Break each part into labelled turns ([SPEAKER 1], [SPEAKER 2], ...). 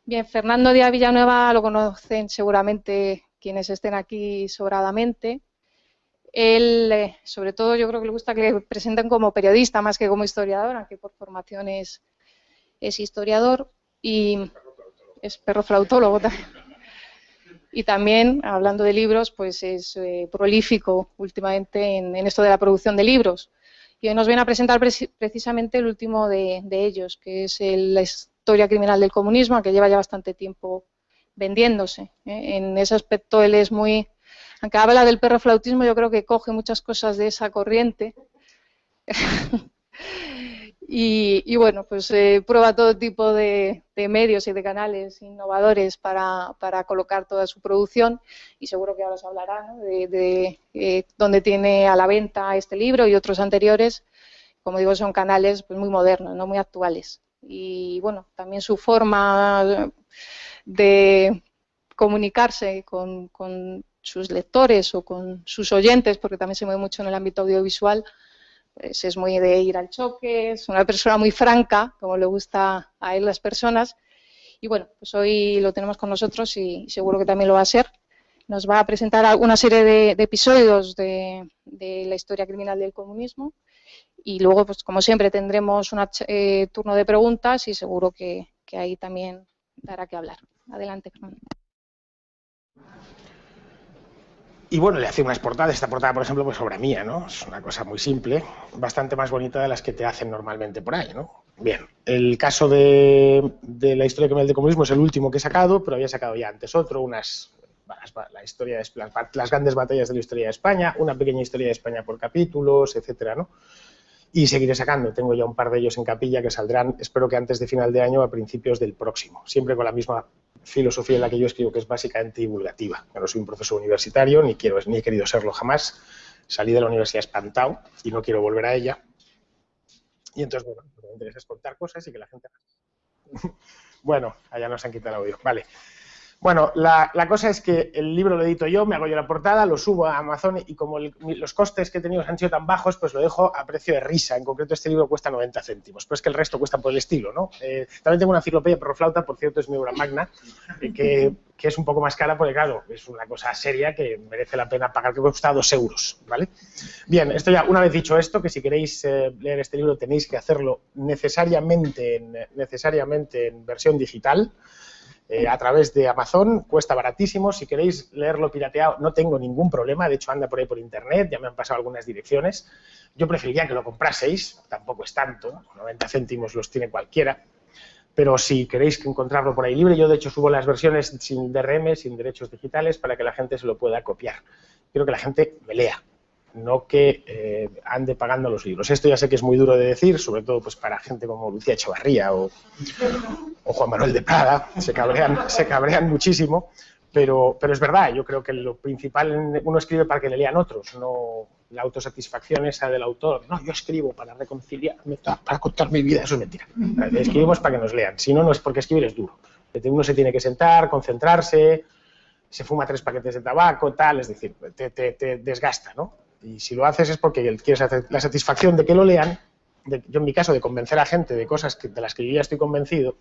[SPEAKER 1] Bien, Fernando Díaz Villanueva lo conocen seguramente quienes estén aquí sobradamente. Él, sobre todo, yo creo que le gusta que le presenten como periodista más que como historiador, aunque por formación es historiador y es perroflautólogo también. Y también, hablando de libros, pues es prolífico últimamente en esto de la producción de libros. Y hoy nos viene a presentar precisamente el último de ellos, que es la historia criminal del comunismo, que lleva ya bastante tiempo vendiéndose. En ese aspecto él es muy... Aunque habla del perroflautismo, yo creo que coge muchas cosas de esa corriente. Y bueno, pues prueba todo tipo de medios y de canales innovadores para colocar toda su producción, y seguro que ahora os hablará, ¿no?, de dónde tiene a la venta este libro y otros anteriores. Como digo, son canales pues muy modernos, no muy actuales. Y bueno, también su forma de comunicarse con sus lectores o con sus oyentes, porque también se mueve mucho en el ámbito audiovisual, pues es muy de ir al choque, es una persona muy franca, como le gusta a él las personas. Y bueno, pues hoy lo tenemos con nosotros y seguro que también lo va a ser. Nos va a presentar una serie de episodios de la historia criminal del comunismo, y luego, pues como siempre, tendremos un turno de preguntas y seguro que ahí también dará que hablar. Adelante, Fernando.
[SPEAKER 2] Y bueno, le hace unas portadas. Esta portada, por ejemplo, pues obra mía, ¿no? Es una cosa muy simple, bastante más bonita de las que te hacen normalmente por ahí, ¿no? Bien, el caso de la historia criminal del comunismo es el último que he sacado, pero había sacado ya antes otro, la historia de las grandes batallas de la historia de España, una pequeña historia de España por capítulos, etcétera, ¿no? Y seguiré sacando. Tengo ya un par de ellos en capilla que saldrán, espero que antes de final de año o a principios del próximo, siempre con la misma filosofía en la que yo escribo, que es básicamente divulgativa. Yo no soy un profesor universitario, ni he querido serlo jamás. Salí de la universidad espantado y no quiero volver a ella. Y entonces, bueno, lo que me interesa es contar cosas y que la gente... Bueno, allá nos han quitado el audio. Vale. Bueno, la cosa es que el libro lo edito yo, me hago yo la portada, lo subo a Amazon y como los costes que he tenido han sido tan bajos, pues lo dejo a precio de risa. En concreto, este libro cuesta 90 céntimos, pero es que el resto cuesta por el estilo, ¿no? También tengo una enciclopedia perroflauta, por cierto, es mi obra magna, que es un poco más cara porque, claro, es una cosa seria que merece la pena pagar, que cuesta 2 euros, ¿vale? Bien, esto ya, una vez dicho esto, que si queréis leer este libro tenéis que hacerlo necesariamente en versión digital, a través de Amazon, cuesta baratísimo. Si queréis leerlo pirateado no tengo ningún problema, de hecho anda por ahí por internet, ya me han pasado algunas direcciones. Yo preferiría que lo compraseis, tampoco es tanto, 90 céntimos los tiene cualquiera, pero si queréis encontrarlo por ahí libre, yo de hecho subo las versiones sin DRM, sin derechos digitales, para que la gente se lo pueda copiar. Quiero que la gente me lea, no que ande pagando los libros. Esto ya sé que es muy duro de decir, sobre todo pues para gente como Lucía Echevarría o Juan Manuel de Prada, se cabrean muchísimo, pero es verdad. Yo creo que lo principal, uno escribe para que le lean otros, no la autosatisfacción esa del autor. No, yo escribo para reconciliarme, para contar mi vida, eso es mentira. Escribimos para que nos lean, si no, no es porque escribir es duro. Uno se tiene que sentar, concentrarse, se fuma 3 paquetes de tabaco, tal, es decir, te desgasta, ¿no? Y si lo haces es porque quieres hacer la satisfacción de que lo lean, yo en mi caso de convencer a gente de cosas de las que yo ya estoy convencido,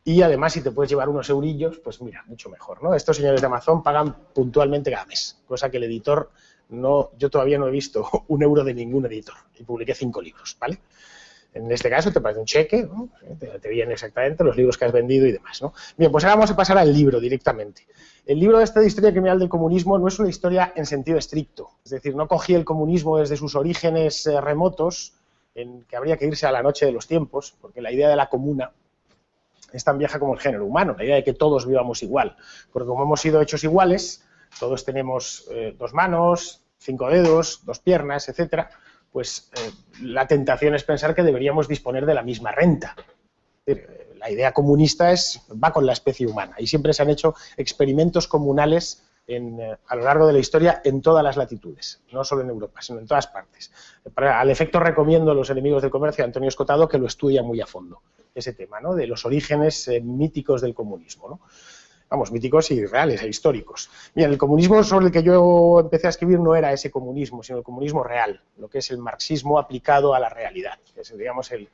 [SPEAKER 2] y además si te puedes llevar unos eurillos, pues mira, mucho mejor, ¿no? Estos señores de Amazon pagan puntualmente cada mes, cosa que el editor no, yo todavía no he visto 1 euro de ningún editor, y publiqué 5 libros, ¿vale? En este caso te parece un cheque, ¿no? Te vienen exactamente los libros que has vendido y demás, ¿no? Bien, pues ahora vamos a pasar al libro directamente. El libro de esta historia criminal del comunismo no es una historia en sentido estricto, es decir, no cogí el comunismo desde sus orígenes remotos, en que habría que irse a la noche de los tiempos, porque la idea de la comuna es tan vieja como el género humano, la idea de que todos vivamos igual, porque como hemos sido hechos iguales, todos tenemos 2 manos, 5 dedos, 2 piernas, etcétera, pues la tentación es pensar que deberíamos disponer de la misma renta. La idea comunista va con la especie humana y siempre se han hecho experimentos comunales a lo largo de la historia en todas las latitudes, no solo en Europa, sino en todas partes. Al efecto recomiendo a Los enemigos del comercio de Antonio Escotado que lo estudia muy a fondo, ese tema, ¿no?, de los orígenes míticos del comunismo, ¿no? Vamos, míticos y reales e históricos. Bien, el comunismo sobre el que yo empecé a escribir no era ese comunismo, sino el comunismo real, lo que es el marxismo aplicado a la realidad, que es, digamos, el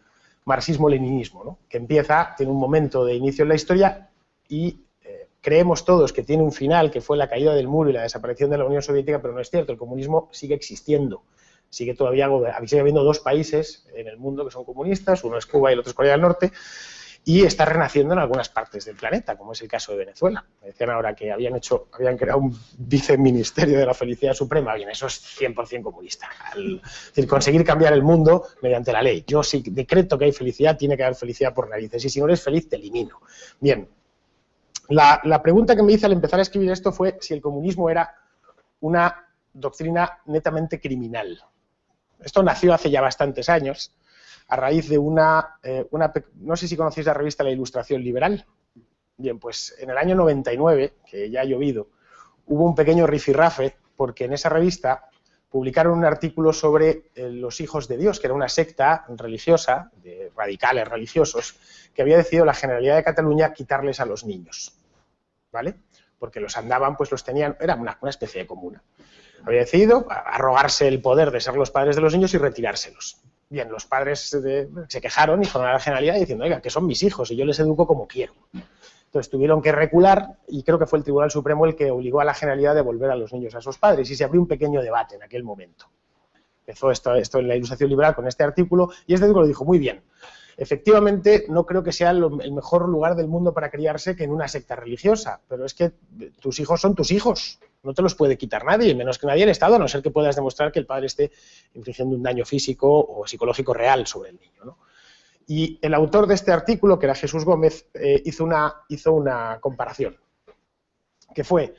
[SPEAKER 2] marxismo-leninismo, ¿no?, que tiene un momento de inicio en la historia y creemos todos que tiene un final, que fue la caída del muro y la desaparición de la Unión Soviética, pero no es cierto, el comunismo sigue existiendo. Sigue todavía, sigue habiendo dos países en el mundo que son comunistas, uno es Cuba y el otro es Corea del Norte, y está renaciendo en algunas partes del planeta, como es el caso de Venezuela. Me decían ahora que habían creado un viceministerio de la felicidad suprema. Bien, eso es 100% comunista. Es decir, conseguir cambiar el mundo mediante la ley. Yo si decreto que hay felicidad, tiene que haber felicidad por narices, y si no eres feliz, te elimino. Bien, la pregunta que me hice al empezar a escribir esto fue si el comunismo era una doctrina netamente criminal. Esto nació hace ya bastantes años, a raíz de no sé si conocéis la revista La Ilustración Liberal. Bien, pues en el año 99, que ya ha llovido, hubo un pequeño rifirrafe, porque en esa revista publicaron un artículo sobre los hijos de Dios, que era una secta religiosa, de radicales religiosos, que había decidido la Generalidad de Cataluña quitarles a los niños, ¿vale? Porque los andaban, pues los tenían, era una especie de comuna. Había decidido arrogarse el poder de ser los padres de los niños y retirárselos. Bien, los padres se quejaron y fueron a la Generalidad diciendo, oiga, que son mis hijos y yo les educo como quiero. Entonces tuvieron que recular y creo que fue el Tribunal Supremo el que obligó a la Generalidad a devolver a los niños a sus padres y se abrió un pequeño debate en aquel momento. Empezó esto en la Ilustración Liberal con este artículo y este artículo dijo, muy bien, efectivamente no creo que sea el mejor lugar del mundo para criarse que en una secta religiosa, pero es que tus hijos son tus hijos. No te los puede quitar nadie, menos que nadie el Estado, a no ser que puedas demostrar que el padre esté infligiendo un daño físico o psicológico real sobre el niño, ¿no? Y el autor de este artículo, que era Jesús Gómez, hizo una comparación, que fue,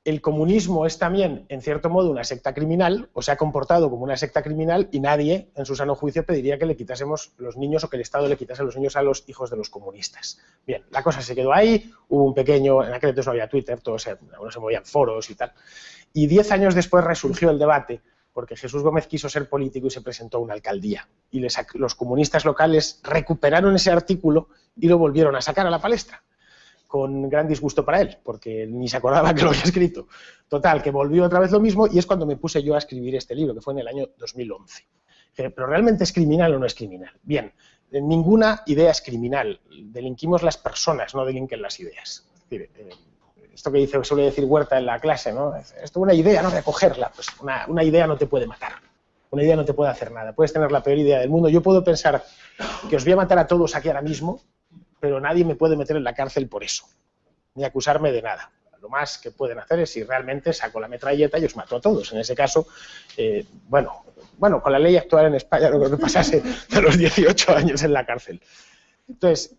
[SPEAKER 2] el comunismo es también, en cierto modo, una secta criminal, o se ha comportado como una secta criminal, y nadie, en su sano juicio, pediría que le quitásemos los niños o que el Estado le quitase los niños a los hijos de los comunistas. Bien, la cosa se quedó ahí, hubo un pequeño, en aquel entonces no había Twitter, algunos se movían foros y tal, y 10 años después resurgió el debate, porque Jesús Gómez quiso ser político y se presentó a una alcaldía, y los comunistas locales recuperaron ese artículo y lo volvieron a sacar a la palestra, con gran disgusto para él, porque ni se acordaba que lo había escrito. Total, que volvió otra vez lo mismo y es cuando me puse yo a escribir este libro, que fue en el año 2011. ¿Pero realmente es criminal o no es criminal? Bien, ninguna idea es criminal. Delinquimos las personas, no delinquen las ideas. Es decir, esto que suele decir Huerta en la clase, ¿no? Esto es una idea, no recogerla. Pues una idea no te puede matar. Una idea no te puede hacer nada. Puedes tener la peor idea del mundo. Yo puedo pensar que os voy a matar a todos aquí ahora mismo, pero nadie me puede meter en la cárcel por eso, ni acusarme de nada. Lo más que pueden hacer es si realmente saco la metralleta y os mato a todos. En ese caso, bueno, con la ley actual en España no creo que pasase de los 18 años en la cárcel. Entonces,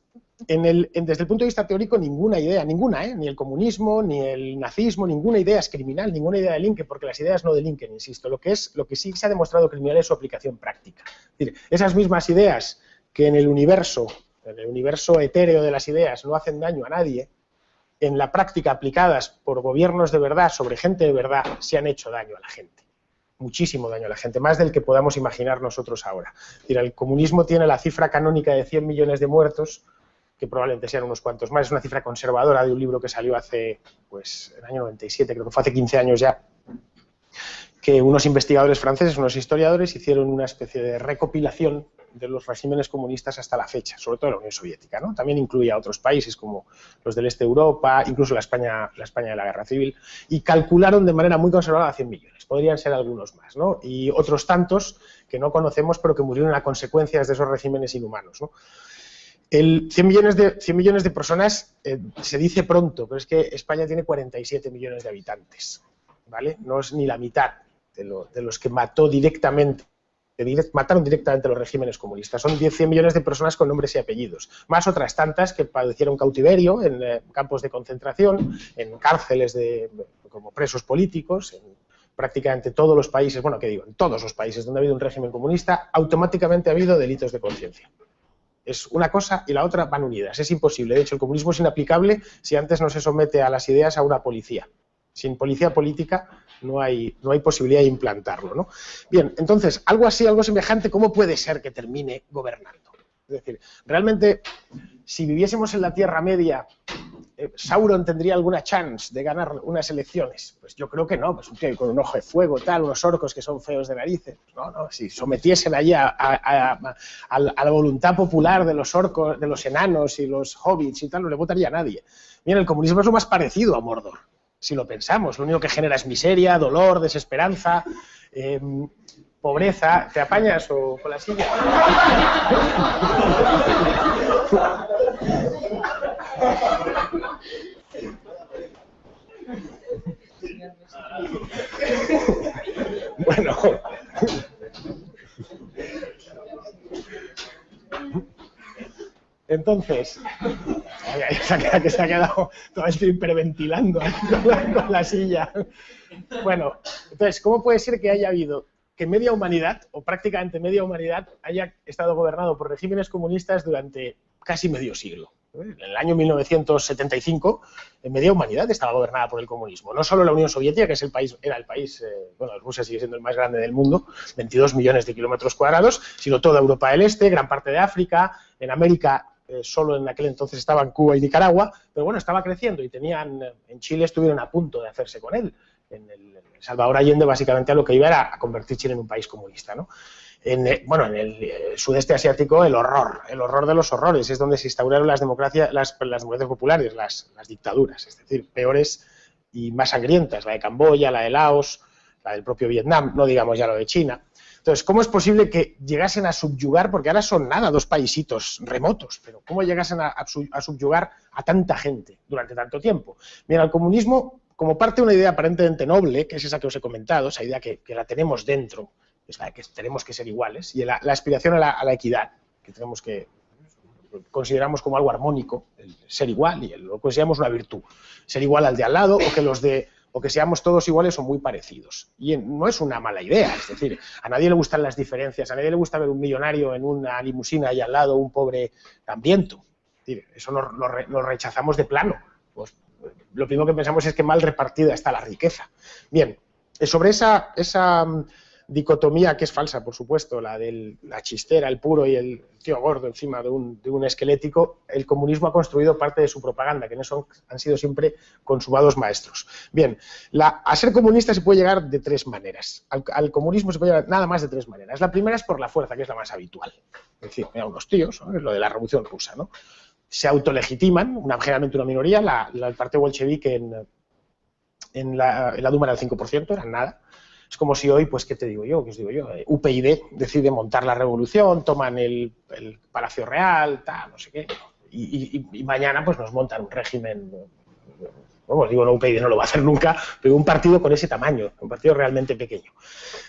[SPEAKER 2] desde el punto de vista teórico, ninguna idea, ni el comunismo, ni el nazismo, ninguna idea es criminal, ninguna idea delinque, porque las ideas no delinquen, insisto. Lo que sí se ha demostrado criminal es su aplicación práctica. Es decir, esas mismas ideas que en el universo etéreo de las ideas no hacen daño a nadie, en la práctica aplicadas por gobiernos de verdad, sobre gente de verdad, se han hecho daño a la gente. Muchísimo daño a la gente, más del que podamos imaginar nosotros ahora. Es decir, el comunismo tiene la cifra canónica de 100 millones de muertos, que probablemente sean unos cuantos más. Es una cifra conservadora de un libro que salió hace, pues, el año 97, creo que fue hace 15 años ya, que unos investigadores franceses, unos historiadores, hicieron una especie de recopilación de los regímenes comunistas hasta la fecha, sobre todo la Unión Soviética, ¿no? También incluía a otros países como los del este de Europa, incluso la España de la Guerra Civil, y calcularon de manera muy conservadora 100 millones, podrían ser algunos más, ¿no? Y otros tantos que no conocemos pero que murieron a consecuencias de esos regímenes inhumanos, ¿no? 100 millones de personas se dice pronto, pero es que España tiene 47 millones de habitantes, ¿vale? No es ni la mitad de los que mataron directamente los regímenes comunistas. Son 100 millones de personas con nombres y apellidos, más otras tantas que padecieron cautiverio en campos de concentración, en cárceles como presos políticos, en prácticamente todos los países, bueno, ¿qué digo? En todos los países donde ha habido un régimen comunista, automáticamente ha habido delitos de conciencia. Es una cosa y la otra van unidas, es imposible. De hecho, el comunismo es inaplicable si antes no se somete a las ideas a una policía. Sin policía política no hay posibilidad de implantarlo, ¿no? Bien, entonces, algo así, algo semejante, ¿cómo puede ser que termine gobernando? Es decir, realmente, si viviésemos en la Tierra Media, ¿Sauron tendría alguna chance de ganar unas elecciones? Pues yo creo que no, pues un tío con un ojo de fuego, tal, unos orcos que son feos de narices. No, no, si sometiesen allí a la voluntad popular de los orcos, de los enanos y los hobbits y tal, no le votaría a nadie. Mira, el comunismo es lo más parecido a Mordor, si lo pensamos. Lo único que genera es miseria, dolor, desesperanza, pobreza. ¿Te apañas o con la silla? Bueno. Entonces, que se ha quedado, todavía estoy hiperventilando con la silla. Bueno, entonces, ¿cómo puede ser que haya habido que media humanidad, o prácticamente media humanidad, haya estado gobernado por regímenes comunistas durante casi medio siglo? En el año 1975, media humanidad estaba gobernada por el comunismo. No solo la Unión Soviética, que es era el país, bueno, Rusia sigue siendo el más grande del mundo, 22 millones de kilómetros cuadrados, sino toda Europa del Este, gran parte de África, en América, solo en aquel entonces estaban Cuba y Nicaragua, pero bueno, estaba creciendo y en Chile estuvieron a punto de hacerse con él. Salvador Allende básicamente a lo que iba era a convertir Chile en un país comunista, ¿no? En el sudeste asiático el horror de los horrores, es donde se instauraron las democracias populares, las dictaduras, es decir, peores y más sangrientas, la de Camboya, la de Laos, la del propio Vietnam, no digamos ya lo de China. Entonces, ¿cómo es posible que llegasen a subyugar, porque ahora son nada, 2 paisitos remotos, pero cómo llegasen a subyugar a tanta gente durante tanto tiempo? Mira, el comunismo, como parte de una idea aparentemente noble, que es esa que os he comentado, esa idea que la tenemos dentro, es la de que tenemos que ser iguales, y la aspiración a la equidad, que consideramos como algo armónico, el ser igual, y lo consideramos una virtud, ser igual al de al lado, o que seamos todos iguales o muy parecidos. Y no es una mala idea, es decir, a nadie le gustan las diferencias, a nadie le gusta ver un millonario en una limusina y al lado un pobre hambriento. Es decir, eso lo rechazamos de plano. Pues, lo primero que pensamos es que mal repartida está la riqueza. Bien, sobre esa dicotomía que es falsa, por supuesto, la de la chistera, el puro y el tío gordo encima de un esquelético, el comunismo ha construido parte de su propaganda, que en eso han sido siempre consumados maestros. Bien, a ser comunista se puede llegar de 3 maneras. Al comunismo se puede llegar nada más de 3 maneras. La primera es por la fuerza, que es la más habitual. Es decir, mira, unos tíos, ¿no? Es lo de la Revolución Rusa, ¿no? Se autolegitiman, generalmente una minoría, el partido bolchevique en la Duma era el 5%, eran nada. Es como si hoy, pues, ¿qué te digo yo? ¿Qué os digo yo? UPyD decide montar la revolución, toman el Palacio Real, tal, no sé qué, y mañana pues nos montan un régimen, bueno, digo, no, UPyD no lo va a hacer nunca, pero un partido con ese tamaño, un partido realmente pequeño.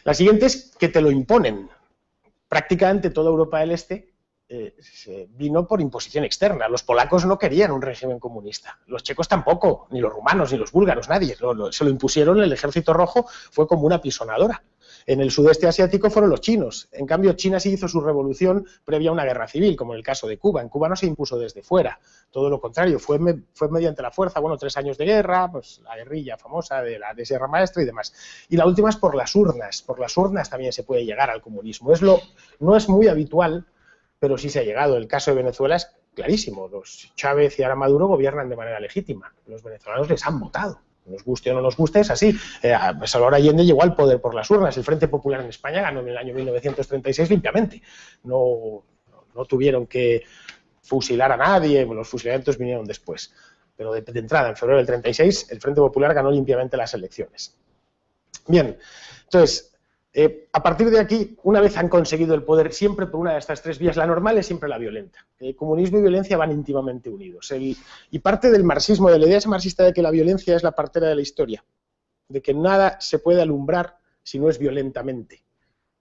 [SPEAKER 2] La siguiente es que te lo imponen. Prácticamente toda Europa del Este vino por imposición externa. Los polacos no querían un régimen comunista, los checos tampoco, ni los rumanos, ni los búlgaros, nadie. Se lo impusieron, el Ejército Rojo fue como una pisonadora. En el sudeste asiático fueron los chinos. En cambio, China sí hizo su revolución previa a una guerra civil, como en el caso de Cuba. En Cuba no se impuso desde fuera, todo lo contrario, fue mediante la fuerza. Bueno, 3 años de guerra, pues la guerrilla famosa de Sierra Maestra y demás. Y la última es por las urnas. Por las urnas también se puede llegar al comunismo. No es muy habitual, pero sí se ha llegado. El caso de Venezuela es clarísimo. Los Chávez y ahora Maduro gobiernan de manera legítima. Los venezolanos les han votado. Nos guste o no nos guste, es así. Salvador Allende llegó al poder por las urnas. El Frente Popular en España ganó en el año 1936 limpiamente. No tuvieron que fusilar a nadie, los fusilamientos vinieron después. Pero de entrada, en febrero del 36, el Frente Popular ganó limpiamente las elecciones. Bien, entonces, a partir de aquí, una vez han conseguido el poder, siempre por una de estas 3 vías, la normal es siempre la violenta. El comunismo y violencia van íntimamente unidos. Y parte del marxismo, de la idea marxista de que la violencia es la partera de la historia, de que nada se puede alumbrar si no es violentamente.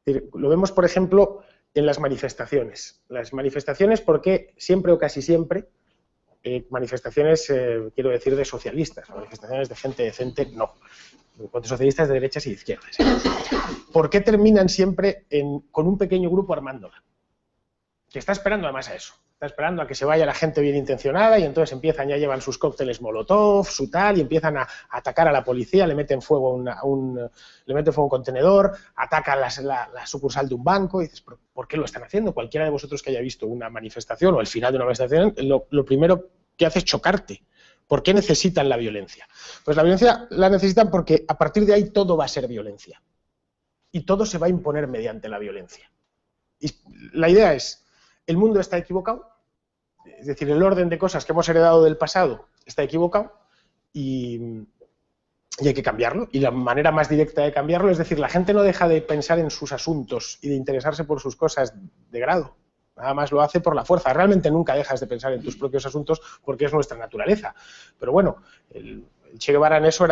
[SPEAKER 2] Lo vemos, por ejemplo, en las manifestaciones. Las manifestaciones, porque siempre o casi siempre, manifestaciones, quiero decir, de socialistas, manifestaciones de gente decente, no. De socialistas de derechas y de izquierdas. ¿Por qué terminan siempre con un pequeño grupo armándola? Que está esperando además a eso. Está esperando a que se vaya la gente bien intencionada y entonces ya llevan sus cócteles molotov, su tal, y empiezan a atacar a la policía, le meten fuego a un contenedor, atacan la sucursal de un banco, y dices, ¿por qué lo están haciendo? Cualquiera de vosotros que haya visto una manifestación o el final de una manifestación, lo primero que hace es chocarte, ¿Por qué necesitan la violencia? Pues la violencia la necesitan porque a partir de ahí todo va a ser violencia. Y todo se va a imponer mediante la violencia. Y la idea es, el mundo está equivocado, es decir, el orden de cosas que hemos heredado del pasado está equivocado y hay que cambiarlo. Y la manera más directa de cambiarlo, es decir, la gente no deja de pensar en sus asuntos y de interesarse por sus cosas de grado. Nada más lo hace por la fuerza. Realmente nunca dejas de pensar en tus propios asuntos porque es nuestra naturaleza. Pero bueno, el Che Guevara en eso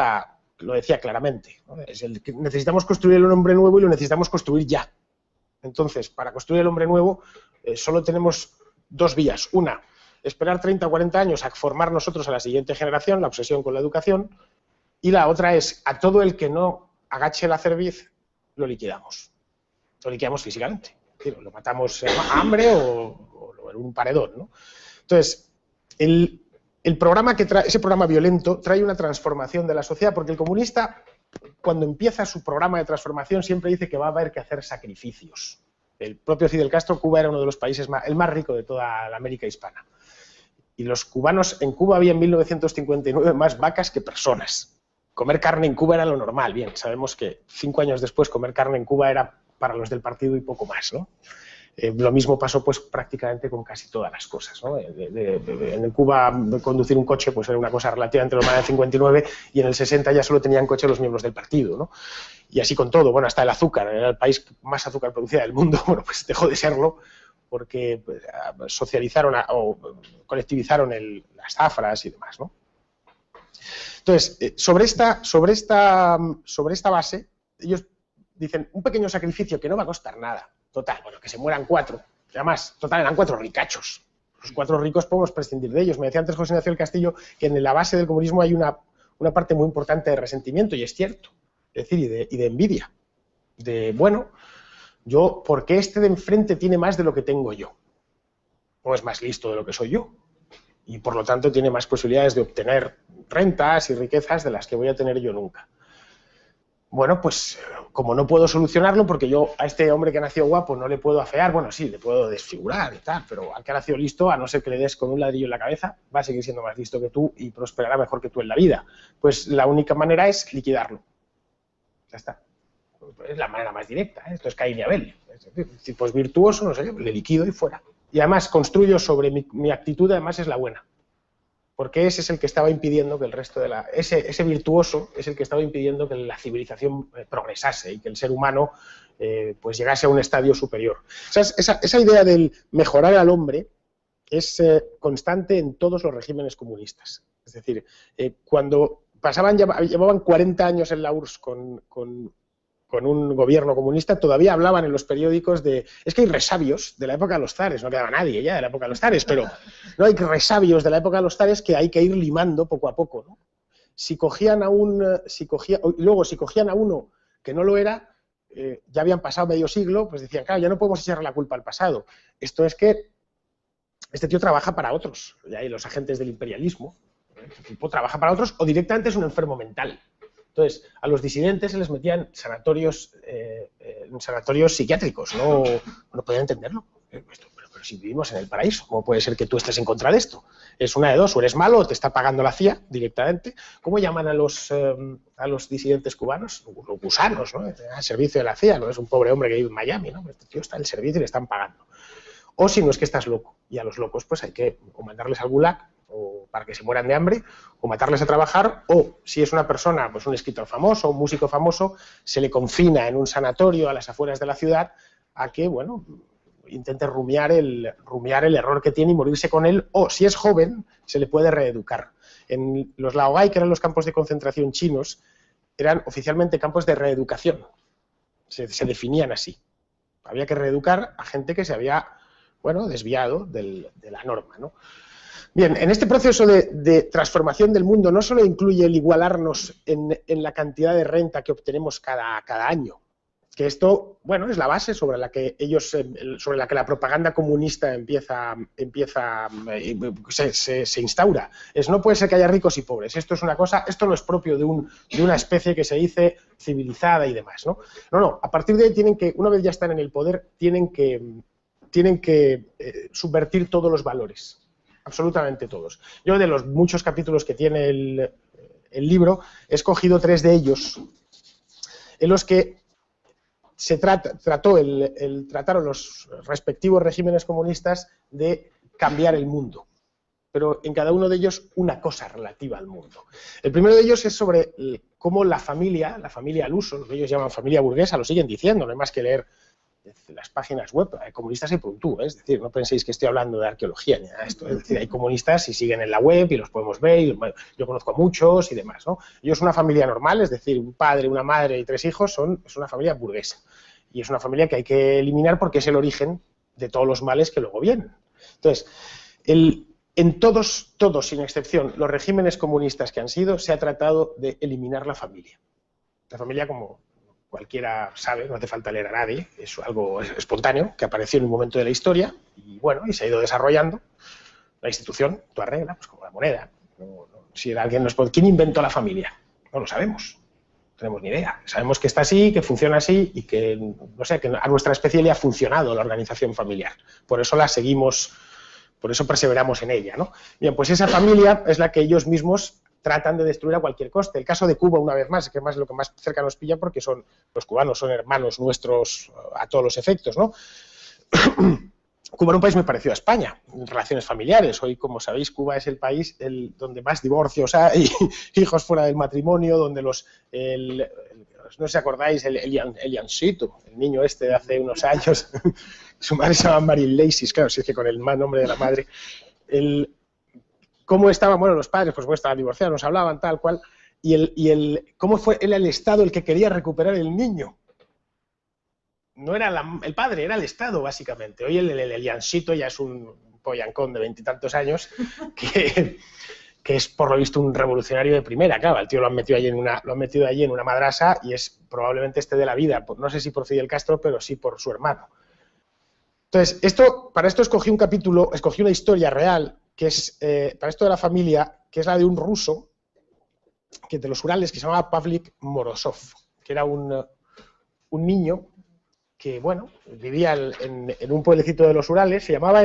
[SPEAKER 2] lo decía claramente, ¿no? Necesitamos construir el hombre nuevo y lo necesitamos construir ya. Entonces, para construir el hombre nuevo solo tenemos dos vías. Una, esperar 30 o 40 años a formar nosotros a la siguiente generación, la obsesión con la educación. Y la otra es, a todo el que no agache la cerviz, lo liquidamos. Lo liquidamos físicamente. Lo matamos a hambre o en un paredón, ¿no? Entonces, el programa ese programa violento trae una transformación de la sociedad, porque el comunista, cuando empieza su programa de transformación, siempre dice que va a haber que hacer sacrificios. El propio Fidel Castro, Cuba era uno de los países el más rico de toda la América hispana. Y los cubanos, en Cuba había en 1959 más vacas que personas. Comer carne en Cuba era lo normal. Bien, sabemos que 5 años después comer carne en Cuba era para los del partido y poco más, ¿no? Lo mismo pasó pues prácticamente con casi todas las cosas, ¿no? En Cuba conducir un coche pues era una cosa relativamente normal en el 59 y en el 60 ya solo tenían coche los miembros del partido, ¿no? Y así con todo, bueno, hasta el azúcar, era el país que más azúcar producía del mundo, bueno, pues dejó de serlo porque socializaron o colectivizaron las zafras y demás, ¿no? Entonces, sobre esta base, ellos dicen, un pequeño sacrificio que no va a costar nada. Total, bueno, que se mueran 4. Además, total, eran 4 ricachos. Los 4 ricos podemos prescindir de ellos. Me decía antes José Ignacio del Castillo que en la base del comunismo hay una parte muy importante de resentimiento, y es cierto. Es decir, y de envidia. De, bueno, ¿por qué este de enfrente tiene más de lo que tengo yo? O es más listo de lo que soy yo. Y por lo tanto tiene más posibilidades de obtener rentas y riquezas de las que voy a tener yo nunca. Bueno, pues como no puedo solucionarlo, porque yo a este hombre que ha nacido guapo no le puedo afear, bueno, sí, le puedo desfigurar y tal, pero al que ha nacido listo, a no ser que le des con un ladrillo en la cabeza, va a seguir siendo más listo que tú y prosperará mejor que tú en la vida. Pues la única manera es liquidarlo. Ya está. Es la manera más directa, ¿eh? Esto es Caín y Abel. Pues virtuoso, no sé, le liquido y fuera. Y además construyo sobre mi actitud, además es la buena. Porque ese es el que estaba impidiendo que el resto de ese virtuoso es el que estaba impidiendo que la civilización progresase y que el ser humano pues llegase a un estadio superior. O sea, esa idea del mejorar al hombre es constante en todos los regímenes comunistas. Es decir, cuando llevaban 40 años en la URSS con un gobierno comunista, todavía hablaban en los periódicos de... Es que hay resabios de la época de los zares, no quedaba nadie ya de la época de los zares, pero no hay resabios de la época de los zares que hay que ir limando poco a poco, ¿no? Si cogían a uno que no lo era, ya habían pasado medio siglo, pues decían, claro, ya no podemos echarle la culpa al pasado. Esto es que este tío trabaja para otros, y hay los agentes del imperialismo, este tipo trabaja para otros o directamente es un enfermo mental. Entonces, a los disidentes se les metían sanatorios psiquiátricos, no podían entenderlo. Pero si vivimos en el paraíso, ¿cómo puede ser que tú estés en contra de esto? Es una de dos, o eres malo o te está pagando la CIA directamente. ¿Cómo llaman a los disidentes cubanos? Los gusanos, ¿no? Al servicio de la CIA, no es un pobre hombre que vive en Miami, ¿no? Este tío está en el servicio y le están pagando. O si no es que estás loco, y a los locos pues hay que o mandarles al gulag, o para que se mueran de hambre, o matarles a trabajar, o si es una persona, pues un escritor famoso, un músico famoso, se le confina en un sanatorio a las afueras de la ciudad a que, bueno, intente rumiar el error que tiene y morirse con él, o si es joven, se le puede reeducar. En los laogai, que eran los campos de concentración chinos, eran oficialmente campos de reeducación, se definían así. Había que reeducar a gente que se había, bueno, desviado de la norma, ¿no? Bien, en este proceso de transformación del mundo no solo incluye el igualarnos en la cantidad de renta que obtenemos cada año, que esto, bueno, es la base sobre la que la propaganda comunista se instaura. No puede ser que haya ricos y pobres. Esto es una cosa, esto no es propio de una especie que se dice civilizada y demás, ¿no? No, a partir de ahí una vez ya están en el poder, tienen que subvertir todos los valores. absolutamente todos. Yo de los muchos capítulos que tiene el libro, he escogido 3 de ellos en los que se trataron los respectivos regímenes comunistas de cambiar el mundo, pero en cada uno de ellos una cosa relativa al mundo. El primero de ellos es sobre cómo la familia al uso, lo que ellos llaman familia burguesa, lo siguen diciendo, no hay más que leer las páginas web, hay comunistas y producto, es decir, no penséis que estoy hablando de arqueología ni nada de esto, es decir, hay comunistas y siguen en la web y los podemos ver, y yo conozco a muchos y demás, ¿no? Ellos una familia normal, es decir, un padre, una madre y 3 hijos, es una familia burguesa, y es una familia que hay que eliminar porque es el origen de todos los males que luego vienen. Entonces, en todos, sin excepción, los regímenes comunistas que han sido, se ha tratado de eliminar la familia. La familia, como cualquiera sabe, no hace falta leer a nadie, es algo espontáneo que apareció en un momento de la historia y bueno, y se ha ido desarrollando. La institución, tu regla, pues como la moneda. Si alguien ¿quién inventó la familia? No lo sabemos, no tenemos ni idea. Sabemos que está así, que funciona así y que, no sé, que a nuestra especie le ha funcionado la organización familiar. Por eso la seguimos, por eso perseveramos en ella, ¿no? Bien, pues esa familia es la que ellos mismos tratan de destruir a cualquier coste. El caso de Cuba, una vez más, que es lo que más cerca nos pilla porque los cubanos son hermanos nuestros a todos los efectos, ¿no? Cuba era un país muy parecido a España, en relaciones familiares. Hoy, como sabéis, Cuba es el país donde más divorcios hay, hijos fuera del matrimonio, donde no sé si acordáis, el Yancito, el niño este de hace unos años, su madre se llama Marilyn Lacey, claro, si es que con el mal nombre de la madre, cómo estaban, bueno, los padres, pues estaban divorciados, nos hablaban tal cual, cómo fue el Estado el que quería recuperar el niño. No era el padre, era el Estado, básicamente. Hoy el Yancito ya es un pollancón de 20 y tantos años, que es, por lo visto, un revolucionario de primera. Claro, el tío lo han metido allí en una madrasa y es probablemente de la vida, no sé si por Fidel Castro, pero sí por su hermano. Entonces, para esto escogí una historia real, que es, para esto de la familia, que es la de un ruso, de los Urales, que se llamaba Pavlik Morozov, que era un niño que, bueno, vivía en un pueblecito de los Urales, se llamaba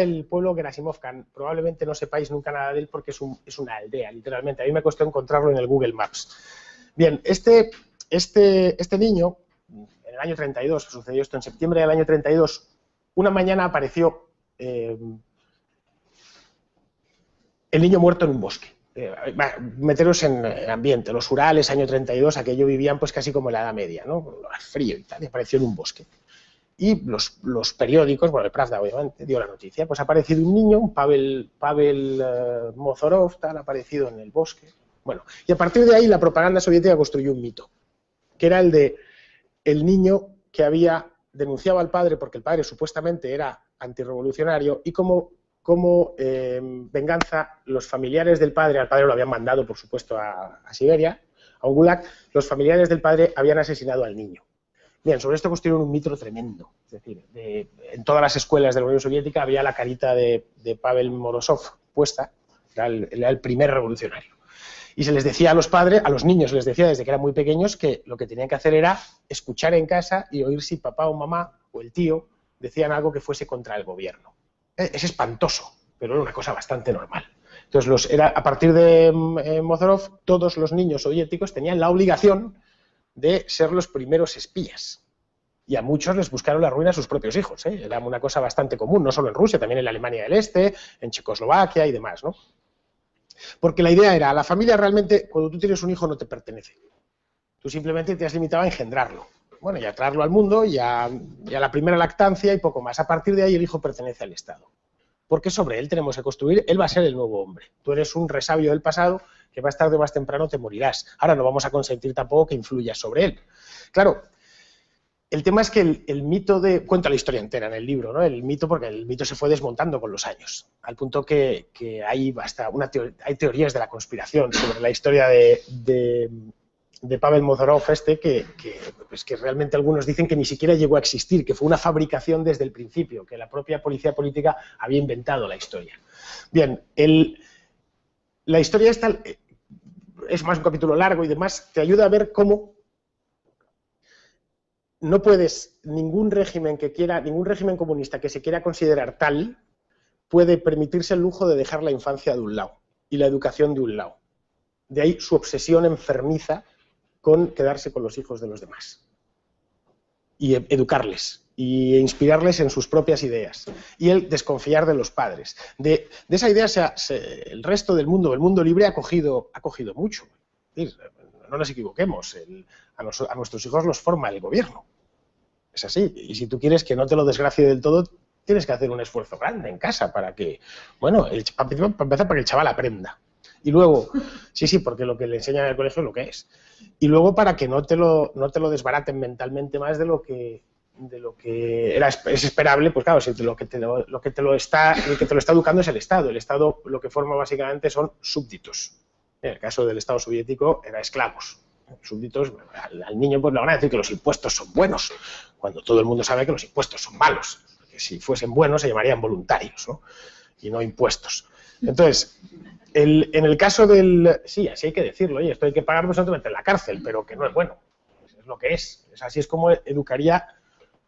[SPEAKER 2] el pueblo Gerasimovka. Probablemente no sepáis nunca nada de él porque es una aldea, literalmente. A mí me costó encontrarlo en el Google Maps. Bien, este niño, en el año 32, sucedió esto en septiembre del año 32, una mañana apareció el niño muerto en un bosque. Meteros en el ambiente, los Urales, año 32, aquello vivían pues casi como en la Edad Media, ¿no? Frío y tal, y apareció en un bosque. Y los periódicos, bueno, el Pravda obviamente dio la noticia, pues ha aparecido un niño, un Pavel Mozorov, tal, ha aparecido en el bosque. Bueno, y a partir de ahí la propaganda soviética construyó un mito, que era el de el niño que había denunciado al padre porque el padre supuestamente era antirrevolucionario y como venganza, los familiares del padre, al padre lo habían mandado, por supuesto, a Siberia, a un gulag, los familiares del padre habían asesinado al niño. Bien, sobre esto construyeron un mito tremendo. Es decir, en todas las escuelas de la Unión Soviética había la carita de Pavel Morozov puesta, era el primer revolucionario. Y se les decía a los padres, a los niños se les decía desde que eran muy pequeños que lo que tenían que hacer era escuchar en casa y oír si papá o mamá o el tío decían algo que fuese contra el gobierno. Es espantoso, pero era una cosa bastante normal. Entonces, a partir de Mozorov, todos los niños soviéticos tenían la obligación de ser los primeros espías. Y a muchos les buscaron la ruina a sus propios hijos, ¿eh? Era una cosa bastante común, no solo en Rusia, también en la Alemania del Este, en Checoslovaquia y demás, ¿no? Porque la idea era, la familia realmente, cuando tú tienes un hijo, no te pertenece. Tú simplemente te has limitado a engendrarlo. Bueno, y a traerlo al mundo y a la primera lactancia y poco más. A partir de ahí el hijo pertenece al Estado. Porque sobre él tenemos que construir, él va a ser el nuevo hombre. Tú eres un resabio del pasado que más tarde o más temprano te morirás. Ahora no vamos a consentir tampoco que influyas sobre él. Claro, el tema es que el mito cuento la historia entera en el libro, ¿no? El mito, porque el mito se fue desmontando con los años, al punto que hay teorías de la conspiración sobre la historia de Pavel Mozorov que realmente algunos dicen que ni siquiera llegó a existir, que fue una fabricación desde el principio, que la propia policía política había inventado la historia. Bien, la historia esta es más un capítulo largo y demás, te ayuda a ver cómo no puedes, ningún régimen comunista que se quiera considerar tal, puede permitirse el lujo de dejar la infancia de un lado y la educación de un lado. De ahí su obsesión enfermiza con quedarse con los hijos de los demás y educarles y inspirarles en sus propias ideas y el desconfiar de los padres. De esa idea el resto del mundo, el mundo libre, ha cogido mucho. No nos equivoquemos, a nuestros hijos los forma el gobierno. Es así, y si tú quieres que no te lo desgracie del todo, tienes que hacer un esfuerzo grande en casa para que, bueno, para empezar, para que el chaval aprenda. Y luego, sí, porque lo que le enseñan en el colegio es lo que es. Y luego para que no te lo desbaraten mentalmente más de lo que es esperable, pues claro, si el que te lo está educando es el Estado. El Estado lo que forma básicamente son súbditos. En el caso del Estado soviético era esclavos. Súbditos, al niño pues le van a decir que los impuestos son buenos, cuando todo el mundo sabe que los impuestos son malos. Porque si fuesen buenos se llamarían voluntarios, ¿no? Y no impuestos. Entonces, en el caso del... Sí, así hay que decirlo, oye, esto hay que pagar, pues no te meten en la cárcel, pero que no es bueno. Es lo que es. Así es como educaría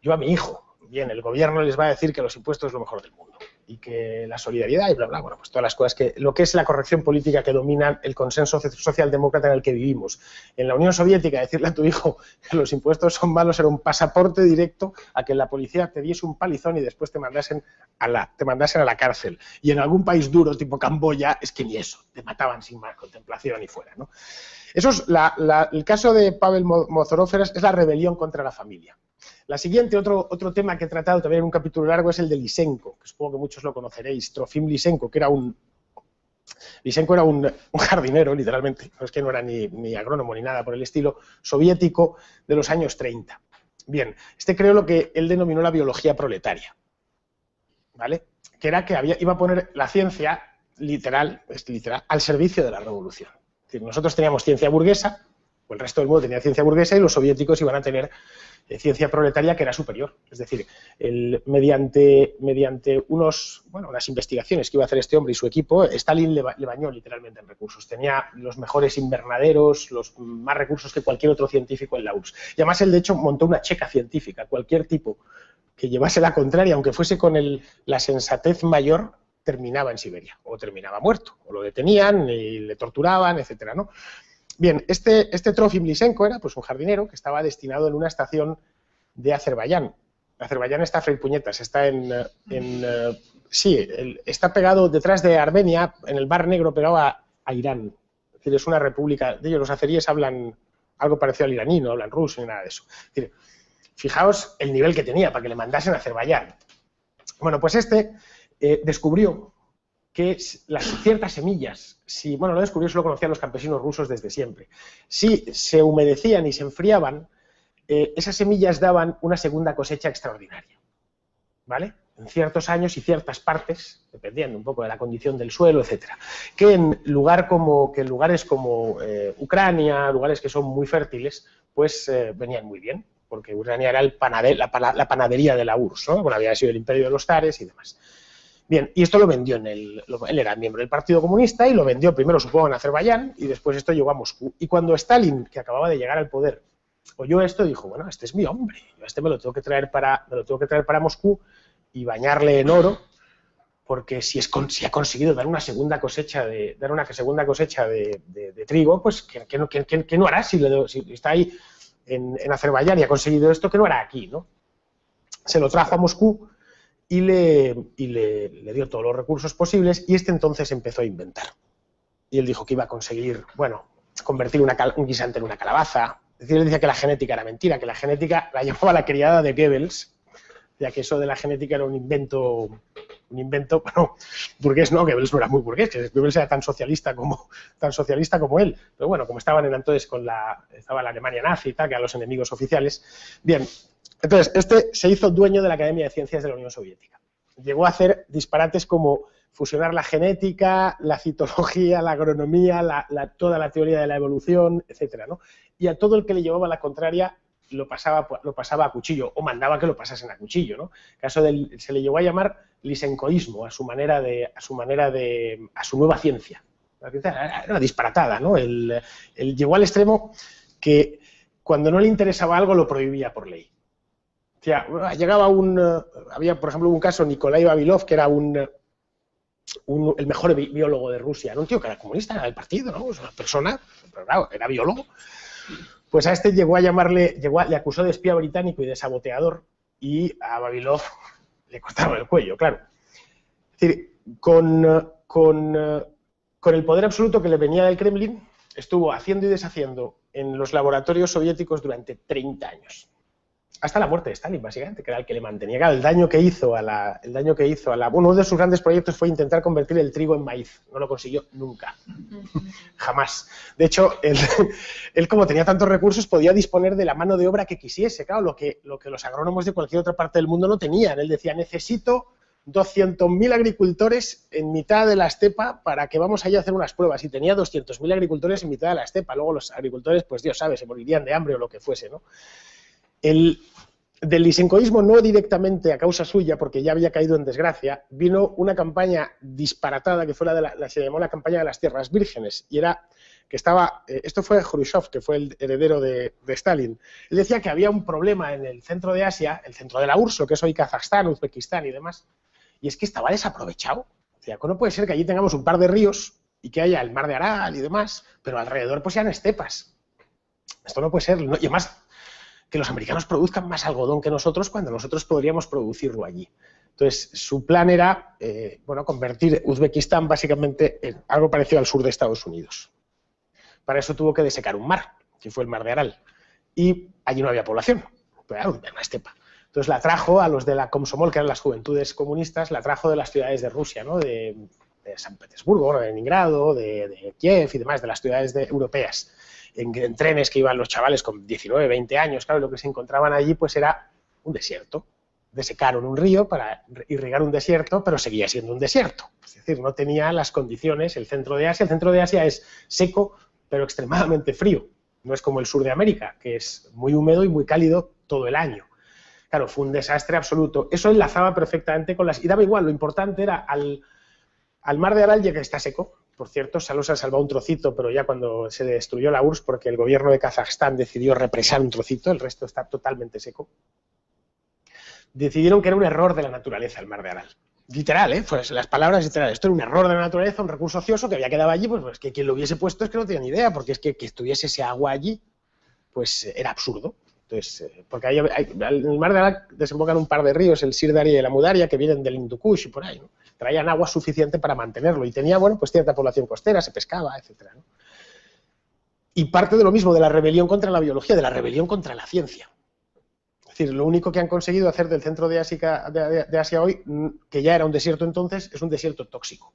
[SPEAKER 2] yo a mi hijo. Bien, el gobierno les va a decir que los impuestos es lo mejor del mundo y que la solidaridad y bla, bla, bueno, pues todas las cosas lo que es la corrección política que domina el consenso socialdemócrata en el que vivimos. En la Unión Soviética, decirle a tu hijo que los impuestos son malos era un pasaporte directo a que la policía te diese un palizón y después te mandasen a la cárcel. Y en algún país duro, tipo Camboya, es que ni eso, te mataban sin más contemplación y fuera, ¿no? Eso es el caso de Pavel Mozorov es la rebelión contra la familia. La siguiente, otro tema que he tratado también en un capítulo largo, es el de Lysenko, que supongo que muchos lo conoceréis, Trofim Lysenko, que era un jardinero, literalmente, no es que no era ni agrónomo ni nada por el estilo, soviético de los años 30. Bien, creó lo que él denominó la biología proletaria, ¿vale? Que era que iba a poner la ciencia, literal, al servicio de la revolución. Es decir, nosotros teníamos ciencia burguesa, o el resto del mundo tenía ciencia burguesa, y los soviéticos iban a tener ciencia proletaria que era superior. Es decir, mediante unas investigaciones que iba a hacer este hombre y su equipo, Stalin le bañó literalmente en recursos. Tenía los mejores invernaderos, los más recursos que cualquier otro científico en la URSS. Y además él, de hecho, montó una checa científica. Cualquier tipo que llevase la contraria, aunque fuese con la sensatez mayor, terminaba en Siberia, o terminaba muerto, o lo detenían y le torturaban, etcétera, ¿no? Bien, este Trofim Lysenko era pues un jardinero que estaba destinado en una estación de Azerbaiyán. Azerbaiyán está a freír puñetas, está está pegado detrás de Armenia, en el Mar Negro, pegado a Irán. Es decir, es una república, de ellos los azeríes hablan algo parecido al iraní, no hablan ruso ni nada de eso. Es decir, fijaos el nivel que tenía para que le mandasen a Azerbaiyán. Bueno, pues descubrió que ciertas semillas, lo descubrió, eso lo conocían los campesinos rusos desde siempre, si se humedecían y se enfriaban, esas semillas daban una segunda cosecha extraordinaria, ¿vale? En ciertos años y ciertas partes, dependiendo un poco de la condición del suelo, etcétera. Que en lugares como Ucrania, lugares que son muy fértiles, pues venían muy bien, porque Ucrania era la panadería de la URSS, ¿no? Bueno, había sido el imperio de los zares y demás. Bien, y esto lo vendió él era miembro del Partido Comunista y lo vendió primero, supongo, en Azerbaiyán, y después esto llegó a Moscú. Y cuando Stalin, que acababa de llegar al poder, oyó esto, dijo, bueno, este es mi hombre, yo me lo tengo que traer para Moscú y bañarle en oro, porque si ha conseguido dar una segunda cosecha de trigo, pues ¿qué no hará si está ahí en Azerbaiyán y ha conseguido esto? ¿Qué no hará aquí, no? Se lo trajo a Moscú y le dio todos los recursos posibles, y entonces empezó a inventar. Y él dijo que iba a conseguir, convertir un guisante en una calabaza. Es decir, él decía que la genética era mentira, que la genética la llamaba la criada de Goebbels, ya que eso de la genética era un invento, burgués no, Goebbels no era muy burgués, que Goebbels era tan socialista como él. Pero bueno, como estaban entonces estaba la Alemania nazi y tal, que eran los enemigos oficiales. Bien, entonces se hizo dueño de la Academia de Ciencias de la Unión Soviética. Llegó a hacer disparates como fusionar la genética, la citología, la agronomía, toda la teoría de la evolución, etcétera, ¿no? Y a todo el que le llevaba la contraria lo pasaba a cuchillo, o mandaba que lo pasasen a cuchillo, ¿no? Se le llegó a llamar lysenkoísmo, a su nueva ciencia. La ciencia era disparatada, ¿no? Él llegó al extremo que cuando no le interesaba algo lo prohibía por ley. O sea, había, por ejemplo, un caso, Nikolai Vavilov, que era un el mejor biólogo de Rusia, era un tío que era comunista, era del partido, ¿no? Es una persona, pero claro, era biólogo. Pues a este llegó a llamarle, le acusó de espía británico y de saboteador, y a Vavilov le cortaron el cuello, claro. Es decir, con el poder absoluto que le venía del Kremlin, estuvo haciendo y deshaciendo en los laboratorios soviéticos durante 30 años. Hasta la muerte de Stalin, básicamente, que era el que le mantenía. Claro, el daño que hizo a la... Bueno, uno de sus grandes proyectos fue intentar convertir el trigo en maíz. No lo consiguió nunca. Jamás. De hecho, él como tenía tantos recursos, podía disponer de la mano de obra que quisiese. Claro, lo que los agrónomos de cualquier otra parte del mundo no tenían. Él decía, necesito 200.000 agricultores en mitad de la estepa para que vamos allá a hacer unas pruebas. Y tenía 200.000 agricultores en mitad de la estepa. Luego los agricultores, pues Dios sabe, se morirían de hambre o lo que fuese, ¿no? Del lisenkoísmo, no directamente a causa suya, porque ya había caído en desgracia, vino una campaña disparatada que fue se llamó la campaña de las tierras vírgenes, y era que esto fue Khrushchev, que fue el heredero de Stalin. Él decía que había un problema en el centro de Asia, el centro de la URSS, que es hoy Kazajstán, Uzbekistán y demás, y es que estaba desaprovechado. O sea, no puede ser que allí tengamos un par de ríos y que haya el mar de Aral y demás, pero alrededor pues sean estepas. Esto no puede ser, ¿no? Y además que los americanos produzcan más algodón que nosotros cuando nosotros podríamos producirlo allí. Entonces, su plan era convertir Uzbekistán básicamente en algo parecido al sur de Estados Unidos. Para eso tuvo que desecar un mar, que fue el mar de Aral, y allí no había población, pero era una estepa. Entonces la trajo a los de la Komsomol, que eran las juventudes comunistas, la trajo de las ciudades de Rusia, ¿no? de San Petersburgo, de Leningrado, de Kiev y demás, de las ciudades europeas. En trenes que iban los chavales con 19, 20 años, claro, lo que se encontraban allí pues era un desierto. Desecaron un río para irrigar un desierto, pero seguía siendo un desierto. Es decir, no tenía las condiciones, el centro de Asia. El centro de Asia es seco, pero extremadamente frío. No es como el sur de América, que es muy húmedo y muy cálido todo el año. Claro, fue un desastre absoluto. Eso enlazaba perfectamente con las... Y daba igual, lo importante era al mar de Aral, ya que está seco. Por cierto, solo se ha salvado un trocito, pero ya cuando se destruyó la URSS, porque el gobierno de Kazajstán decidió represar un trocito, el resto está totalmente seco. Decidieron que era un error de la naturaleza el mar de Aral. Literal, pues las palabras literales. Esto era un error de la naturaleza, un recurso ocioso que había quedado allí, pues que quien lo hubiese puesto es que no tenía ni idea, porque es que estuviese ese agua allí, pues era absurdo. Entonces, porque en el mar de Aral desembocan un par de ríos, el Sirdaria y la Mudaria, que vienen del Hindu Kush y por ahí, ¿no? Traían agua suficiente para mantenerlo y tenía, pues cierta población costera, se pescaba, etcétera, ¿no? Y parte de lo mismo, de la rebelión contra la biología, de la rebelión contra la ciencia. Es decir, lo único que han conseguido hacer del centro de Asia hoy, que ya era un desierto entonces, es un desierto tóxico.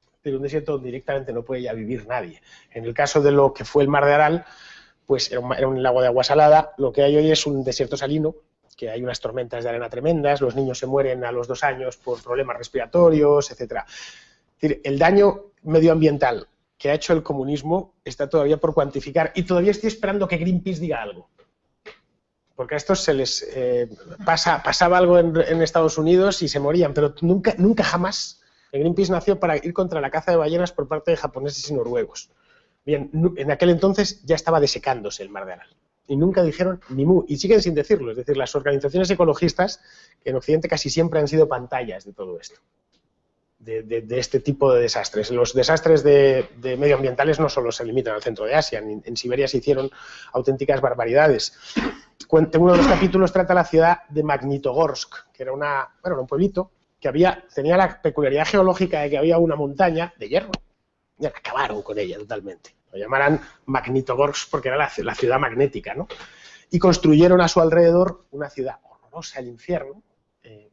[SPEAKER 2] Es decir, un desierto donde directamente no puede ya vivir nadie. En el caso de lo que fue el mar de Aral, pues era un lago de agua salada. Lo que hay hoy es un desierto salino, que hay unas tormentas de arena tremendas, los niños se mueren a los 2 años por problemas respiratorios, etc. Es decir, el daño medioambiental que ha hecho el comunismo está todavía por cuantificar y todavía estoy esperando que Greenpeace diga algo. Porque a estos se les pasaba algo en Estados Unidos y se morían, pero nunca jamás. El Greenpeace nació para ir contra la caza de ballenas por parte de japoneses y noruegos. Bien, en aquel entonces ya estaba desecándose el mar de Aral. Y nunca dijeron ni mu, y siguen sin decirlo. Es decir, las organizaciones ecologistas, que en Occidente casi siempre han sido pantallas de todo esto, de este tipo de desastres. Los desastres de medioambientales no solo se limitan al centro de Asia, en Siberia se hicieron auténticas barbaridades. Uno de los capítulos trata la ciudad de Magnitogorsk, que era un pueblito que tenía la peculiaridad geológica de que había una montaña de hierro, y acabaron con ella totalmente. Lo llamarán Magnitogorsk porque era la ciudad magnética, ¿no? Y construyeron a su alrededor una ciudad horrorosa, el infierno,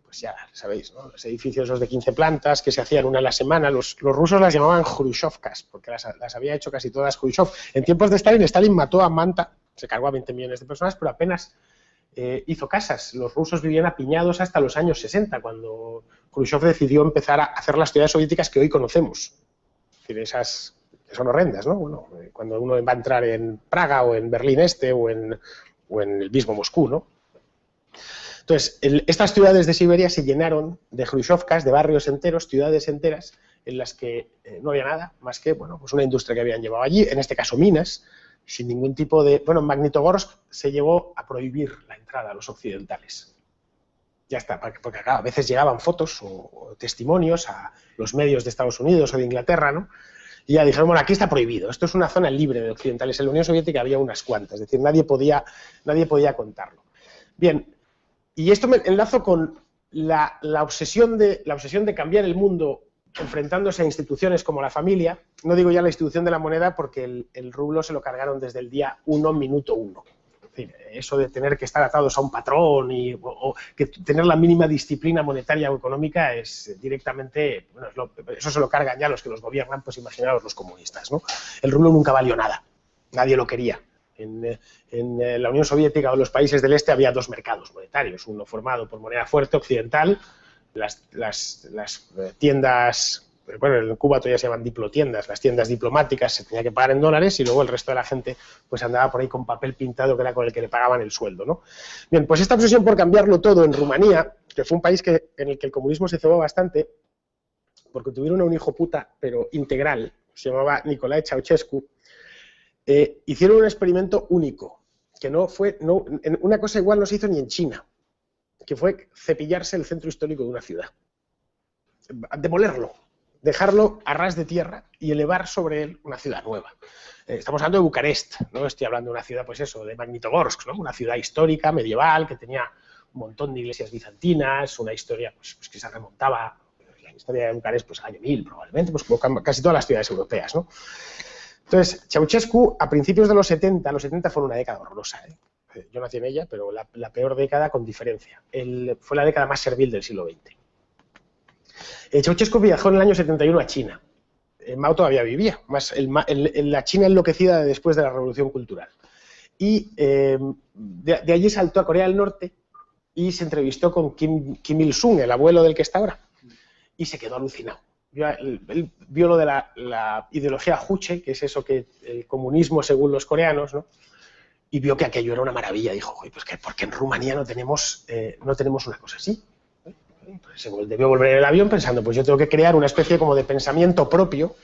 [SPEAKER 2] pues ya sabéis, ¿no? Los edificios esos de 15 plantas que se hacían una a la semana, los rusos las llamaban Khrushchevkas, porque las había hecho casi todas Khrushchev. En tiempos de Stalin mató a Manta, se cargó a 20 millones de personas, pero apenas hizo casas. Los rusos vivían apiñados hasta los años 60, cuando Khrushchev decidió empezar a hacer las ciudades soviéticas que hoy conocemos. Es decir, esas que son horrendas, ¿no? Bueno, cuando uno va a entrar en Praga o en Berlín Este o en el mismo Moscú, ¿no? Entonces, estas ciudades de Siberia se llenaron de Khrushchevkas, de barrios enteros, ciudades enteras, en las que no había nada más que, pues una industria que habían llevado allí, en este caso minas, sin ningún tipo de... Bueno, en Magnitogorsk se llevó a prohibir la entrada a los occidentales. Ya está, porque claro, a veces llegaban fotos o testimonios a los medios de Estados Unidos o de Inglaterra, ¿no? Y ya dijeron, bueno, aquí está prohibido, esto es una zona libre de occidentales. En la Unión Soviética había unas cuantas, es decir, nadie podía contarlo. Bien, y esto me enlazo con la obsesión de cambiar el mundo enfrentándose a instituciones como la familia. No digo ya la institución de la moneda porque el rublo se lo cargaron desde el día 1, minuto 1. Es decir, eso de tener que estar atados a un patrón o que tener la mínima disciplina monetaria o económica es directamente, bueno, eso se lo cargan ya los que los gobiernan, pues imaginaos los comunistas, ¿no? El rublo nunca valió nada, nadie lo quería. En la Unión Soviética o los países del este había dos mercados monetarios, uno formado por moneda fuerte occidental, las tiendas, bueno, en Cuba todavía se llaman diplotiendas, las tiendas diplomáticas se tenía que pagar en dólares y luego el resto de la gente pues andaba por ahí con papel pintado que era con el que le pagaban el sueldo, ¿no? Bien, pues esta obsesión por cambiarlo todo en Rumanía, que fue un país en el que el comunismo se cebó bastante, porque tuvieron a un hijo puta, pero integral, se llamaba Nicolae Ceausescu, hicieron un experimento único, que una cosa igual no se hizo ni en China, que fue cepillarse el centro histórico de una ciudad, demolerlo, dejarlo a ras de tierra y elevar sobre él una ciudad nueva. Estamos hablando de Bucarest, no estoy hablando de una ciudad, pues eso, de Magnitogorsk, ¿no? Una ciudad histórica, medieval, que tenía un montón de iglesias bizantinas, una historia pues que se remontaba, la historia de Bucarest, pues al año 1000 probablemente, pues como casi todas las ciudades europeas, ¿no? Entonces, Ceausescu, a principios de los 70 fue una década horrorosa, ¿eh? Yo nací en ella, pero la peor década con diferencia. Fue la década más servil del siglo XX. Ceausescu viajó en el año 71 a China. Mao todavía vivía, más la China enloquecida después de la Revolución Cultural. Y de allí saltó a Corea del Norte y se entrevistó con Kim Il-sung, el abuelo del que está ahora, y se quedó alucinado. Él vio lo de la ideología Juche, que es eso que el comunismo según los coreanos, ¿no? Y vio que aquello era una maravilla. Dijo, pues ¿por qué en Rumanía no tenemos una cosa así? Entonces se debió volver en el avión pensando, pues yo tengo que crear una especie como de pensamiento propio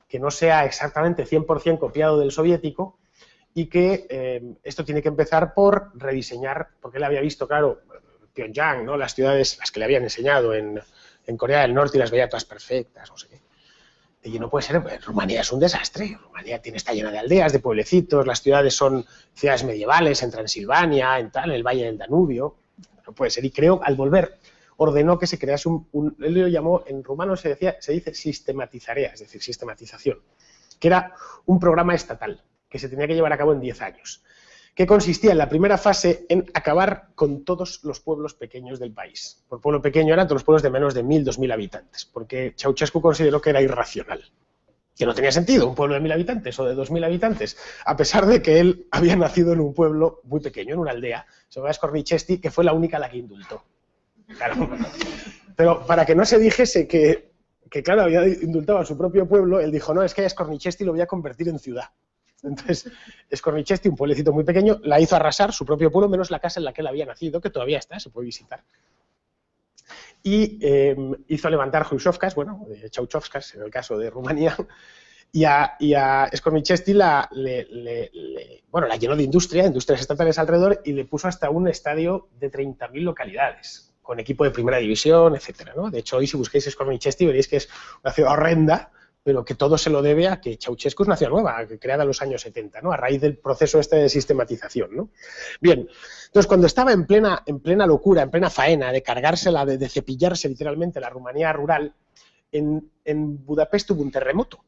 [SPEAKER 2] que no sea exactamente 100% copiado del soviético y que esto tiene que empezar por rediseñar, porque él había visto, claro, Pyongyang, ¿no? Las ciudades, las que le habían enseñado en Corea del Norte y las veía todas perfectas, no sé qué. Y no puede ser, Rumanía es un desastre, Rumanía está llena de aldeas, de pueblecitos, las ciudades son ciudades medievales, en Transilvania, en el Valle del Danubio, no puede ser. Y creo, al volver, ordenó que se crease él lo llamó, en rumano se dice sistematizarea, es decir, sistematización, que era un programa estatal que se tenía que llevar a cabo en 10 años, que consistía en la primera fase en acabar con todos los pueblos pequeños del país. Por pueblo pequeño eran todos los pueblos de menos de 1000, 2000 habitantes, porque Ceausescu consideró que era irracional, que no tenía sentido un pueblo de 1000 habitantes o de 2000 habitantes, a pesar de que él había nacido en un pueblo muy pequeño, en una aldea, se llamaba Skornichesti, que fue la única a la que indultó. Claro. Pero para que no se dijese que claro, había indultado a su propio pueblo, él dijo, no, es que a Skornichesti lo voy a convertir en ciudad. Entonces, Skornichesti, un pueblecito muy pequeño, la hizo arrasar, su propio pueblo, menos la casa en la que él había nacido, que todavía está, se puede visitar. Y hizo levantar Hrušovkas, bueno, Ceausescu, en el caso de Rumanía, y a Skornichesti la llenó de industrias estatales alrededor y le puso hasta un estadio de 30.000 localidades, con equipo de primera división, etcétera, ¿no? De hecho, hoy si busquéis Skornichesti veréis que es una ciudad horrenda, pero que todo se lo debe a que Ceausescu es una ciudad nueva, creada en los años 70, ¿no? A raíz del proceso de sistematización, ¿no? Bien, entonces cuando estaba en plena locura, en plena faena de cargársela, de cepillarse literalmente la Rumanía rural, en Budapest hubo un terremoto.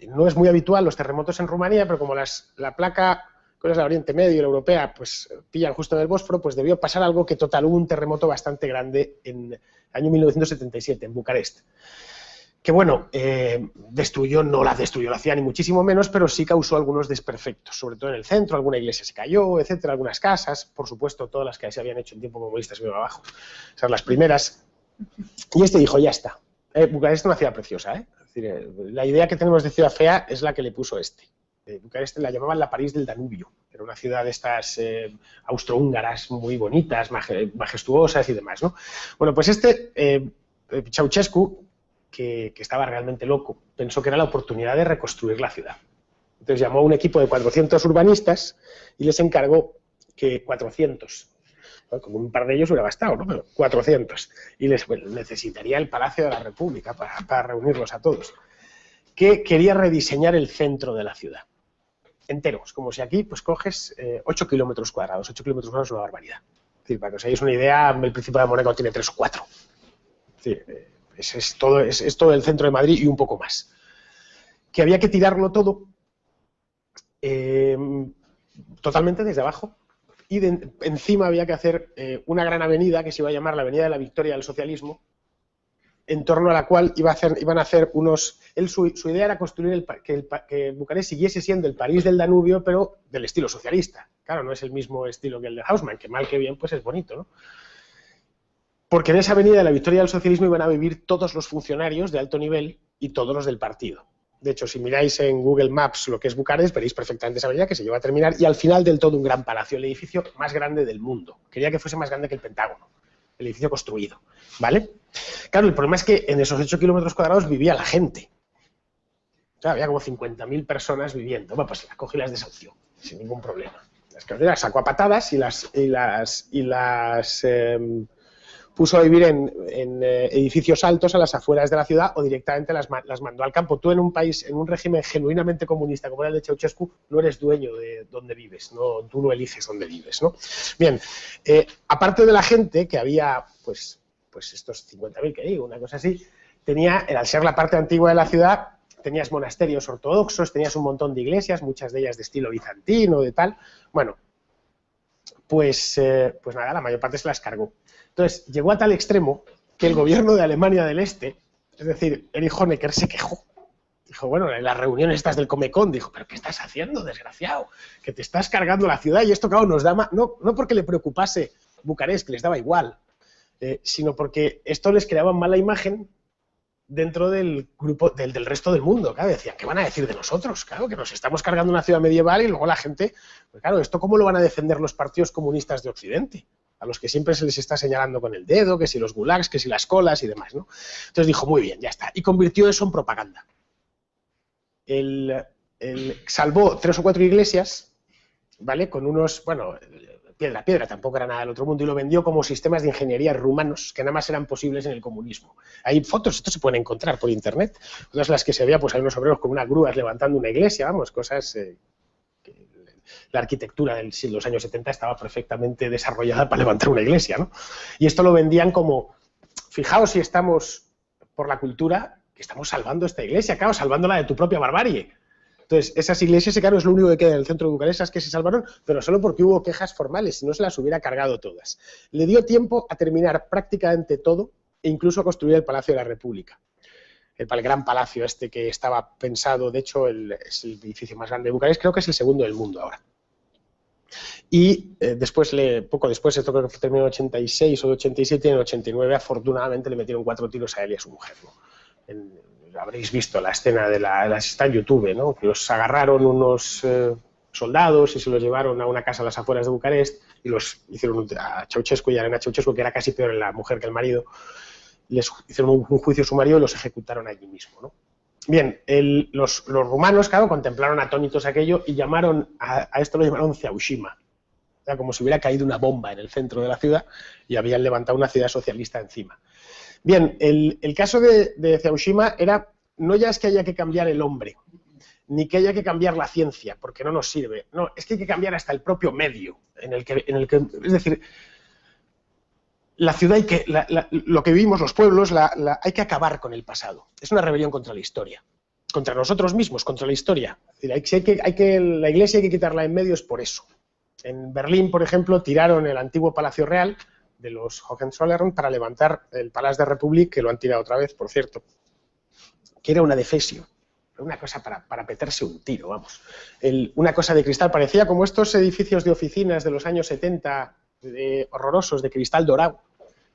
[SPEAKER 2] No es muy habitual los terremotos en Rumanía, pero como la placa, que es la Oriente Medio y la europea, pues pillan justo en el Bósforo, pues debió pasar algo que total, hubo un terremoto bastante grande en el año 1977, en Bucarest. Que bueno, no la destruyó la CIA ni muchísimo menos, pero sí causó algunos desperfectos, sobre todo en el centro, alguna iglesia se cayó, etcétera, algunas casas, por supuesto todas las que se habían hecho en tiempo comunista se vieron abajo, esas las primeras, y dijo, ya está. Bucarest es una ciudad preciosa, ¿eh? Es decir, la idea que tenemos de ciudad fea es la que le puso Bucarest la llamaban la París del Danubio, era una ciudad de estas austrohúngaras muy bonitas, majestuosas y demás, ¿no? Bueno, pues Ceausescu, que estaba realmente loco, pensó que era la oportunidad de reconstruir la ciudad. Entonces llamó a un equipo de 400 urbanistas y les encargó que 400 Bueno, con un par de ellos hubiera bastado, ¿no? Pero 400. Y necesitaría el Palacio de la República para reunirlos a todos. Que quería rediseñar el centro de la ciudad. Enteros, como si aquí pues coges 8 kilómetros cuadrados. 8 kilómetros cuadrados es una barbaridad. Es decir, para que os hagáis una idea, el Principado de Mónaco tiene 3 o 4. Es decir, es todo el centro de Madrid y un poco más. Que había que tirarlo todo totalmente desde abajo y encima había que hacer una gran avenida que se iba a llamar la Avenida de la Victoria del Socialismo, en torno a la cual iban a hacer unos... Su idea era construir que Bucarest siguiese siendo el París del Danubio, pero del estilo socialista. Claro, no es el mismo estilo que el de Haussmann, que mal que bien pues es bonito, ¿no? Porque en esa Avenida de la Victoria del Socialismo iban a vivir todos los funcionarios de alto nivel y todos los del partido. De hecho, si miráis en Google Maps lo que es Bucarest, veréis perfectamente esa avenida que se lleva a terminar y al final del todo un gran palacio, el edificio más grande del mundo. Quería que fuese más grande que el Pentágono, el edificio construido, ¿vale? Claro, el problema es que en esos 8 kilómetros cuadrados vivía la gente. O sea, había como 50.000 personas viviendo. Bueno, pues la cogió y las desahució, sin ningún problema. Las sacó a patadas y las puso a vivir en edificios altos a las afueras de la ciudad o directamente las mandó al campo. Tú en un país, en un régimen genuinamente comunista como era el de Ceausescu, no eres dueño de dónde vives, no, tú no eliges dónde vives, ¿no? Bien, aparte de la gente, que había pues estos 50.000 que digo, una cosa así, al ser la parte antigua de la ciudad, tenías monasterios ortodoxos, tenías un montón de iglesias, muchas de ellas de estilo bizantino, de tal. Bueno, pues nada, la mayor parte se las cargó. Entonces, llegó a tal extremo que el gobierno de Alemania del Este, es decir, Erich Honecker, se quejó. Dijo, bueno, en las reuniones estas del Comecon, dijo, ¿pero qué estás haciendo, desgraciado? Que te estás cargando la ciudad y esto, claro, nos da más... No porque le preocupase Bucarest, que les daba igual, sino porque esto les creaba mala imagen dentro del grupo, del resto del mundo. Claro, decían, ¿qué van a decir de nosotros? Claro, que nos estamos cargando una ciudad medieval y luego la gente... Pues claro, ¿esto cómo lo van a defender los partidos comunistas de Occidente? A los que siempre se les está señalando con el dedo, que si los gulags, que si las colas y demás, ¿no? Entonces dijo, muy bien, ya está. Y convirtió eso en propaganda. Salvó 3 o 4 iglesias, ¿vale? Con unos, bueno, piedra, tampoco era nada del otro mundo, y lo vendió como sistemas de ingeniería rumanos que nada más eran posibles en el comunismo. Hay fotos, esto se pueden encontrar por internet, todas las que se veía, pues hay unos obreros con unas grúas levantando una iglesia, vamos, cosas... La arquitectura de los años 70 estaba perfectamente desarrollada para levantar una iglesia, ¿no? Y esto lo vendían como, fijaos si estamos por la cultura, que estamos salvando esta iglesia, claro, salvándola de tu propia barbarie. Entonces, esas iglesias, claro, es lo único que queda en el centro de Bucarest, esas que se salvaron, pero solo porque hubo quejas formales, si no se las hubiera cargado todas. Le dio tiempo a terminar prácticamente todo e incluso a construir el Palacio de la República. El gran palacio este que estaba pensado, de hecho, es el edificio más grande de Bucarest, creo que es el segundo del mundo ahora. Y poco después, esto creo que terminó en 86 o 87, y en 89 afortunadamente le metieron 4 tiros a él y a su mujer, ¿no? Habréis visto la escena está en YouTube, ¿no? Que los agarraron unos soldados y se los llevaron a una casa a las afueras de Bucarest y los hicieron a Ceausescu y a Elena Ceausescu, que era casi peor en la mujer que el marido, les hicieron un juicio sumario y los ejecutaron allí mismo, ¿no? Bien, los rumanos, claro, contemplaron atónitos aquello y a esto lo llamaron Ceaushima. O sea, como si hubiera caído una bomba en el centro de la ciudad y habían levantado una ciudad socialista encima. Bien, el caso de Ceaushima era, no ya es que haya que cambiar el hombre, ni que haya que cambiar la ciencia, porque no nos sirve. No, es que hay que cambiar hasta el propio medio en el que es decir, la ciudad lo que vivimos, los pueblos, hay que acabar con el pasado. Es una rebelión contra la historia, contra nosotros mismos, contra la historia. Es decir, la iglesia hay que quitarla en medio, es por eso. En Berlín, por ejemplo, tiraron el antiguo Palacio Real de los Hohenzollern para levantar el Palais de Republik, que lo han tirado otra vez, por cierto, que era una defesio, una cosa para petarse un tiro, vamos. Una cosa de cristal, parecía como estos edificios de oficinas de los años 70, horrorosos, de cristal dorado.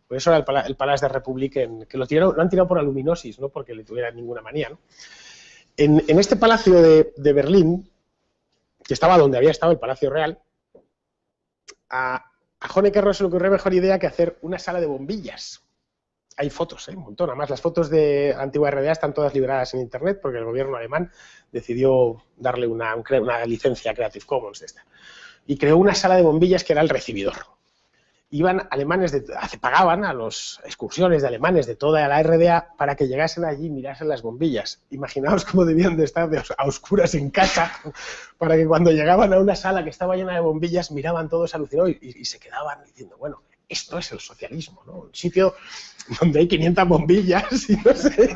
[SPEAKER 2] Por eso era el Palais de Republik, que lo han tirado por aluminosis, no porque le tuvieran ninguna manía, ¿no? En este palacio de Berlín, que estaba donde había estado el Palacio Real, a Honecker no se le ocurrió mejor idea que hacer una sala de bombillas. Hay fotos, un montón. Además, las fotos de Antigua RDA están todas liberadas en Internet porque el gobierno alemán decidió darle una licencia Creative Commons de esta. Y creó una sala de bombillas que era el recibidor. alemanes, pagaban a las excursiones de alemanes de toda la RDA para que llegasen allí y mirasen las bombillas. Imaginaos cómo debían de estar a oscuras en casa, para que cuando llegaban a una sala que estaba llena de bombillas, miraban todos alucinados y se quedaban diciendo, bueno, esto es el socialismo, ¿no? Un sitio donde hay 500 bombillas y, no sé,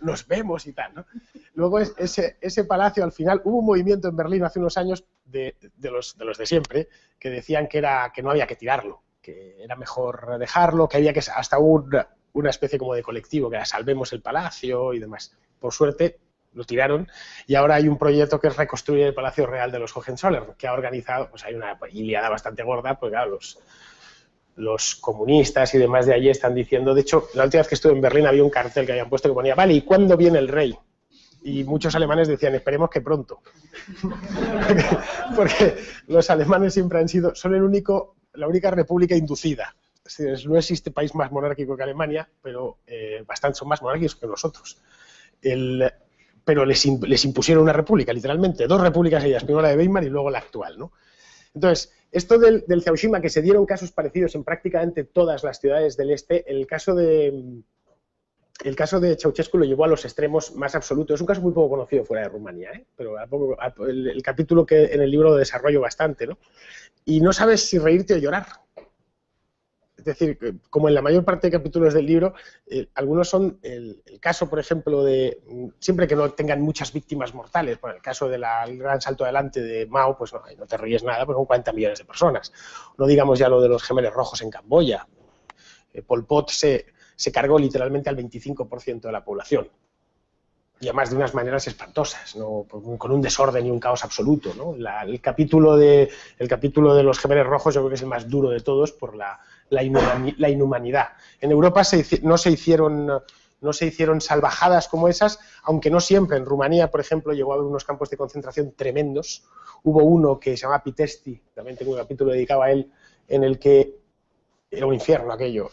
[SPEAKER 2] nos vemos y tal, ¿no? Luego ese palacio, al final, hubo un movimiento en Berlín hace unos años de los de siempre, que decían que no había que tirarlo, que era mejor dejarlo, que había que hasta una especie como de colectivo, que era salvemos el palacio y demás. Por suerte lo tiraron y ahora hay un proyecto que es reconstruir el Palacio Real de los Hohenzollern, que ha organizado, pues hay una iliada bastante gorda, pues claro, los comunistas y demás de allí están diciendo, de hecho, la última vez que estuve en Berlín había un cartel que habían puesto que ponía, vale, ¿y cuándo viene el rey? Y muchos alemanes decían, esperemos que pronto. porque los alemanes siempre son la única república inducida. Es decir, no existe país más monárquico que Alemania, pero son más monárquicos que nosotros. Pero les impusieron una república, literalmente, 2 repúblicas seguidas, primero la de Weimar y luego la actual, ¿no? Entonces, esto del Ceaușescu, que se dieron casos parecidos en prácticamente todas las ciudades del este, el caso de Ceausescu lo llevó a los extremos más absolutos. Es un caso muy poco conocido fuera de Rumanía, pero el capítulo que en el libro lo desarrollo bastante, ¿no? Y no sabes si reírte o llorar. Es decir, como en la mayor parte de capítulos del libro, algunos son el caso, por ejemplo, de siempre que no tengan muchas víctimas mortales, por el caso del gran salto adelante de Mao, pues no te ríes nada, pues son 40 millones de personas. No digamos ya lo de los gemelos rojos en Camboya. Pol Pot se cargó literalmente al 25% de la población. Y además de unas maneras espantosas, ¿no? Con un desorden y un caos absoluto, ¿no? El capítulo de los gemelos rojos yo creo que es el más duro de todos por la inhumanidad. En Europa no se hicieron salvajadas como esas, aunque no siempre. En Rumanía, por ejemplo, llegó a haber unos campos de concentración tremendos. Hubo uno que se llama Pitești, también tengo un capítulo dedicado a él, en el que era un infierno aquello.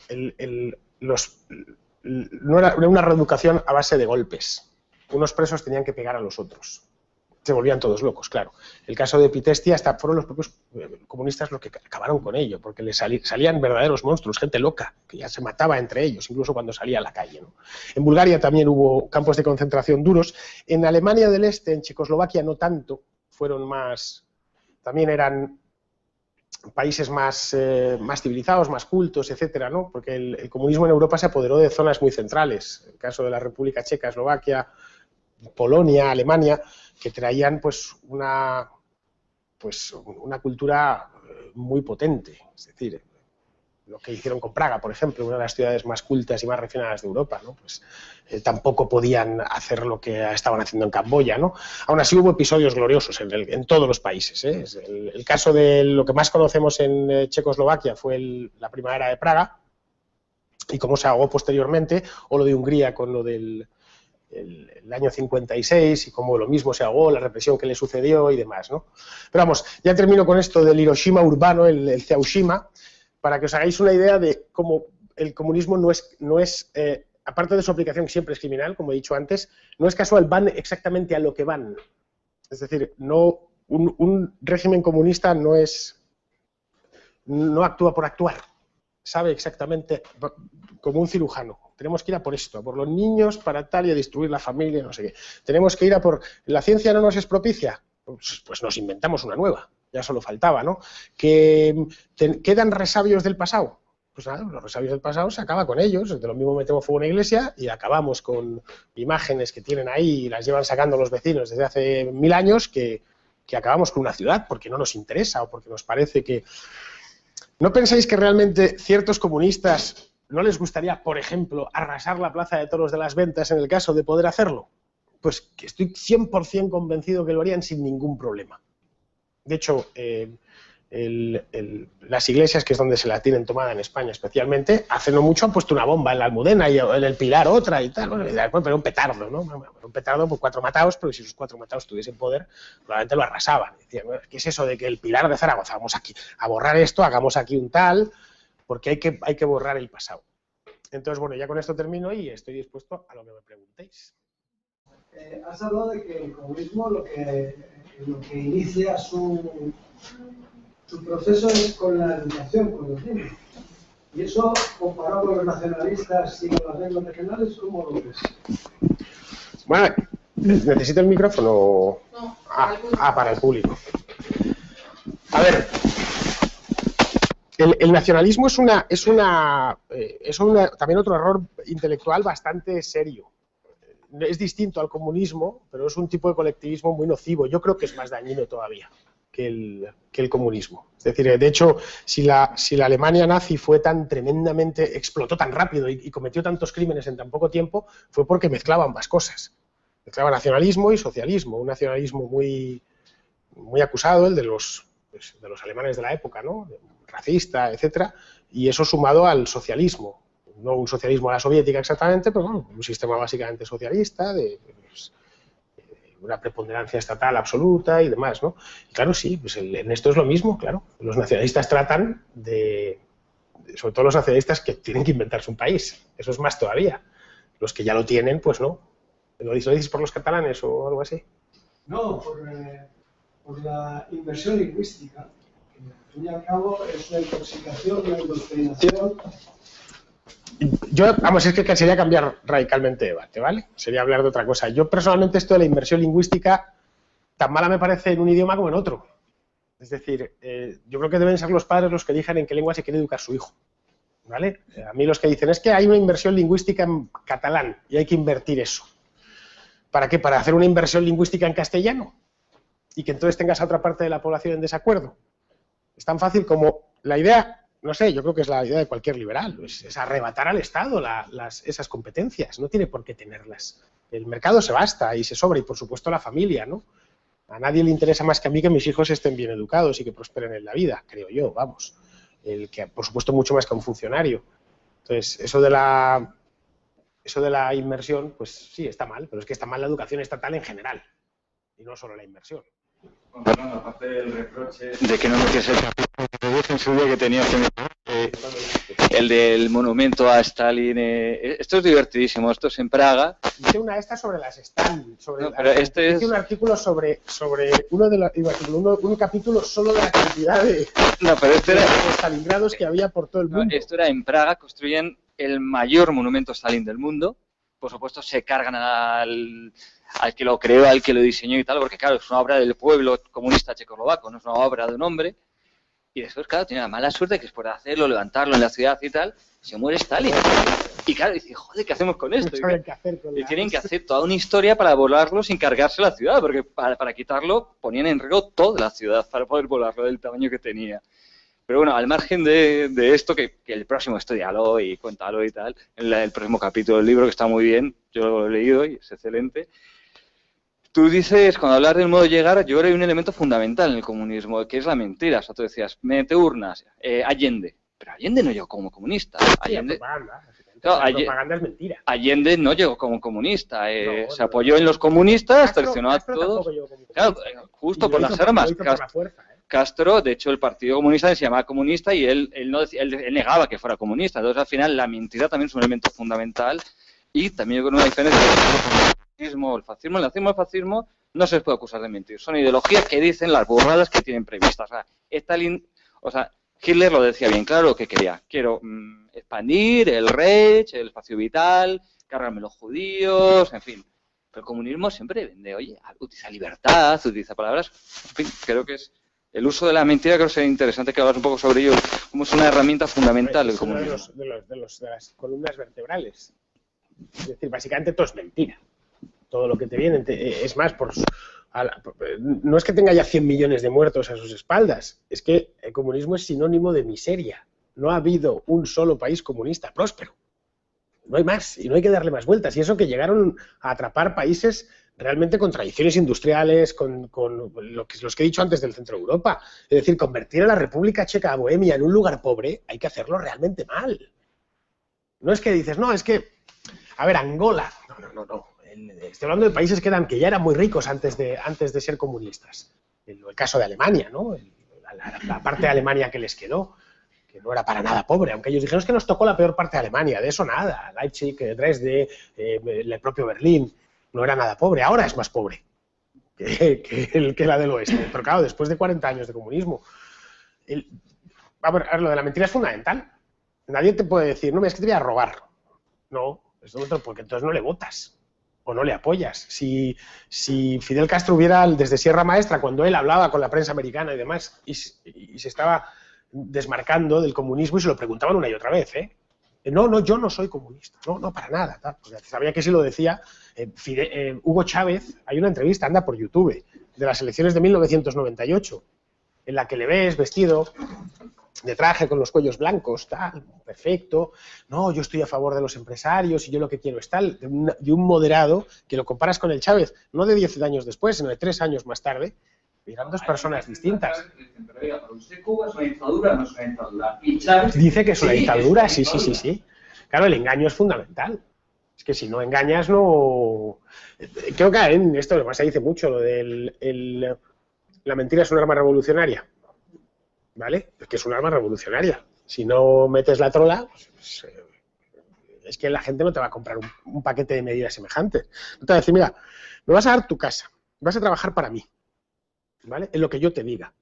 [SPEAKER 2] No era una reeducación a base de golpes. Unos presos tenían que pegar a los otros. Se volvían todos locos, claro. El caso de Pitești hasta fueron los propios comunistas los que acabaron con ello, porque les salían verdaderos monstruos, gente loca, que ya se mataba entre ellos, incluso cuando salía a la calle, ¿no? En Bulgaria también hubo campos de concentración duros. En Alemania del Este, en Checoslovaquia no tanto, también eran países más civilizados, más cultos, etcétera, ¿no? Porque el comunismo en Europa se apoderó de zonas muy centrales. El caso de la República Checa, Eslovaquia, Polonia, Alemania, que traían pues una cultura muy potente. Es decir, lo que hicieron con Praga, por ejemplo, una de las ciudades más cultas y más refinadas de Europa, ¿no? Pues tampoco podían hacer lo que estaban haciendo en Camboya, ¿no? Aún así hubo episodios gloriosos en todos los países, ¿eh? El caso de lo que más conocemos en Checoslovaquia fue la primavera de Praga y cómo se ahogó posteriormente, o lo de Hungría con lo del el año 56 y cómo lo mismo se ahogó, la represión que le sucedió y demás, ¿no? Pero vamos, ya termino con esto del Hiroshima urbano, el Ceaușescu, para que os hagáis una idea de cómo el comunismo no es aparte de su aplicación que siempre es criminal, como he dicho antes, no es casual, van exactamente a lo que van. Es decir, un régimen comunista no actúa por actuar, sabe exactamente, como un cirujano. Tenemos que ir a por esto, a por los niños, para tal y a destruir la familia, no sé qué. Tenemos que ir a por... ¿La ciencia no nos es propicia? Pues nos inventamos una nueva, ya solo faltaba, ¿no? ¿Quedan resabios del pasado? Pues nada, los resabios del pasado se acaba con ellos, de lo mismo metemos fuego en una iglesia y acabamos con imágenes que tienen ahí y las llevan sacando los vecinos desde hace 1000 años que acabamos con una ciudad porque no nos interesa o porque nos parece que... ¿No pensáis que realmente ciertos comunistas no les gustaría, por ejemplo, arrasar la Plaza de Toros de las Ventas en el caso de poder hacerlo? Pues que estoy 100% convencido que lo harían sin ningún problema. De hecho, las iglesias, que es donde se la tienen tomada en España especialmente, hace no mucho han puesto una bomba en la Almudena y en el Pilar otra y tal, pero un petardo, ¿no? Un petardo por 4 matados, pero si esos 4 matados tuviesen poder, probablemente lo arrasaban. Decían, ¿qué es eso de que el Pilar de Zaragoza, vamos aquí a borrar esto, hagamos aquí un tal, porque hay que borrar el pasado? Entonces, bueno, ya con esto termino y estoy dispuesto a lo que me preguntéis.
[SPEAKER 3] Has hablado de que el comunismo lo que inicia su su proceso es con la educación, con los niños. Y eso, comparado con los nacionalistas y con las lenguas regionales, ¿cómo lo ves?
[SPEAKER 2] Bueno, ¿necesito el micrófono?
[SPEAKER 1] No,
[SPEAKER 2] para el público. A ver, el nacionalismo es también otro error intelectual bastante serio. Es distinto al comunismo, pero es un tipo de colectivismo muy nocivo. Yo creo que es más dañino todavía que el comunismo. Es decir, de hecho, si la Alemania nazi fue tan tremendamente, explotó tan rápido y cometió tantos crímenes en tan poco tiempo, fue porque mezclaba ambas cosas. Mezclaba nacionalismo y socialismo. Un nacionalismo muy, muy acusado, el de los alemanes de la época, ¿no? Racista, etcétera, y eso sumado al socialismo. No un socialismo a la soviética exactamente, pero bueno, un sistema básicamente socialista, de una preponderancia estatal absoluta y demás, ¿no? Y claro, sí, pues en esto es lo mismo, claro. Los nacionalistas tratan sobre todo los nacionalistas que tienen que inventarse un país. Eso es más todavía. Los que ya lo tienen, pues no. ¿Lo dices por los catalanes o algo así?
[SPEAKER 3] No, por la inversión lingüística. Que, al fin y al cabo, es una intoxicación, una indoctrinación.
[SPEAKER 2] Es que sería cambiar radicalmente de debate, ¿vale? Sería hablar de otra cosa. Yo personalmente esto de la inversión lingüística tan mala me parece en un idioma como en otro. Es decir, yo creo que deben ser los padres los que elijan en qué lengua se quiere educar su hijo, ¿vale? A mí los que dicen es que hay una inversión lingüística en catalán y hay que invertir eso. ¿Para qué? Para hacer una inversión lingüística en castellano y que entonces tengas a otra parte de la población en desacuerdo. Es tan fácil como la idea... No sé, yo creo que es la idea de cualquier liberal, es arrebatar al Estado esas competencias, no tiene por qué tenerlas. El mercado se basta y se sobra, y por supuesto la familia, ¿no? A nadie le interesa más que a mí que mis hijos estén bien educados y que prosperen en la vida, creo yo, vamos. Por supuesto mucho más que a un funcionario. Entonces, eso de la inmersión, pues sí, está mal, pero es que está mal la educación estatal en general, y no solo la inversión.
[SPEAKER 4] Bueno, aparte del reproche de que no metías el capítulo en su día que tenías que meter, el del monumento a Stalin, esto es divertidísimo, esto es en Praga.
[SPEAKER 2] Hice una esta sobre las Stalin,
[SPEAKER 4] hice
[SPEAKER 2] un artículo sobre un capítulo solo de la cantidad de Stalingrados que había por todo el mundo.
[SPEAKER 4] Esto era en Praga, construyen el mayor monumento a Stalin del mundo, por supuesto se cargan al que lo creó, al que lo diseñó y tal, porque claro, es una obra del pueblo comunista checoslovaco, no es una obra de un hombre. Y después, claro, tiene la mala suerte que después de hacerlo, levantarlo en la ciudad y tal, se muere Stalin. Y claro, dice, joder, ¿qué hacemos con esto? Y tienen que hacer toda una historia para volarlo sin cargarse la ciudad, porque para quitarlo ponían en riesgo toda la ciudad para poder volarlo del tamaño que tenía. Pero bueno, al margen de esto, que el próximo estudialo y cuéntalo y tal, el próximo capítulo del libro, que está muy bien, yo lo he leído y es excelente. Tú dices, cuando hablas del modo de llegar, yo creo que hay un elemento fundamental en el comunismo, que es la mentira. O sea, tú decías, mete urnas, Allende. Pero Allende no llegó como comunista. Allende,
[SPEAKER 2] la propaganda es mentira.
[SPEAKER 4] Allende no llegó como comunista. Se apoyó en los comunistas, traicionó a todos. Claro, justo por las armas. Castro, de hecho, el Partido Comunista se llamaba comunista y él negaba que fuera comunista. Entonces, al final, la mentira también es un elemento fundamental. Y también yo creo una diferencia el fascismo, el nazismo, el fascismo, no se les puede acusar de mentir. Son ideologías que dicen las burradas que tienen previstas. Hitler lo decía bien claro que quería. Quiero expandir el Reich, el espacio vital, cargarme los judíos, en fin. Pero el comunismo siempre vende, oye, utiliza libertad, utiliza palabras. En fin, creo que es el uso de la mentira, creo que sería interesante que hablas un poco sobre ello, como es una herramienta fundamental del comunismo.
[SPEAKER 2] De las columnas vertebrales. Es decir, básicamente todo es mentira. Todo lo que te viene, es más, no es que tenga ya 100 millones de muertos a sus espaldas, es que el comunismo es sinónimo de miseria. No ha habido un solo país comunista próspero. No hay más, y no hay que darle más vueltas. Y eso que llegaron a atrapar países realmente con tradiciones industriales, con los que he dicho antes del centro de Europa. Es decir, convertir a la República Checa, a Bohemia, en un lugar pobre, hay que hacerlo realmente mal. No es que dices, no, es que, a ver, Angola, no. Estoy hablando de países que ya eran muy ricos antes de ser comunistas. El caso de Alemania, ¿no? La parte de Alemania que les quedó, que no era para nada pobre, aunque ellos dijeron que nos tocó la peor parte de Alemania, de eso nada. Leipzig, Dresde, el propio Berlín, no era nada pobre, ahora es más pobre que la del oeste. Pero claro, después de 40 años de comunismo. A ver, lo de la mentira es fundamental. Nadie te puede decir, no, es que te voy a robar. No, es otro, porque entonces no le votas o no le apoyas. Si Fidel Castro hubiera, desde Sierra Maestra, cuando él hablaba con la prensa americana y demás, y se estaba desmarcando del comunismo y se lo preguntaban una y otra vez, no, yo no soy comunista, no, para nada. Tal. Porque sabía que si lo decía Hugo Chávez, hay una entrevista, anda por YouTube, de las elecciones de 1998, en la que le ves vestido de traje con los cuellos blancos, tal, perfecto, no, yo estoy a favor de los empresarios y yo lo que quiero es tal, de un moderado que lo comparas con el Chávez, no de 10 años después, sino de 3 años más tarde, y eran dos personas distintas.
[SPEAKER 4] Pero oiga, ¿para usted Cuba es una dictadura o no es una dictadura? Y Chávez
[SPEAKER 2] dice que es una dictadura, sí. Claro, el engaño es fundamental. Es que si no engañas, no... Creo que en esto además se dice mucho, lo de la mentira es un arma revolucionaria. ¿Vale? Es que es un arma revolucionaria. Si no metes la trola, pues, es que la gente no te va a comprar un paquete de medidas semejantes. No te va a decir, mira, me vas a dar tu casa, vas a trabajar para mí, ¿vale? En lo que yo te diga.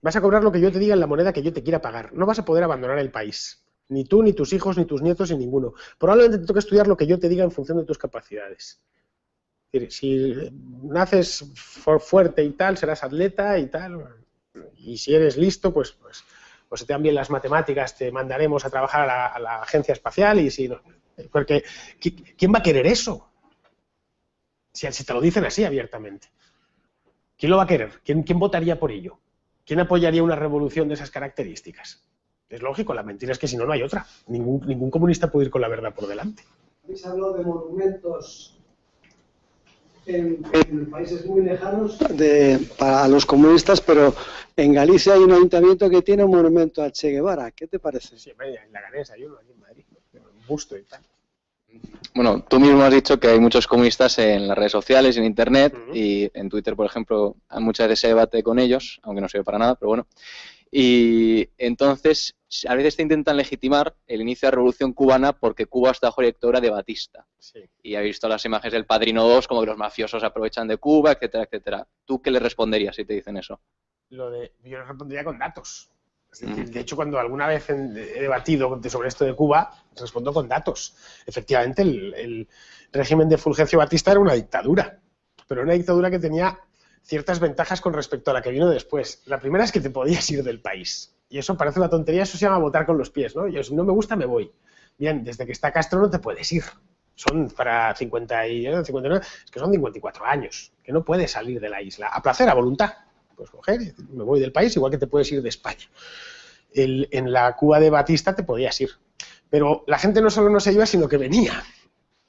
[SPEAKER 2] Vas a cobrar lo que yo te diga en la moneda que yo te quiera pagar. No vas a poder abandonar el país. Ni tú, ni tus hijos, ni tus nietos, ni ninguno. Probablemente te toque estudiar lo que yo te diga en función de tus capacidades. Es decir, si naces fuerte y tal, serás atleta y tal... Y si eres listo, pues se te dan bien las matemáticas, te mandaremos a trabajar a la agencia espacial y si no, porque ¿quién va a querer eso? Si te lo dicen así abiertamente. ¿Quién lo va a querer? ¿Quién votaría por ello? ¿Quién apoyaría una revolución de esas características? Es lógico, la mentira es que si no, no hay otra. Ningún comunista puede ir con la verdad por delante.
[SPEAKER 3] Habéis hablado de monumentos en países muy lejanos para los comunistas, pero en Galicia hay un ayuntamiento que tiene un monumento a Che Guevara. ¿Qué te parece?
[SPEAKER 2] Sí, en la Ganesa hay uno aquí en Madrid, un busto y tal.
[SPEAKER 5] Bueno, tú mismo has dicho que hay muchos comunistas en las redes sociales, en Internet, y en Twitter, por ejemplo, muchas veces se debate con ellos, aunque no sirve para nada, pero bueno. Y entonces, a veces te intentan legitimar el inicio de la Revolución Cubana porque Cuba está bajo dictadura de Batista. Sí. Y he visto las imágenes del Padrino 2, como que los mafiosos aprovechan de Cuba, etcétera, etcétera. ¿Tú qué le responderías si te dicen eso?
[SPEAKER 2] Yo les respondería con datos. Es decir, de hecho, cuando alguna vez he debatido sobre esto de Cuba, respondo con datos. Efectivamente, el régimen de Fulgencio Batista era una dictadura, pero una dictadura que tenía ciertas ventajas con respecto a la que vino después. La primera es que te podías ir del país. Y eso parece una tontería, eso se llama votar con los pies, ¿no? Yo, si no me gusta, me voy. Bien, desde que está Castro no te puedes ir. Son para 59, es que son 54 años, que no puedes salir de la isla. A placer, a voluntad. Pues coger, me voy del país, igual que te puedes ir de España. En la Cuba de Batista te podías ir. Pero la gente no solo no se iba, sino que venía.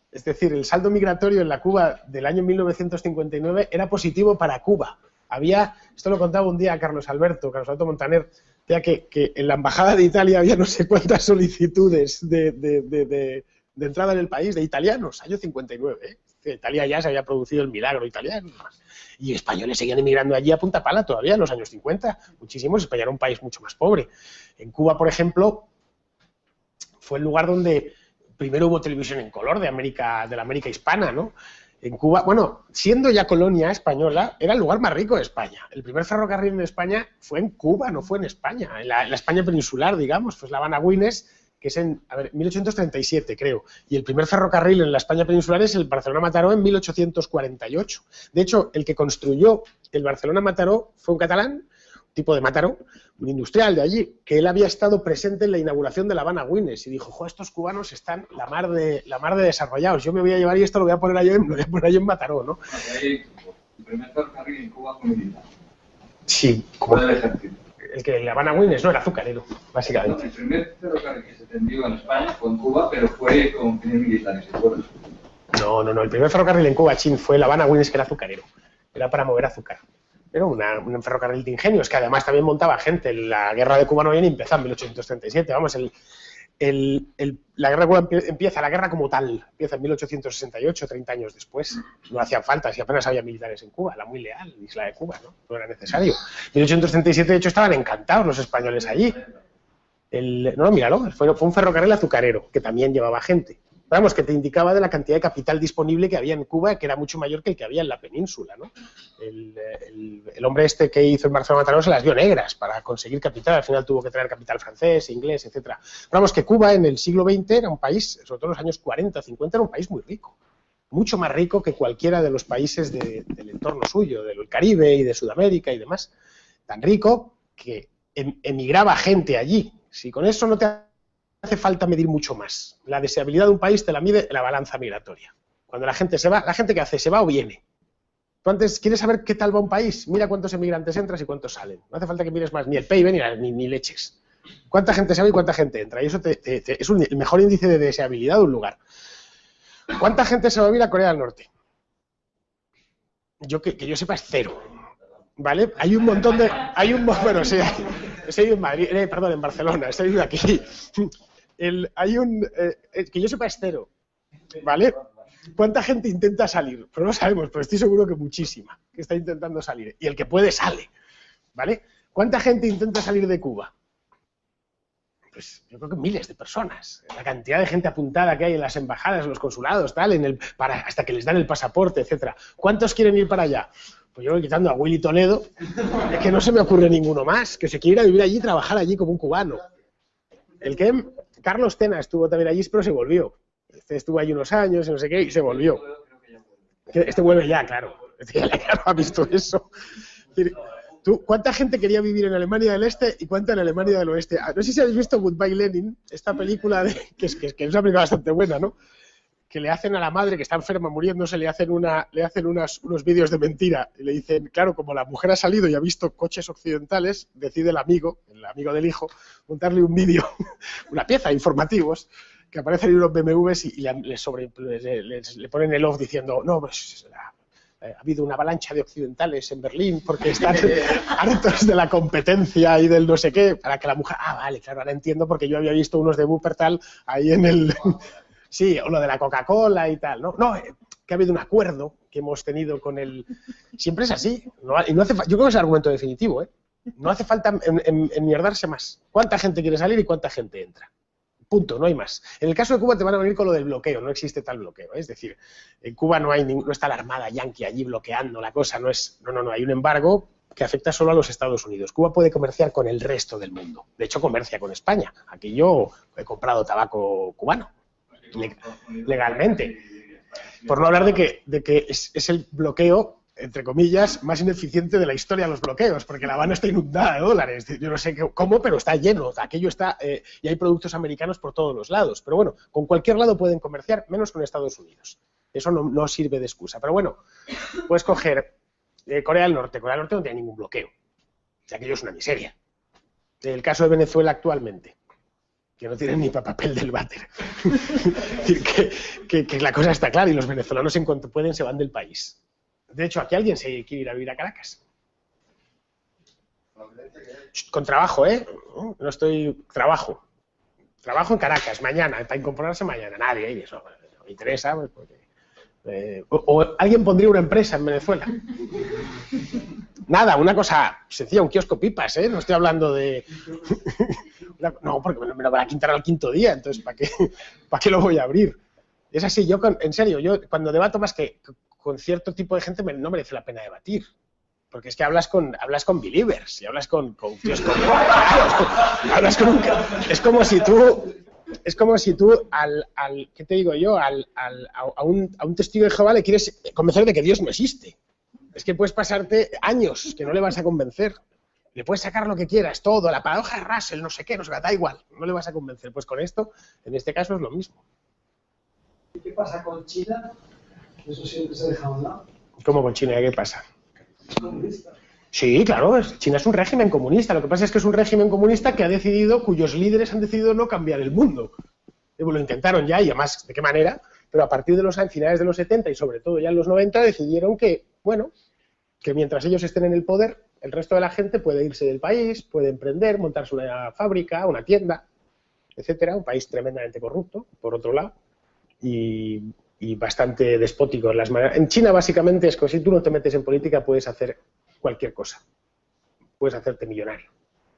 [SPEAKER 2] Es decir, el saldo migratorio en la Cuba del año 1959 era positivo para Cuba. Esto lo contaba un día Carlos Alberto Montaner, que en la embajada de Italia había no sé cuántas solicitudes de entrada en el país de italianos, año 59. Italia ya se había producido el milagro italiano. Y españoles seguían emigrando allí a punta pala todavía en los años 50. Muchísimos. España era un país mucho más pobre. En Cuba, por ejemplo, fue el lugar donde primero hubo televisión en color de la América hispana, ¿no? En Cuba, bueno, siendo ya colonia española, era el lugar más rico de España. El primer ferrocarril en España fue en Cuba, no fue en España. En la España peninsular, digamos, pues la Habana-Güines, que es en 1837, creo. Y el primer ferrocarril en la España peninsular es el Barcelona-Mataró en 1848. De hecho, el que construyó el Barcelona-Mataró fue un catalán, tipo de Mataró, un industrial de allí, que él había estado presente en la inauguración de la Habana-Güines y dijo, jo, estos cubanos están la mar de desarrollados, yo me voy a llevar y esto lo voy a poner allí en Mataró, ¿no?
[SPEAKER 4] El primer ferrocarril en Cuba fue militar.
[SPEAKER 2] Sí, como el que la Habana-Güines, no, era azucarero, básicamente.
[SPEAKER 4] No, el primer ferrocarril que se tendió en España fue en Cuba, pero fue con fines militares.
[SPEAKER 2] No, el primer ferrocarril en Cuba, chin, fue la Habana-Güines, que era azucarero, era para mover azúcar. Era un ferrocarril de ingenios que además también montaba gente. La guerra de Cuba no había ni empezado en 1837. Vamos, la guerra de Cuba empieza, la guerra como tal, empieza en 1868, 30 años después. No hacían falta, si apenas había militares en Cuba. La muy leal isla de Cuba, ¿no? No era necesario. En 1837, de hecho, estaban encantados los españoles allí. No, míralo, fue un ferrocarril azucarero que también llevaba gente. vamos, que te indicaba de la cantidad de capital disponible que había en Cuba, que era mucho mayor que el que había en la península, ¿no? El hombre este que hizo en Barcelona Mataró se las dio negras para conseguir capital, al final tuvo que traer capital francés, inglés, etcétera. Vamos, que Cuba en el siglo XX era un país, sobre todo en los años 40, 50, era un país muy rico, mucho más rico que cualquiera de los países del entorno suyo, del Caribe y de Sudamérica y demás. Tan rico que emigraba gente allí. Si con eso no te hace falta medir mucho más. La deseabilidad de un país te la mide la balanza migratoria. Cuando la gente se va, ¿la gente qué hace? ¿Se va o viene? Tú antes quieres saber qué tal va un país, mira cuántos emigrantes entras y cuántos salen. No hace falta que mires más ni el PIB ni leches. ¿Cuánta gente se va y cuánta gente entra? Y eso es el mejor índice de deseabilidad de un lugar. ¿Cuánta gente se va a vivir a Corea del Norte? Que yo sepa es cero. ¿Vale? Hay un montón de... Bueno, sí, he ido en Madrid, perdón, en Barcelona, he ido aquí. Que yo sepa es cero. ¿Vale? ¿Cuánta gente intenta salir? Pues no lo sabemos, pero estoy seguro que muchísima que está intentando salir. Y el que puede sale. ¿Vale? ¿Cuánta gente intenta salir de Cuba? Pues yo creo que miles de personas. La cantidad de gente apuntada que hay en las embajadas, en los consulados, tal, hasta que les dan el pasaporte, etcétera. ¿Cuántos quieren ir para allá? Pues yo voy quitando a Willy Toledo, es que no se me ocurre ninguno más, que se quiera vivir allí y trabajar allí como un cubano. Carlos Tena estuvo también allí, pero se volvió. Estuvo allí unos años y no sé qué, y se volvió. Este vuelve ya, claro. Ya ha visto eso. ¿Cuánta gente quería vivir en Alemania del Este y cuánta en Alemania del Oeste? No sé si habéis visto Goodbye Lenin, esta película que es una película bastante buena, ¿no? Que le hacen a la madre que está enferma muriéndose, le hacen unos vídeos de mentira y le dicen, claro, como la mujer ha salido y ha visto coches occidentales, decide el amigo del hijo, montarle un vídeo, una pieza de informativos, que aparecen en unos BMWs y le ponen el off diciendo, no, pues ha habido una avalancha de occidentales en Berlín porque están hartos de la competencia y del no sé qué, para que la mujer, vale, claro, ahora entiendo porque yo había visto unos de Wuppertal ahí en el... Sí, o lo de la Coca-Cola y tal, ¿no? No, que ha habido un acuerdo que hemos tenido con el... Siempre es así. Y no hace yo creo que es el argumento definitivo, ¿eh? No hace falta enmierdarse más. ¿Cuánta gente quiere salir y cuánta gente entra? Punto, no hay más. En el caso de Cuba te van a venir con lo del bloqueo, no existe tal bloqueo, ¿eh? Es decir, en Cuba no está la armada yanqui allí bloqueando la cosa, no, hay un embargo que afecta solo a los Estados Unidos. Cuba puede comerciar con el resto del mundo. De hecho, comercia con España. Aquí yo he comprado tabaco cubano. Legalmente, por no hablar de que es el bloqueo, entre comillas, más ineficiente de la historia de los bloqueos, porque La Habana está inundada de dólares, yo no sé cómo, pero está lleno, aquello está, y hay productos americanos por todos los lados, pero bueno, con cualquier lado pueden comerciar, menos con Estados Unidos, eso no sirve de excusa, pero bueno, puedes coger Corea del Norte no tiene ningún bloqueo, o sea, aquello es una miseria. El caso de Venezuela actualmente, que no tienen ni papel del váter. Es decir, que la cosa está clara y los venezolanos en cuanto pueden se van del país. De hecho, aquí alguien se quiere ir a vivir a Caracas. Con trabajo, ¿eh? No estoy... Trabajo en Caracas, mañana, para incorporarse mañana. Nadie, y eso no me interesa. Pues porque, o alguien pondría una empresa en Venezuela. Nada, una cosa sencilla, un kiosco pipas, ¿eh? No estoy hablando de... No, porque me lo van a quitar al quinto día, entonces ¿para qué lo voy a abrir? Es así, en serio, yo cuando debato más que con cierto tipo de gente no merece la pena debatir. Porque es que hablas con believers y hablas con kiosco pipas. Hablas con es como si tú ¿qué te digo yo? A un testigo de Jehová le quieres convencer de que Dios no existe. Es que puedes pasarte años que no le vas a convencer. Le puedes sacar lo que quieras, todo, la paradoja de Russell, no sé qué, da igual, no le vas a convencer. Pues con esto, en este caso, es lo mismo.
[SPEAKER 3] ¿Y qué pasa con China? Eso siempre se deja a un lado.
[SPEAKER 2] ¿Cómo con China? ¿Qué pasa?
[SPEAKER 3] Es comunista.
[SPEAKER 2] Sí, claro, China es un régimen comunista. Lo que pasa es que es un régimen comunista cuyos líderes han decidido no cambiar el mundo. Lo intentaron ya, y además, ¿de qué manera? Pero a partir de finales de los 70 y sobre todo ya en los 90 decidieron que mientras ellos estén en el poder, el resto de la gente puede irse del país, puede emprender, montarse una fábrica, una tienda, etcétera. Un país tremendamente corrupto, por otro lado, y bastante despótico en las maneras. En China, básicamente, es que si tú no te metes en política, puedes hacer cualquier cosa. Puedes hacerte millonario.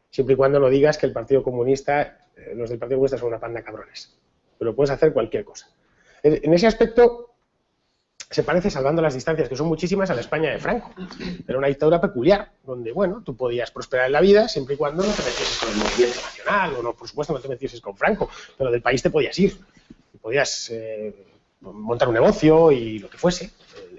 [SPEAKER 2] Siempre y cuando no digas que el Partido Comunista, los del Partido Comunista son una panda de cabrones. Pero puedes hacer cualquier cosa. En ese aspecto se parece, salvando las distancias, que son muchísimas, a la España de Franco. Era una dictadura peculiar, donde, bueno, tú podías prosperar en la vida siempre y cuando no te metieses con el movimiento nacional, o no, por supuesto, no te metieses con Franco, pero del país te podías ir. Podías montar un negocio y lo que fuese.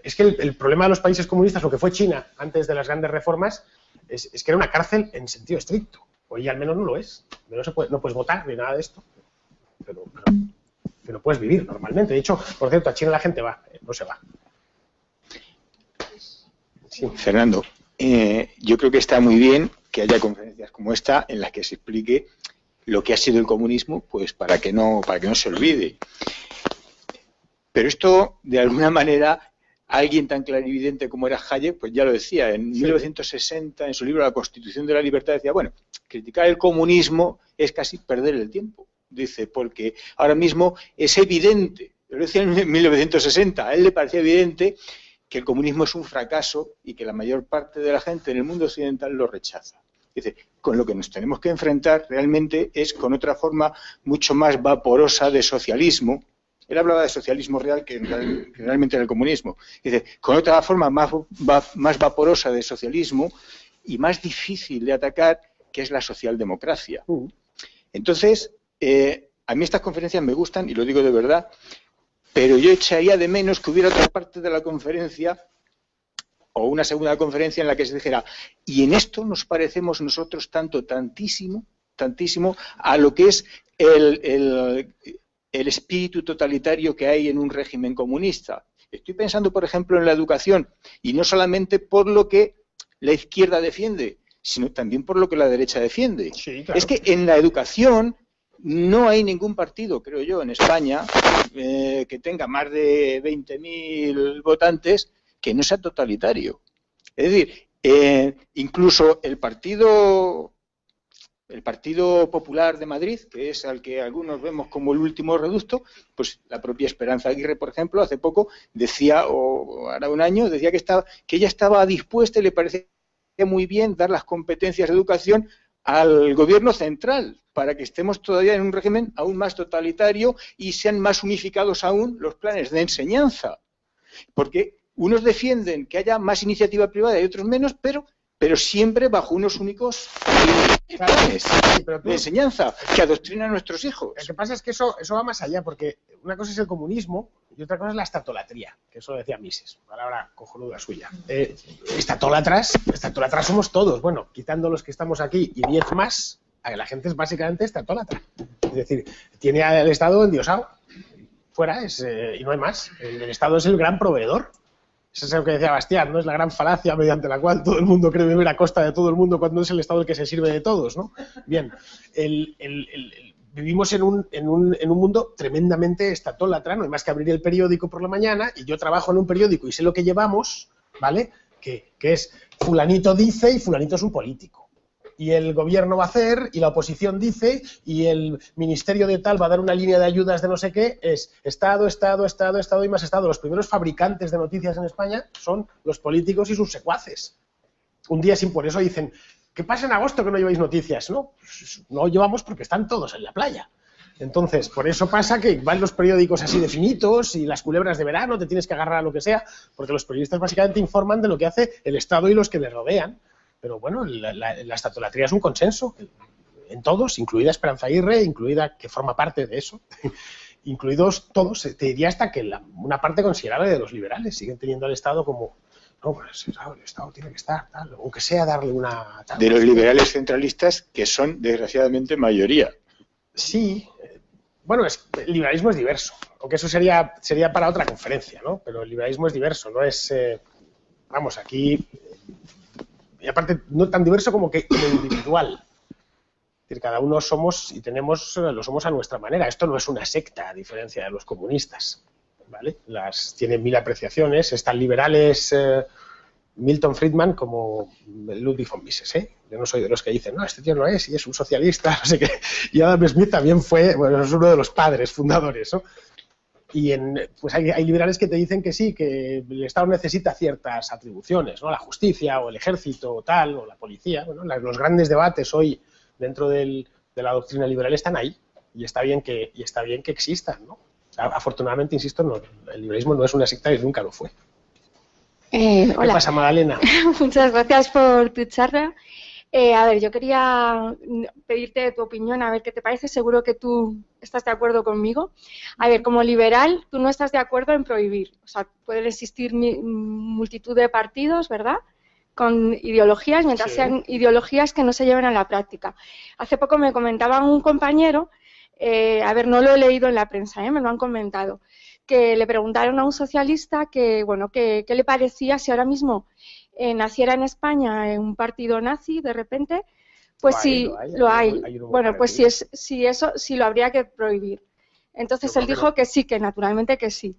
[SPEAKER 2] Es que el problema de los países comunistas, lo que fue China antes de las grandes reformas, es que era una cárcel en sentido estricto. Hoy al menos no lo es. No puedes votar ni nada de esto. Pero puedes vivir normalmente. De hecho, por cierto, a China la gente va, no se va.
[SPEAKER 6] Sí. Fernando, yo creo que está muy bien que haya conferencias como esta en las que se explique lo que ha sido el comunismo, pues para que no se olvide. Pero esto, de alguna manera, alguien tan clarividente como era Hayek, pues ya lo decía, en 1960, en su libro La Constitución de la Libertad, decía, bueno, criticar el comunismo es casi perder el tiempo. Dice, porque ahora mismo es evidente, lo decía en 1960, a él le parecía evidente que el comunismo es un fracaso y que la mayor parte de la gente en el mundo occidental lo rechaza. Dice, con lo que nos tenemos que enfrentar realmente es con otra forma mucho más vaporosa de socialismo. Él hablaba de socialismo real que realmente era el comunismo. Dice, con otra forma más vaporosa de socialismo y más difícil de atacar, que es la socialdemocracia. Entonces, a mí estas conferencias me gustan, y lo digo de verdad, pero yo echaría de menos que hubiera otra parte de la conferencia o una segunda conferencia en la que se dijera, y en esto nos parecemos nosotros tantísimo a lo que es el espíritu totalitario que hay en un régimen comunista. Estoy pensando, por ejemplo, en la educación, y no solamente por lo que la izquierda defiende, sino también por lo que la derecha defiende.
[SPEAKER 2] Sí, claro.
[SPEAKER 6] Es que en la educación no hay ningún partido, creo yo, en España, que tenga más de 20.000 votantes que no sea totalitario. Es decir, incluso el Partido Popular de Madrid, que es al que algunos vemos como el último reducto, pues la propia Esperanza Aguirre, por ejemplo, hace poco decía, o ahora un año, decía que ella estaba dispuesta y le parecía muy bien dar las competencias de educación al gobierno central, para que estemos todavía en un régimen aún más totalitario y sean más unificados aún los planes de enseñanza. Porque unos defienden que haya más iniciativa privada y otros menos, pero siempre bajo unos únicos planes de enseñanza que adoctrinan a nuestros hijos.
[SPEAKER 2] Lo que pasa es que eso va más allá, porque una cosa es el comunismo y otra cosa es la estatolatría, que eso lo decía Mises, palabra cojonuda suya. Estatólatras somos todos, bueno, quitando los que estamos aquí y 10 más, la gente es básicamente estatólatra. Es decir, tiene al Estado endiosado, fuera, y no hay más. El Estado es el gran proveedor. Eso es lo que decía Bastián, ¿no? Es la gran falacia mediante la cual todo el mundo cree vivir a costa de todo el mundo cuando es el Estado el que se sirve de todos, ¿no? Bien, vivimos en un mundo tremendamente estatólatra, no hay más que abrir el periódico por la mañana, y yo trabajo en un periódico y sé lo que llevamos, ¿vale? Que es fulanito dice y fulanito es un político. Y el gobierno va a hacer, y la oposición dice, y el ministerio de tal va a dar una línea de ayudas de no sé qué, es Estado, Estado, Estado, Estado y más Estado. Los primeros fabricantes de noticias en España son los políticos y sus secuaces. Un día sin por eso dicen, ¿qué pasa en agosto que no lleváis noticias? No, pues no llevamos porque están todos en la playa. Entonces, por eso pasa que van los periódicos así de finitos y las culebras de verano, te tienes que agarrar a lo que sea, porque los periodistas básicamente informan de lo que hace el Estado y los que le rodean. Pero bueno, la estatolatría es un consenso en todos, incluida Esperanza Aguirre, incluida que forma parte de eso, incluidos todos, te diría hasta que una parte considerable de los liberales siguen teniendo al Estado como, no, pues el Estado tiene que estar, tal, aunque sea darle una... Tal,
[SPEAKER 6] de los liberales centralistas, que son desgraciadamente mayoría.
[SPEAKER 2] Sí, bueno, el liberalismo es diverso, aunque eso sería para otra conferencia, ¿no? Pero el liberalismo es diverso, no es, vamos, aquí... Y aparte, no tan diverso como que individual. Es decir, cada uno somos y lo somos a nuestra manera. Esto no es una secta, a diferencia de los comunistas, ¿vale? Tienen 1000 apreciaciones. Están liberales Milton Friedman como Ludwig von Mises, ¿eh? Yo no soy de los que dicen, no, este tío no es, y es un socialista, no sé qué. Y Adam Smith también fue, bueno, es uno de los padres fundadores, ¿no? Y pues hay liberales que te dicen que sí, que el Estado necesita ciertas atribuciones, ¿no? La justicia o el ejército o tal, o la policía. Bueno, los grandes debates hoy dentro de la doctrina liberal están ahí y está bien que existan, ¿no? Afortunadamente, insisto, no, el liberalismo no es una secta y nunca lo fue.
[SPEAKER 7] Hola.
[SPEAKER 2] ¿Qué pasa, Magdalena?
[SPEAKER 7] Muchas gracias por tu charla. A ver, yo quería pedirte tu opinión, a ver qué te parece. Seguro que tú estás de acuerdo conmigo. A ver, como liberal, tú no estás de acuerdo en prohibir. O sea, pueden existir multitud de partidos, ¿verdad?, con ideologías, mientras sean ideologías que no se lleven a la práctica. Hace poco me comentaba un compañero, a ver, no lo he leído en la prensa, me lo han comentado, que le preguntaron a un socialista que, bueno, qué le parecía si ahora mismo naciera en España un partido nazi de repente, pues sí, lo hay. Bueno, pues si lo habría que prohibir. Entonces él dijo que sí, que naturalmente que sí.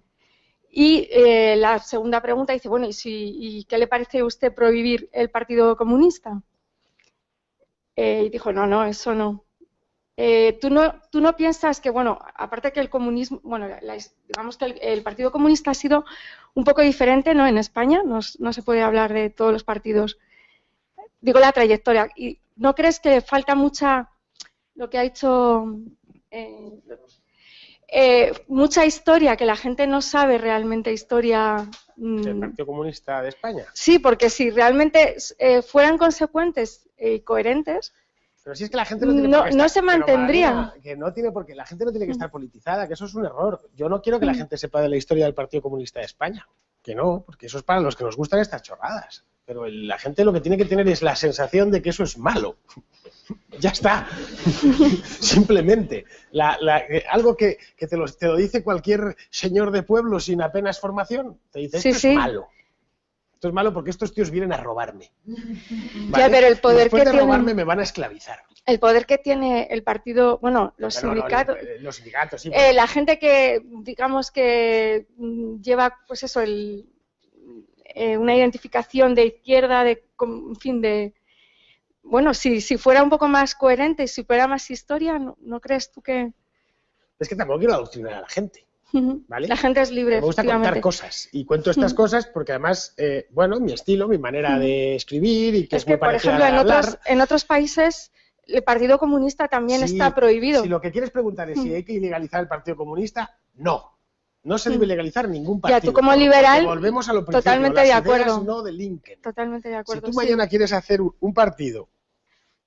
[SPEAKER 7] Y la segunda pregunta dice, bueno, ¿y qué le parece a usted prohibir el Partido Comunista? Y dijo, no, eso no. ¿Tú no piensas que, bueno, aparte que el comunismo, bueno, digamos que el Partido Comunista ha sido un poco diferente, ¿no?, en España, no se puede hablar de todos los partidos, digo la trayectoria, ¿y no crees que falta mucha, lo que ha hecho, mucha historia, que la gente no sabe realmente historia
[SPEAKER 2] ¿Del Partido Comunista de España?
[SPEAKER 7] Sí, porque si realmente fueran consecuentes y coherentes,
[SPEAKER 2] pero si es que la gente no tiene por qué estar,
[SPEAKER 7] no se mantendría.
[SPEAKER 2] Magdalena, que no tiene por qué, la gente no tiene que estar politizada, que eso es un error. Yo no quiero que la gente sepa de la historia del Partido Comunista de España, que no, porque eso es para los que nos gustan estas chorradas. Pero la gente lo que tiene que tener es la sensación de que eso es malo. Ya está. Simplemente. Algo que te lo dice cualquier señor de pueblo sin apenas formación. Te dice, esto es malo. Esto es malo porque estos tíos vienen a robarme. ¿Vale?
[SPEAKER 7] Ya, pero el poder
[SPEAKER 2] después
[SPEAKER 7] que
[SPEAKER 2] de robarme
[SPEAKER 7] tienen,
[SPEAKER 2] me van a esclavizar.
[SPEAKER 7] el poder que tiene el partido, bueno, los sindicatos,
[SPEAKER 2] los sindicatos, sí.
[SPEAKER 7] La gente que, digamos que lleva, pues eso, una identificación de izquierda, en fin, bueno, si fuera un poco más coherente y si fuera más historia, ¿no crees tú que...?
[SPEAKER 2] Es que tampoco quiero adoctrinar a la gente. ¿Vale?
[SPEAKER 7] La gente es libre.
[SPEAKER 2] Me gusta contar cosas y cuento estas cosas porque además, bueno, mi estilo, mi manera de escribir y que es muy parecida a hablar.
[SPEAKER 7] En otros países el Partido Comunista también está prohibido.
[SPEAKER 2] Si lo que quieres preguntar es si hay que ilegalizar el Partido Comunista, no se debe legalizar ningún partido.
[SPEAKER 7] Ya, tú como liberal,
[SPEAKER 2] volvemos a lo principio,
[SPEAKER 7] totalmente de acuerdo.
[SPEAKER 2] No delinquen.
[SPEAKER 7] Totalmente de acuerdo.
[SPEAKER 2] Si tú mañana quieres hacer un partido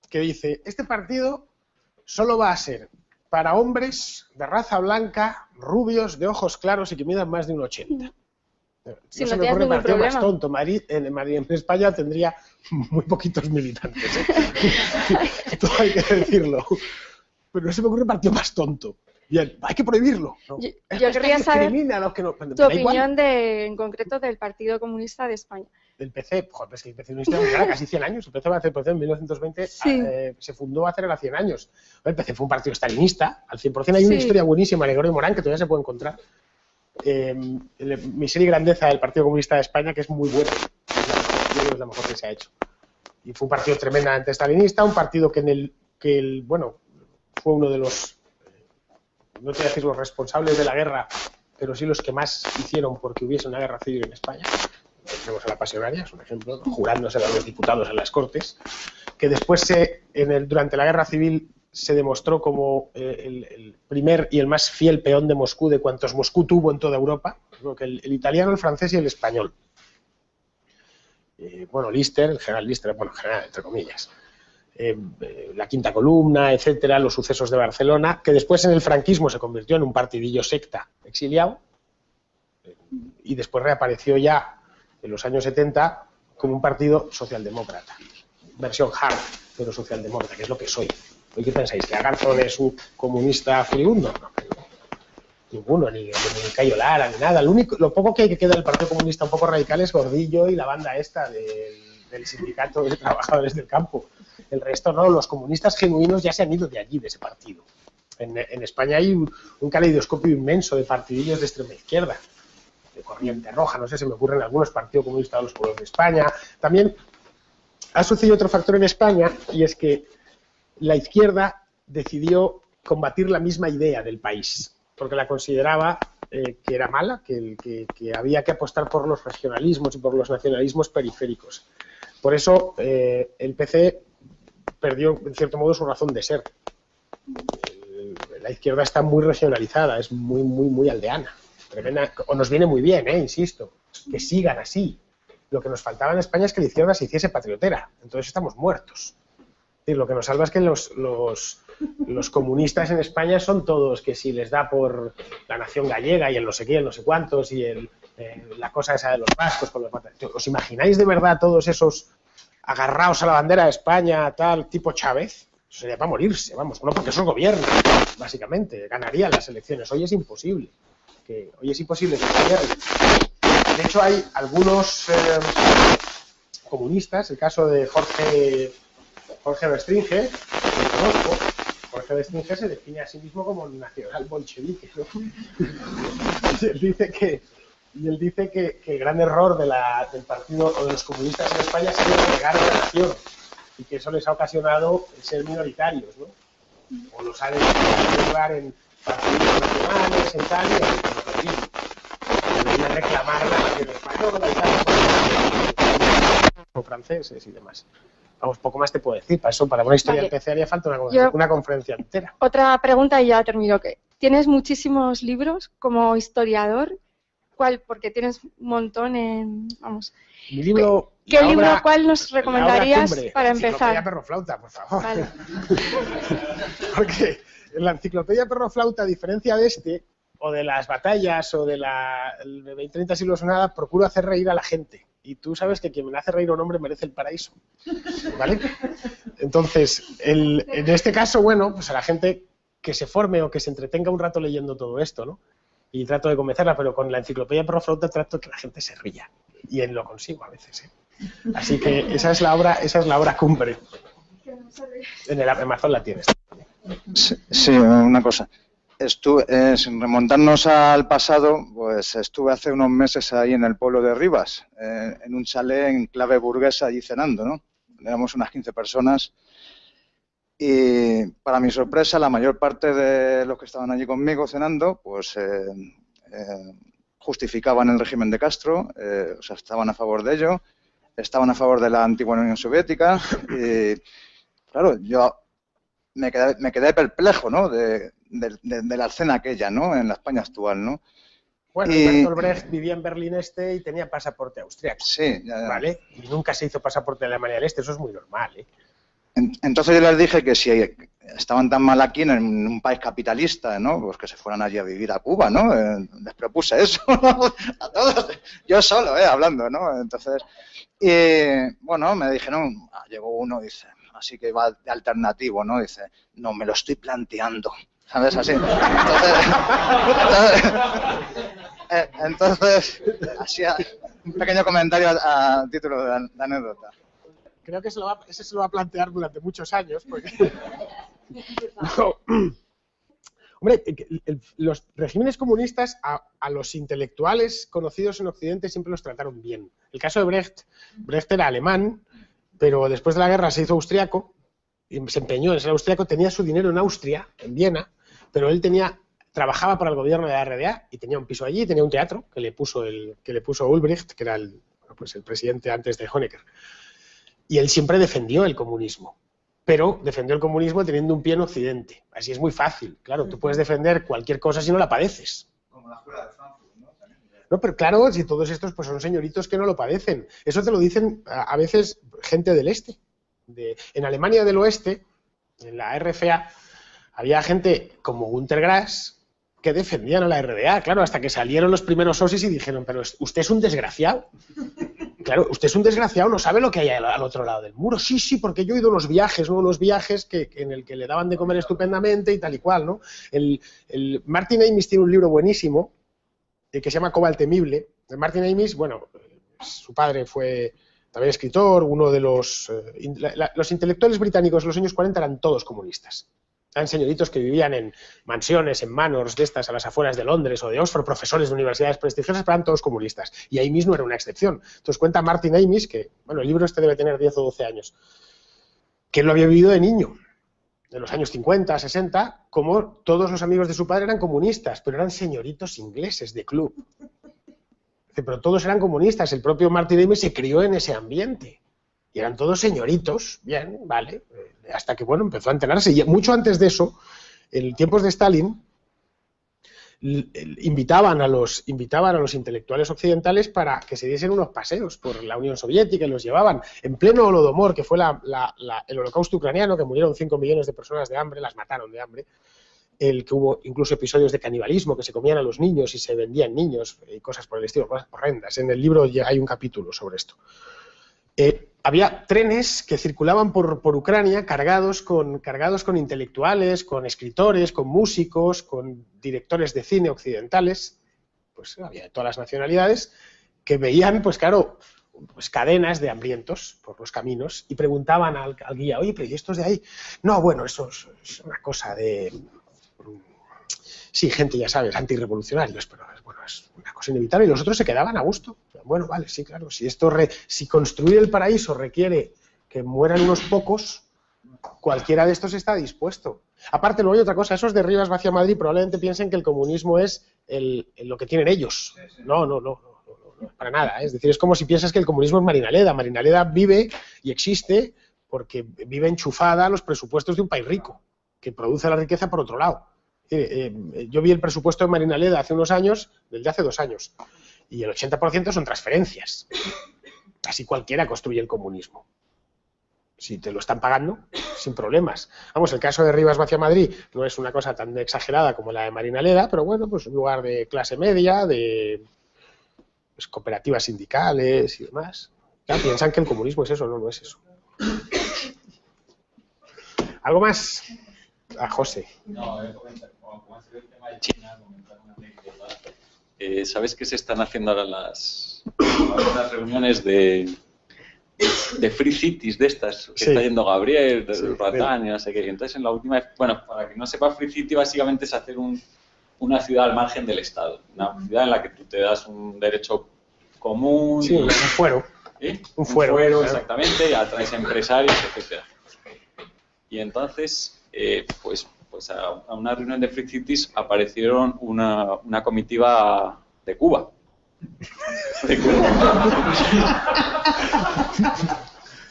[SPEAKER 2] que dice, este partido solo va a ser para hombres de raza blanca, rubios, de ojos claros y que midan más de 1,80.
[SPEAKER 7] Si
[SPEAKER 2] no se
[SPEAKER 7] no
[SPEAKER 2] me ocurre
[SPEAKER 7] ningún
[SPEAKER 2] partido
[SPEAKER 7] problema.
[SPEAKER 2] más tonto. En España tendría muy poquitos militantes. Todo hay que decirlo. Pero no se me ocurre partido más tonto. Bien, hay que prohibirlo. ¿No?
[SPEAKER 7] Yo querría saber
[SPEAKER 2] a los que no,
[SPEAKER 7] tu opinión en concreto del Partido Comunista de España.
[SPEAKER 2] El PC, joder, es que el PC no existe casi 100 años. El PC va a hacer en 1920, se fundó hace 100 años. El PC fue un partido stalinista, al 100%. Hay una historia buenísima de Gregorio Morán que todavía se puede encontrar. Miseria y grandeza del Partido Comunista de España, que es muy buena. Yo creo que es la mejor que se ha hecho. Y fue un partido tremendamente stalinista, un partido bueno, fue uno de los, no te voy a decir los responsables de la guerra, pero sí los que más hicieron porque hubiese una guerra civil en España. Tenemos a la Pasionaria, es un ejemplo, ¿no? Jurándose a los diputados en las Cortes, que después durante la guerra civil se demostró como el primer y el más fiel peón de Moscú de cuantos Moscú tuvo en toda Europa, que el italiano, el francés y el español. Bueno, Lister, el general Lister, bueno, general, entre comillas, la Quinta Columna, etcétera, los sucesos de Barcelona, que después en el franquismo se convirtió en un partidillo secta exiliado y después reapareció ya en los años 70 como un partido socialdemócrata, versión hard, pero socialdemócrata, que es lo que soy. ¿Y qué pensáis? ¿Que Agarzón es un comunista furibundo? No, ninguno, ni Cayo Lara, ni nada. Lo poco que queda del Partido Comunista un poco radical es Gordillo y la banda esta del Sindicato de Trabajadores del Campo. El resto no, los comunistas genuinos ya se han ido de allí, de ese partido. En España hay un caleidoscopio inmenso de partidillos de extrema izquierda, de Corriente Roja, no sé, se me ocurren algunos Partido Comunista de los Pueblos de España. También ha sucedido otro factor en España, y es que la izquierda decidió combatir la misma idea del país, porque la consideraba que era mala, que había que apostar por los regionalismos y por los nacionalismos periféricos. Por eso el PC perdió, en cierto modo, su razón de ser. la izquierda está muy regionalizada, es muy aldeana. O nos viene muy bien, insisto, que sigan así. Lo que nos faltaba en España es que la izquierda se hiciese patriotera, entonces estamos muertos. Es decir, lo que nos salva es que los comunistas en España son todos que si les da por la nación gallega y el no sé qué, el no sé cuántos y la cosa esa de los vascos con los... ¿Os imagináis de verdad todos esos agarrados a la bandera de España, tal, tipo Chávez? Eso sería para morirse, vamos, no porque eso es gobierno, básicamente, ganarían las elecciones. Hoy es imposible que gobiernen. De hecho, hay algunos comunistas, el caso de Jorge Bestringe, que conozco. Jorge Bestringe se define a sí mismo como nacional bolchevique, ¿no? Y él dice que el gran error del partido o de los comunistas en España ha sido negar la nación y que eso les ha ocasionado ser minoritarios, ¿no? O los han hecho lugar en partidos nacionales, en tal, y deberían reclamar la nación española y tal, o franceses y demás. Vamos, poco más te puedo decir. Para una historia del PC haría falta una conferencia entera.
[SPEAKER 7] Otra pregunta y ya termino. ¿Tienes muchísimos libros como historiador? ¿Cuál? Porque tienes un montón en... Vamos.
[SPEAKER 2] Mi libro...
[SPEAKER 7] ¿Cuál nos recomendarías para empezar?
[SPEAKER 2] Enciclopedia Perroflauta, por favor.
[SPEAKER 7] Vale.
[SPEAKER 2] Porque en la Enciclopedia Perroflauta, a diferencia de este, o de las batallas, o de el 30 siglos o nada, procuro hacer reír a la gente. Y tú sabes que quien me hace reír a un hombre merece el paraíso. ¿Vale? Entonces, en este caso, bueno, pues a la gente que se forme o que se entretenga un rato leyendo todo esto, ¿no? Y trato de convencerla, pero con la Enciclopedia Perroflauta trato que la gente se ría. Y lo consigo a veces, ¿eh? Así que esa es la obra cumbre. En el Amazon la tienes.
[SPEAKER 8] Sí, una cosa. Sin remontarnos al pasado, pues estuve hace unos meses ahí en el pueblo de Rivas, en un chalet en clave burguesa, allí cenando, ¿no? Éramos unas 15 personas y, para mi sorpresa, la mayor parte de los que estaban allí conmigo cenando, pues justificaban el régimen de Castro, o sea, estaban a favor de ello, estaban a favor de la antigua Unión Soviética y, claro, yo me quedé perplejo, ¿no?, de la escena aquella, ¿no?, en la España actual, ¿no?
[SPEAKER 2] Bueno, Bertolt Brecht vivía en Berlín Este y tenía pasaporte austriaco.
[SPEAKER 8] Sí, ya.
[SPEAKER 2] ¿Vale? Y nunca se hizo pasaporte de Alemania del Este, eso es muy normal, ¿eh?
[SPEAKER 8] Entonces yo les dije que si estaban tan mal aquí en un país capitalista, ¿no?, pues que se fueran allí a vivir a Cuba, ¿no? Les propuse eso, ¿no?, a todos, yo solo, hablando, ¿no? Entonces, bueno, me dijeron, llegó uno, dice, así que va de alternativo, ¿no? Dice, no, me lo estoy planteando, ¿sabes? Así. Entonces así un pequeño comentario a título de anécdota.
[SPEAKER 2] Creo que ese se lo va a plantear durante muchos años, porque... No. Hombre, los regímenes comunistas a los intelectuales conocidos en Occidente siempre los trataron bien. El caso de Brecht era alemán, pero después de la guerra se hizo austriaco, y se empeñó en ser austriaco, tenía su dinero en Austria, en Viena, pero él trabajaba para el gobierno de la RDA y tenía un piso allí, tenía un teatro que le puso Ulbricht, que era el presidente antes de Honecker. Y él siempre defendió el comunismo, pero defendió el comunismo teniendo un pie en Occidente. Así es muy fácil. Claro, tú puedes defender cualquier cosa si no la padeces.
[SPEAKER 8] Como la escuela de Frankfurt, ¿no?
[SPEAKER 2] No, pero claro, si todos estos pues son señoritos que no lo padecen. Eso te lo dicen a veces gente del este. En Alemania del Oeste, en la RFA, había gente como Günter Grass que defendían a la RDA, claro, hasta que salieron los primeros sosis y dijeron, pero usted es un desgraciado. Claro, usted es un desgraciado, no sabe lo que hay al otro lado del muro. Sí, porque yo he ido a unos viajes, ¿no? Unos viajes en el que le daban de comer estupendamente y tal y cual, ¿no? Martin Amis tiene un libro buenísimo que se llama Coba el Temible. Martin Amis, bueno, su padre fue también escritor, uno de los intelectuales británicos de los años 40 eran todos comunistas. Eran señoritos que vivían en mansiones, en manors de estas a las afueras de Londres o de Oxford, profesores de universidades prestigiosas, pero eran todos comunistas. Y Amis no era una excepción. Entonces cuenta Martin Amis, que, bueno, el libro este debe tener 10 o 12 años, que él lo había vivido de niño, de los años 50, 60, como todos los amigos de su padre eran comunistas, pero eran señoritos ingleses de club. Pero todos eran comunistas. El propio Martin Amis se crió en ese ambiente. Y eran todos señoritos, bien, vale, hasta que, bueno, empezó a enterarse. Y mucho antes de eso, en tiempos de Stalin, invitaban a los intelectuales occidentales para que se diesen unos paseos por la Unión Soviética y los llevaban en pleno Holodomor, que fue el holocausto ucraniano, que murieron 5 millones de personas de hambre, las mataron de hambre, el que hubo incluso episodios de canibalismo, que se comían a los niños y se vendían niños y cosas por el estilo, cosas horrendas. En el libro ya hay un capítulo sobre esto. Había trenes que circulaban por Ucrania cargados con intelectuales, con escritores, con músicos, con directores de cine occidentales, pues había de todas las nacionalidades, que veían, pues claro, pues cadenas de hambrientos por los caminos y preguntaban al guía, oye, pero ¿y estos de ahí? No, bueno, eso es una cosa de... Sí, gente, ya sabes, antirrevolucionarios, pero bueno, es una cosa inevitable y los otros se quedaban a gusto. Bueno, vale, sí, claro, si construir el paraíso requiere que mueran unos pocos, cualquiera de estos está dispuesto. Aparte, luego hay otra cosa, esos de Rivas hacia Madrid probablemente piensen que el comunismo es lo que tienen ellos. No, para nada. Es decir, es como si piensas que el comunismo es Marinaleda. Marinaleda vive y existe porque vive enchufada a los presupuestos de un país rico, que produce la riqueza por otro lado. Yo vi el presupuesto de Marinaleda hace unos años, del de hace 2 años, y el 80% son transferencias. Así cualquiera construye el comunismo. Si te lo están pagando, sin problemas. Vamos, el caso de Rivas hacia Madrid no es una cosa tan exagerada como la de Marinaleda, pero bueno, pues un lugar de clase media, de pues, cooperativas sindicales y demás. Ya piensan que el comunismo es eso, no es eso. ¿Algo más? A José.
[SPEAKER 9] No, como ha sido el tema de China, comentar una anécdota. ¿Sabes qué se están haciendo ahora las reuniones de Free Cities de estas? Que
[SPEAKER 2] Sí.
[SPEAKER 9] está yendo Gabriel, de
[SPEAKER 2] Sí,
[SPEAKER 9] Ratán y no sé qué. Y entonces en la última, bueno, para que no sepa, Free City básicamente es hacer una ciudad al margen del Estado. Una ciudad en la que tú te das un derecho común.
[SPEAKER 2] Sí, un fuero.
[SPEAKER 9] ¿Sí?
[SPEAKER 2] Un fuero, claro.
[SPEAKER 9] Exactamente, atraes empresarios, etcétera. Y entonces, pues a una reunión de Free Cities aparecieron una comitiva de Cuba.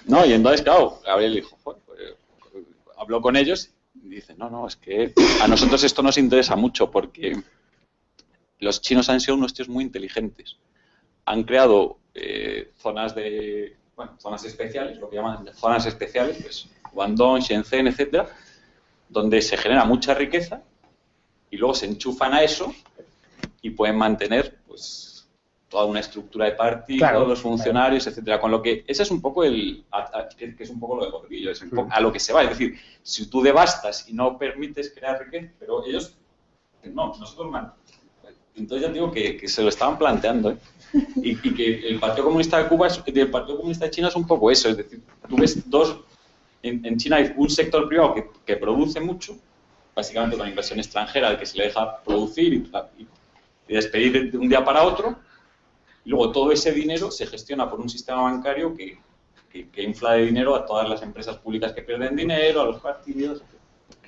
[SPEAKER 9] No, y entonces, claro, Gabriel dijo, joder, pues, habló con ellos y dice, no, es que a nosotros esto nos interesa mucho porque los chinos han sido unos tíos muy inteligentes. Han creado zonas especiales, lo que llaman zonas especiales, pues Guangdong, Shenzhen, etcétera, donde se genera mucha riqueza y luego se enchufan a eso y pueden mantener pues toda una estructura de partido,
[SPEAKER 2] Claro,
[SPEAKER 9] los funcionarios, etcétera. Con lo que ese es un poco que es un poco lo de Gordillo, es un poco a lo que se va. Es decir, si tú devastas y no permites crear riqueza, pero ellos no, nosotros entonces ya digo que se lo estaban planteando, ¿eh? Y que el Partido Comunista de Cuba y el Partido Comunista de China es un poco eso, es decir, tú ves en China hay un sector privado que produce mucho, básicamente con inversión extranjera, al que se le deja producir y despedir de un día para otro, y luego todo ese dinero se gestiona por un sistema bancario que infla de dinero a todas las empresas públicas que pierden dinero, a los partidos.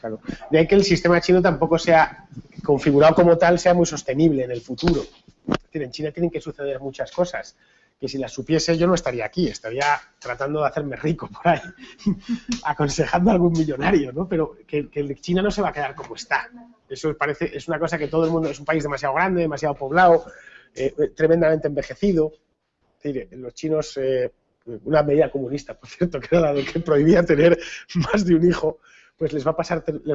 [SPEAKER 2] Claro. De ahí que el sistema chino tampoco sea configurado como tal, sea muy sostenible en el futuro. Es decir, en China tienen que suceder muchas cosas, que si las supiese yo no estaría aquí, estaría tratando de hacerme rico por ahí, aconsejando a algún millonario, ¿no? Pero que China no se va a quedar como está. Eso es una cosa que todo el mundo, es un país demasiado grande, demasiado poblado, tremendamente envejecido. Es decir, los chinos, una medida comunista, por cierto, que era la que prohibía tener más de un hijo, pues les va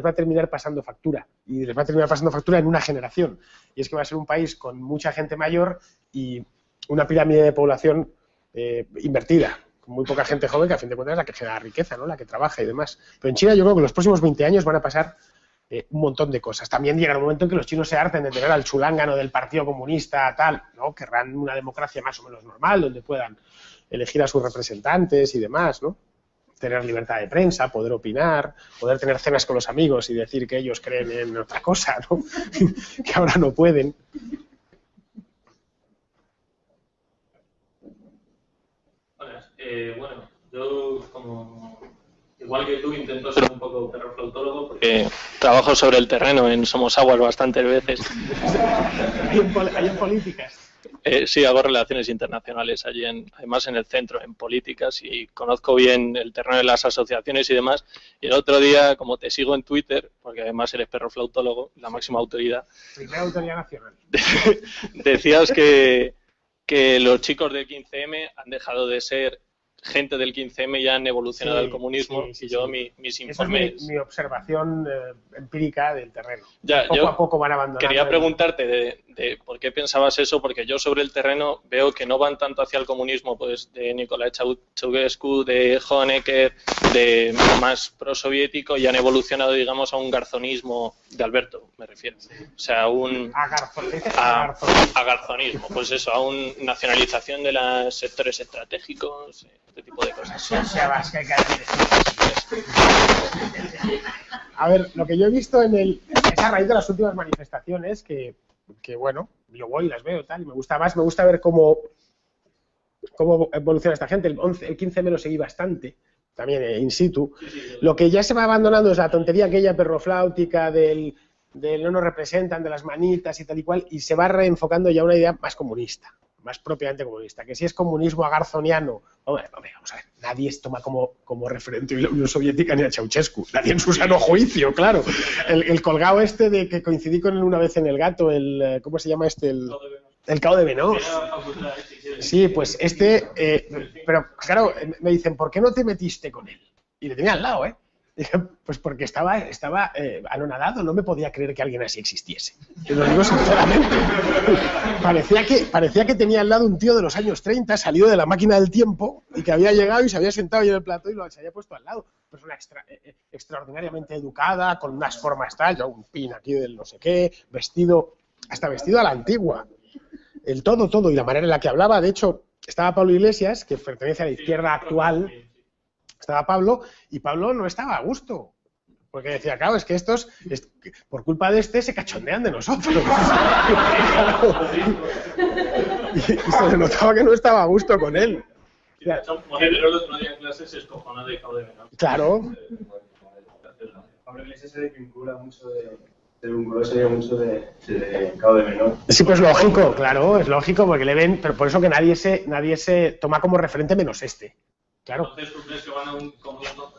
[SPEAKER 2] a terminar pasando factura. Y les va a terminar pasando factura en una generación. Y es que va a ser un país con mucha gente mayor y una pirámide de población invertida, con muy poca gente joven, que a fin de cuentas es la que genera riqueza, ¿no? La que trabaja y demás. Pero en China yo creo que en los próximos 20 años van a pasar un montón de cosas. También llegará un momento en que los chinos se harten de tener al chulángano del Partido Comunista, tal, ¿no? Querrán una democracia más o menos normal, donde puedan elegir a sus representantes y demás, ¿no? Tener libertad de prensa, poder opinar, poder tener cenas con los amigos y decir que ellos creen en otra cosa, ¿no? Que ahora no pueden.
[SPEAKER 10] Bueno, yo como igual que tú intento ser un poco perroflautólogo porque trabajo sobre el terreno en Somos Aguas bastantes veces.
[SPEAKER 2] Hay en políticas.
[SPEAKER 10] Sí, hago relaciones internacionales allí, además en el centro, en políticas, y conozco bien el terreno de las asociaciones y demás. Y el otro día, como te sigo en Twitter, porque además eres perroflautólogo, la máxima autoridad.
[SPEAKER 2] Primera autoridad nacional.
[SPEAKER 10] Decías que los chicos del 15M han dejado de ser gente del 15M y han evolucionado al comunismo, y yo mis informes...
[SPEAKER 2] Esa es mi observación empírica del terreno.
[SPEAKER 10] Ya,
[SPEAKER 2] poco a poco van abandonando.
[SPEAKER 10] Quería preguntarte de por qué pensabas eso, porque yo sobre el terreno veo que no van tanto hacia el comunismo, pues de Nicolae Ceausescu, de Honecker, de más prosoviético, y han evolucionado, digamos, a un garzonismo de Alberto, me refiero. O sea, a garzonismo, pues eso, a una nacionalización de los sectores estratégicos, este tipo de cosas.
[SPEAKER 2] A ver, lo que yo he visto es a raíz de las últimas manifestaciones que bueno, yo voy y las veo tal, y me gusta ver cómo evoluciona esta gente. El 15M lo seguí bastante, también in situ. Lo que ya se va abandonando es la tontería aquella perrofláutica del no nos representan, de las manitas y tal y cual, y se va reenfocando ya una idea más comunista, más propiamente comunista, que si es comunismo agarzoniano, hombre, vamos a ver, nadie toma como referente la Unión Soviética ni a Ceausescu, nadie en su sano juicio, claro. El colgado este de que coincidí con él una vez en El Gato, ¿cómo se llama este? El Cabo de Venós. Sí, pues pero claro, me dicen, ¿por qué no te metiste con él? Y le tenía al lado, ¿eh? Dije, pues porque estaba anonadado, no me podía creer que alguien así existiese. Te lo digo sinceramente. Parecía que tenía al lado un tío de los años 30, salido de la máquina del tiempo, y que había llegado y se había sentado ahí en el plató y se había puesto al lado. Persona extraordinariamente educada, con unas formas tal, yo un pin aquí del no sé qué, hasta vestido a la antigua. El todo, y la manera en la que hablaba. De hecho, estaba Pablo Iglesias, que pertenece a la izquierda actual. Estaba Pablo, y Pablo no estaba a gusto, porque decía, claro, es que estos, por culpa de se cachondean de nosotros. Y se le notaba que no estaba a gusto con él. Claro.
[SPEAKER 11] Pablo Iglesias se desvincula mucho de Cabo de Menor.
[SPEAKER 2] Sí, pues lógico, claro, es lógico, porque le ven, pero por eso que nadie se toma como referente menos este. Claro.
[SPEAKER 10] Entonces, ¿tú crees que van a un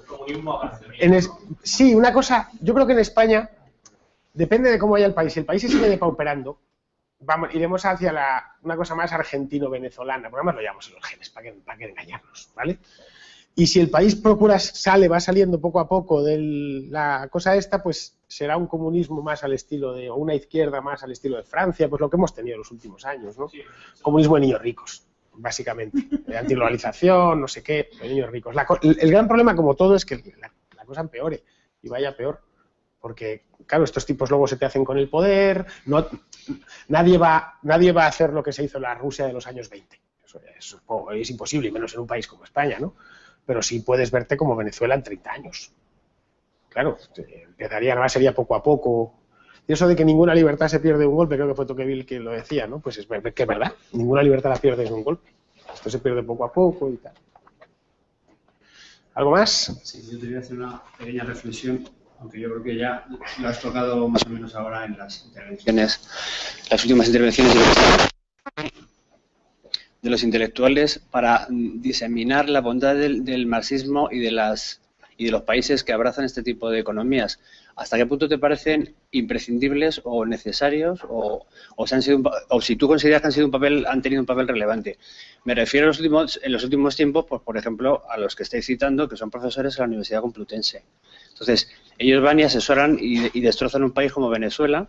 [SPEAKER 10] comunismo
[SPEAKER 2] Sí, una cosa, yo creo que en España depende de cómo vaya el país. Si el país se sigue depauperando, iremos hacia una cosa más argentino-venezolana, porque además lo llamamos en los genes, para que engañarnos, ¿vale? Y si el país va saliendo poco a poco de la cosa esta, pues será un comunismo más al estilo o una izquierda más al estilo de Francia, pues lo que hemos tenido en los últimos años, ¿no? Comunismo de niños ricos, básicamente, de antiglobalización, no sé qué, de niños ricos. El gran problema, como todo, es que la cosa empeore y vaya peor, porque, claro, estos tipos luego se te hacen con el poder, nadie va a hacer lo que se hizo en la Rusia de los años 20, eso es imposible, menos en un país como España, ¿no? Pero sí puedes verte como Venezuela en 30 años. Claro, sería poco a poco. Y eso de que ninguna libertad se pierde de un golpe, creo que fue Tocqueville que lo decía, ¿no? Pues es que es verdad, ninguna libertad la pierdes de un golpe. Esto se pierde poco a poco y tal. ¿Algo más?
[SPEAKER 11] Sí, yo te voy a hacer una pequeña reflexión, aunque yo creo que ya lo has tocado más o menos ahora en las intervenciones, las últimas intervenciones de los intelectuales para diseminar la bondad del marxismo y de los países que abrazan este tipo de economías. ¿Hasta qué punto te parecen imprescindibles o necesarios o si tú consideras que han tenido un papel relevante? Me refiero en los últimos tiempos, pues, por ejemplo, a los que estáis citando, que son profesores en la Universidad Complutense. Entonces, ellos van y asesoran y destrozan un país como Venezuela.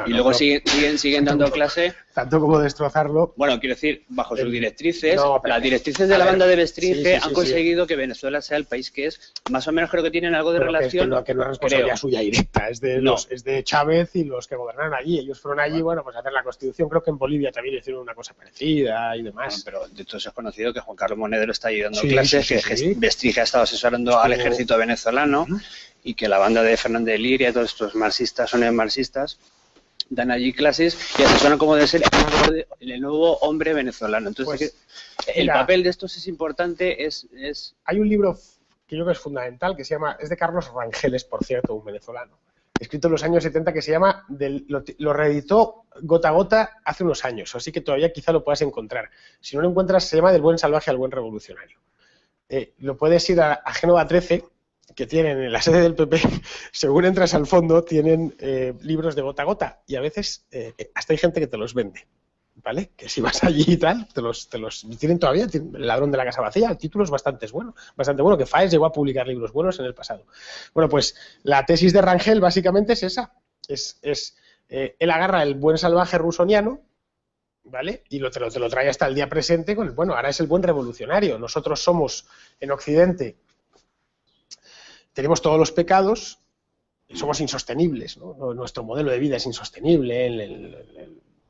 [SPEAKER 11] Y luego siguen dando clase.
[SPEAKER 2] Tanto como destrozarlo.
[SPEAKER 11] Bueno, quiero decir, bajo sus directrices, las directrices de la banda de Bestringe han conseguido que Venezuela sea el país que es. Más o menos creo que tienen algo de relación.
[SPEAKER 2] Que no es responsabilidad suya directa, es de Chávez y los que gobernaron allí. Ellos fueron allí, bueno, pues a hacer la Constitución. Creo que en Bolivia también hicieron una cosa parecida y demás.
[SPEAKER 11] Pero de todos es conocido que Juan Carlos Monedero está ahí dando clases, que Bestringe ha estado asesorando al ejército venezolano y que la banda de Fernández de Liria, todos estos marxistas son neomarxistas, dan allí clases y asesoran como debe ser el nuevo hombre venezolano. Entonces, pues, el papel de estos es importante. Hay
[SPEAKER 2] un libro que yo creo que es fundamental, que se llama, es de Carlos Rangeles, por cierto, un venezolano, escrito en los años 70, que se llama, lo reeditó Gota a Gota hace unos años, así que todavía quizá lo puedas encontrar. Si no lo encuentras, se llama Del buen salvaje al buen revolucionario. Lo puedes ir a Génova 13, que tienen en la sede del PP, según entras al fondo, tienen libros de Gota a Gota, y a veces hasta hay gente que te los vende, ¿vale? Que si vas allí y tal, te los tienen todavía, El ladrón de la casa vacía, el título es bastante bueno, que Faes llegó a publicar libros buenos en el pasado. Bueno, pues la tesis de Rangel básicamente es esa, él agarra el buen salvaje rusoniano, ¿vale? Y te lo trae hasta el día presente con bueno, ahora es el buen revolucionario. Nosotros somos, en Occidente, tenemos todos los pecados, somos insostenibles, ¿no? Nuestro modelo de vida es insostenible,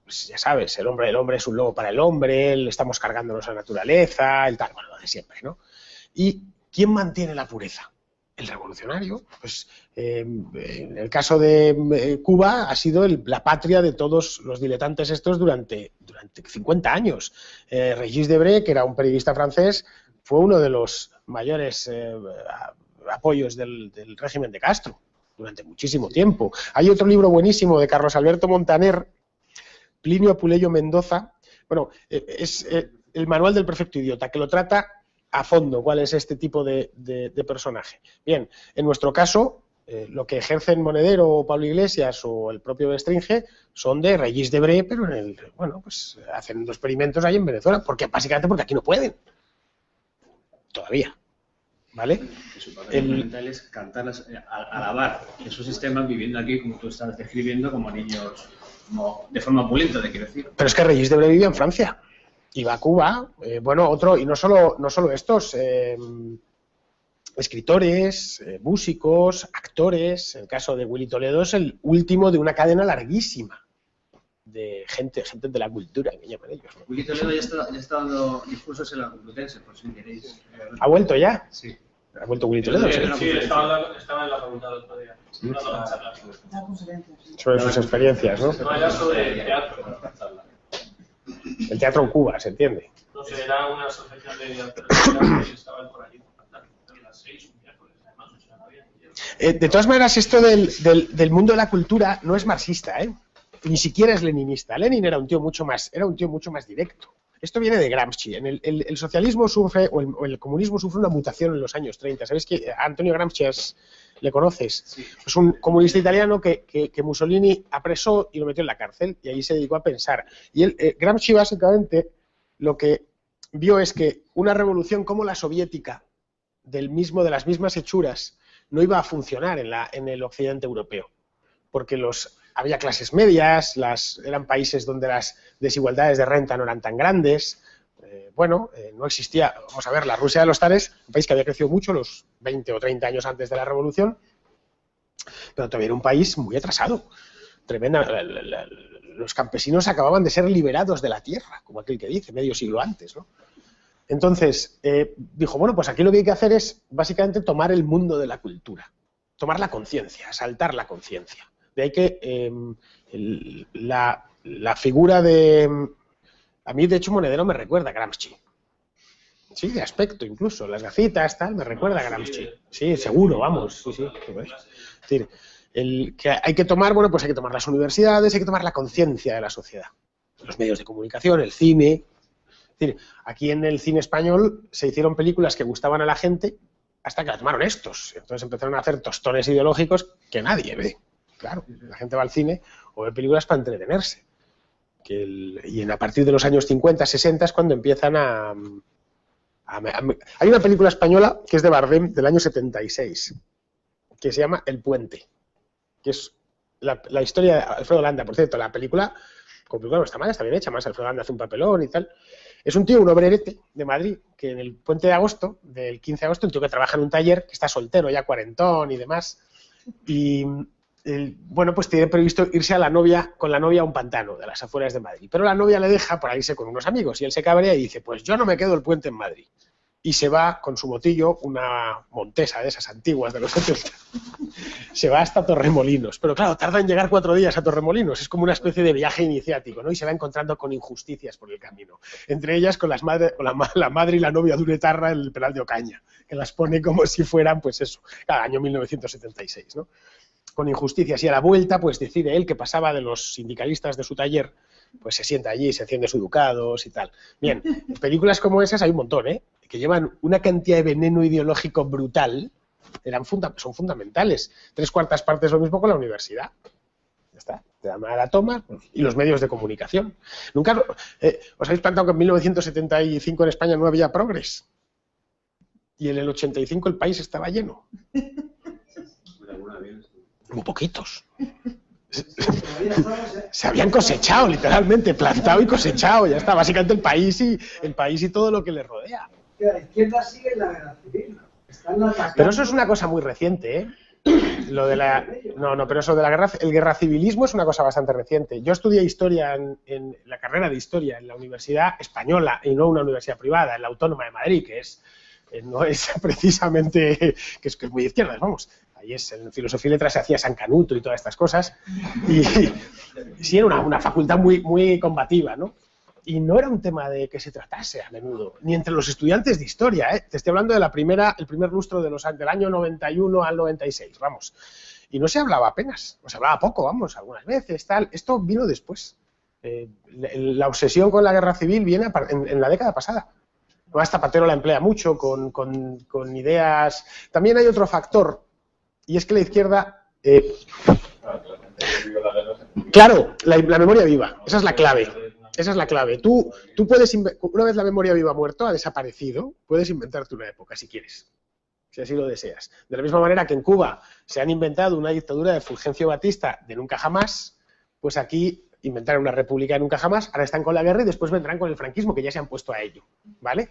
[SPEAKER 2] pues ya sabes, el hombre es un lobo para el hombre, estamos cargándonos a la naturaleza, el tal, bueno, lo de siempre, ¿no? ¿Y quién mantiene la pureza? El revolucionario. Pues en el caso de Cuba ha sido la patria de todos los diletantes estos durante 50 años. Régis Debray, que era un periodista francés, fue uno de los mayores apoyos del régimen de Castro durante muchísimo tiempo. Hay otro libro buenísimo de Carlos Alberto Montaner, Plinio Apuleyo Mendoza, bueno, es el manual del perfecto idiota, que lo trata a fondo cuál es este tipo de personaje. Bien, en nuestro caso, lo que ejercen Monedero o Pablo Iglesias o el propio Bestringe son de Régis Debray, pero pues hacen los experimentos ahí en Venezuela, básicamente porque aquí no pueden. Todavía. ¿Vale?
[SPEAKER 11] Su papel fundamental es cantarlas, alabar esos sistemas viviendo aquí, como tú estás describiendo, como niños, de forma opulenta, te quiero decir.
[SPEAKER 2] Pero es que Régis Debray vivía en Francia. Iba a Cuba, y no solo estos, escritores, músicos, actores. El caso de Willy Toledo es el último de una cadena larguísima de gente de la cultura, que llaman ellos, ¿no?
[SPEAKER 11] Willy Toledo ya está dando discursos en la Complutense, por si queréis.
[SPEAKER 2] ¿Ha vuelto ya?
[SPEAKER 11] Sí.
[SPEAKER 2] ¿Ha vuelto Willy Toledo?
[SPEAKER 10] Sí, estaba en la facultad el otro día.
[SPEAKER 2] Sobre sus experiencias, ¿no?
[SPEAKER 10] No, era sobre teatro.
[SPEAKER 2] El teatro en Cuba, ¿se entiende?
[SPEAKER 10] No sé, era una asociación de teatro que estaban por allí. A las 6, un miércoles, además, o sea, no había ni
[SPEAKER 2] de todas maneras, esto del mundo de la cultura no es marxista, ¿eh? Ni siquiera es leninista. Lenin era un tío mucho más directo. Esto viene de Gramsci. El socialismo sufre, o el comunismo sufre una mutación en los años 30. ¿Sabéis que Antonio Gramsci le conoces?
[SPEAKER 11] Sí.
[SPEAKER 2] Es un comunista italiano que Mussolini apresó y lo metió en la cárcel, y ahí se dedicó a pensar. Y Gramsci básicamente lo que vio es que una revolución como la soviética, de las mismas hechuras, no iba a funcionar en el occidente europeo, porque había clases medias, eran países donde las desigualdades de renta no eran tan grandes, no existía, vamos a ver, la Rusia de los zares, un país que había crecido mucho los 20 o 30 años antes de la revolución, pero todavía era un país muy atrasado, tremenda. Los campesinos acababan de ser liberados de la tierra, como aquel que dice, medio siglo antes, ¿no? Entonces, dijo, bueno, pues aquí lo que hay que hacer es básicamente tomar el mundo de la cultura, tomar la conciencia, asaltar la conciencia. De ahí que la figura de... A mí, de hecho, Monedero me recuerda a Gramsci. Sí, de aspecto incluso. Las gafitas, tal, me recuerda a Gramsci. Sí, seguro, vamos. Sí. Es decir, que hay que tomar, pues hay que tomar las universidades, hay que tomar la conciencia de la sociedad. Los medios de comunicación, el cine. Es decir, aquí en el cine español se hicieron películas que gustaban a la gente hasta que la tomaron estos. Entonces empezaron a hacer tostones ideológicos que nadie ve. Claro, la gente va al cine o ve películas para entretenerse. Y a partir de los años 50, 60 es cuando empiezan hay una película española que es de Bardem del año 76, que se llama El Puente, que es la historia de Alfredo Landa. Por cierto, la película no está mal, está bien hecha, más Alfredo Landa hace un papelón y tal. Es un tío, un obrerete de Madrid, que en el puente de agosto, del 15 de agosto, un tío que trabaja en un taller, que está soltero, ya cuarentón y demás, y... pues tiene previsto irse con la novia a un pantano de las afueras de Madrid, pero la novia le deja para irse con unos amigos y él se cabrea y dice, pues yo no me quedo el puente en Madrid, y se va con su motillo, una Montesa de esas antiguas de los 70, se va hasta Torremolinos, pero claro, tarda en llegar 4 días a Torremolinos, es como una especie de viaje iniciático, ¿no? Y se va encontrando con injusticias por el camino, entre ellas con la madre y la novia de Uretarra en el Penal de Ocaña, que las pone como si fueran, pues eso, cada año 1976, ¿no? con injusticias, y a la vuelta pues decide él que pasaba de los sindicalistas de su taller, pues se sienta allí, se enciende su Ducados y tal. Bien, películas como esas hay un montón, que llevan una cantidad de veneno ideológico brutal, son fundamentales. 3/4 partes lo mismo con la universidad. Ya está, te dan a la toma, y los medios de comunicación. Nunca os habéis planteado que en 1975 en España no había progres, y en el 85 el país estaba lleno. Muy poquitos. Se habían cosechado, literalmente, plantado y cosechado, ya está, básicamente el país y todo lo que le rodea.
[SPEAKER 3] La izquierda sigue en la guerra civil.
[SPEAKER 2] Pero eso es una cosa muy reciente, Lo de la... No, pero eso de la guerra, el guerracivilismo es una cosa bastante reciente. Yo estudié historia en la carrera de historia en la Universidad Española y no una universidad privada, en la Autónoma de Madrid, que no es precisamente, que es muy de izquierdas, vamos. Ahí en filosofía y letras se hacía San Canuto y todas estas cosas. Y sí, era una facultad muy combativa, ¿no? Y no era un tema de que se tratase a menudo, ni entre los estudiantes de historia, ¿eh? Te estoy hablando de el primer lustro del año 91 al 96, vamos. Y no se hablaba apenas, o se hablaba poco, vamos, algunas veces, tal. Esto vino después. La obsesión con la guerra civil viene en la década pasada. Además, Zapatero la emplea mucho con ideas... También hay otro factor, y es que la izquierda... Claro, la memoria viva, esa es la clave. Esa es la clave. Tú puedes, una vez la memoria viva muerto, ha desaparecido, puedes inventarte una época si quieres, si así lo deseas. De la misma manera que en Cuba se han inventado una dictadura de Fulgencio Batista de nunca jamás, pues aquí inventaron una república de nunca jamás, ahora están con la guerra y después vendrán con el franquismo, que ya se han puesto a ello, ¿vale?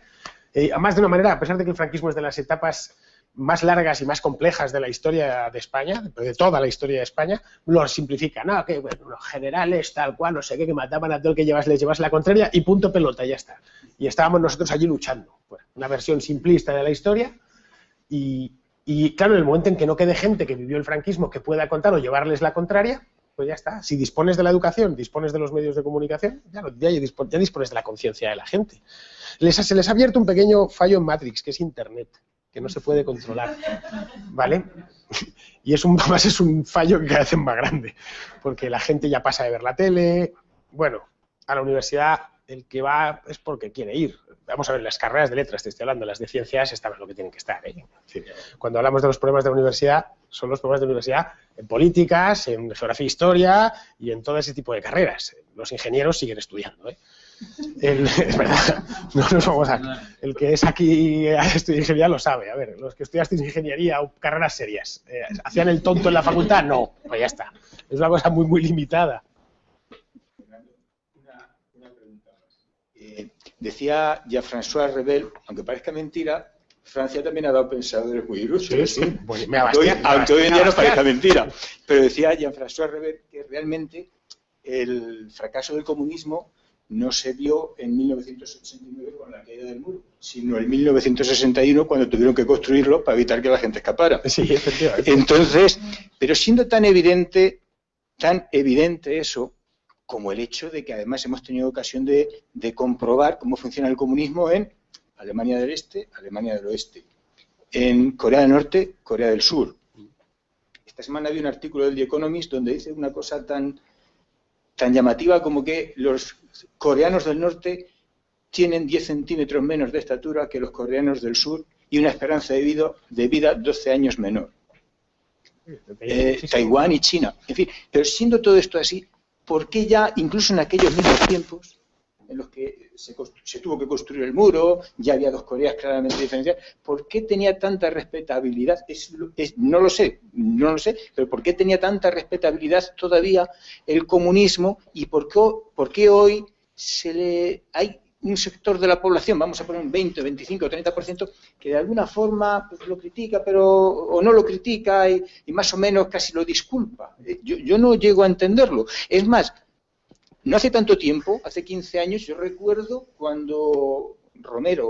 [SPEAKER 2] Además, de una manera, a pesar de que el franquismo es de las etapas más largas y más complejas de la historia de España, de toda la historia de España, lo simplifica, ¿no? Que bueno, los generales, tal cual, no sé qué, que mataban a todo el que les llevas la contraria y punto pelota, ya está. Y estábamos nosotros allí luchando. Bueno, una versión simplista de la historia y claro, en el momento en que no quede gente que vivió el franquismo que pueda contar o llevarles la contraria, pues ya está. Si dispones de la educación, dispones de los medios de comunicación, ya dispones de la conciencia de la gente. Se les ha abierto un pequeño fallo en Matrix, que es Internet, que no se puede controlar, ¿vale? Y además es un fallo que cada vez es más grande, porque la gente ya pasa de ver la tele. Bueno, a la universidad el que va es porque quiere ir. Vamos a ver, las carreras de letras, te estoy hablando, las de ciencias están en lo que tienen que estar, ¿eh? Es decir, cuando hablamos de los problemas de la universidad, son los problemas de la universidad en políticas, en geografía e historia y en todo ese tipo de carreras. Los ingenieros siguen estudiando, ¿eh? Es verdad, no nos vamos a... El que es aquí estudia ingeniería lo sabe. A ver, los que estudiasteis ingeniería o carreras serias, ¿hacían el tonto en la facultad? No, pues ya está. Es una cosa muy limitada.
[SPEAKER 6] Una pregunta más. Decía Jean-François Rebel, aunque parezca mentira, Francia también ha dado pensadores muy ilustres.
[SPEAKER 2] Sí, bueno,
[SPEAKER 6] aunque hoy en día no parezca mentira. Pero decía Jean-François Rebel que realmente el fracaso del comunismo no se dio en 1989 con la caída del muro, sino en 1961 cuando tuvieron que construirlo para evitar que la gente escapara.
[SPEAKER 2] Sí, efectivamente.
[SPEAKER 6] Entonces, pero siendo tan evidente eso, como el hecho de que además hemos tenido ocasión de comprobar cómo funciona el comunismo en Alemania del Este, Alemania del Oeste, en Corea del Norte, Corea del Sur. Esta semana vi un artículo del The Economist donde dice una cosa tan llamativa como que los coreanos del norte tienen 10 centímetros menos de estatura que los coreanos del sur y una esperanza de vida 12 años menor. Taiwán y China. En fin, pero siendo todo esto así, ¿por qué ya, incluso en aquellos mismos tiempos en los que se tuvo que construir el muro, ya había dos Coreas claramente diferenciadas, ¿por qué tenía tanta respetabilidad? No lo sé, pero ¿por qué tenía tanta respetabilidad todavía el comunismo y por qué hoy hay un sector de la población, vamos a poner un 20, 25, 30%, que de alguna forma pues, lo critica o no lo critica y más o menos casi lo disculpa? Yo no llego a entenderlo. Es más, no hace tanto tiempo, hace 15 años, yo recuerdo cuando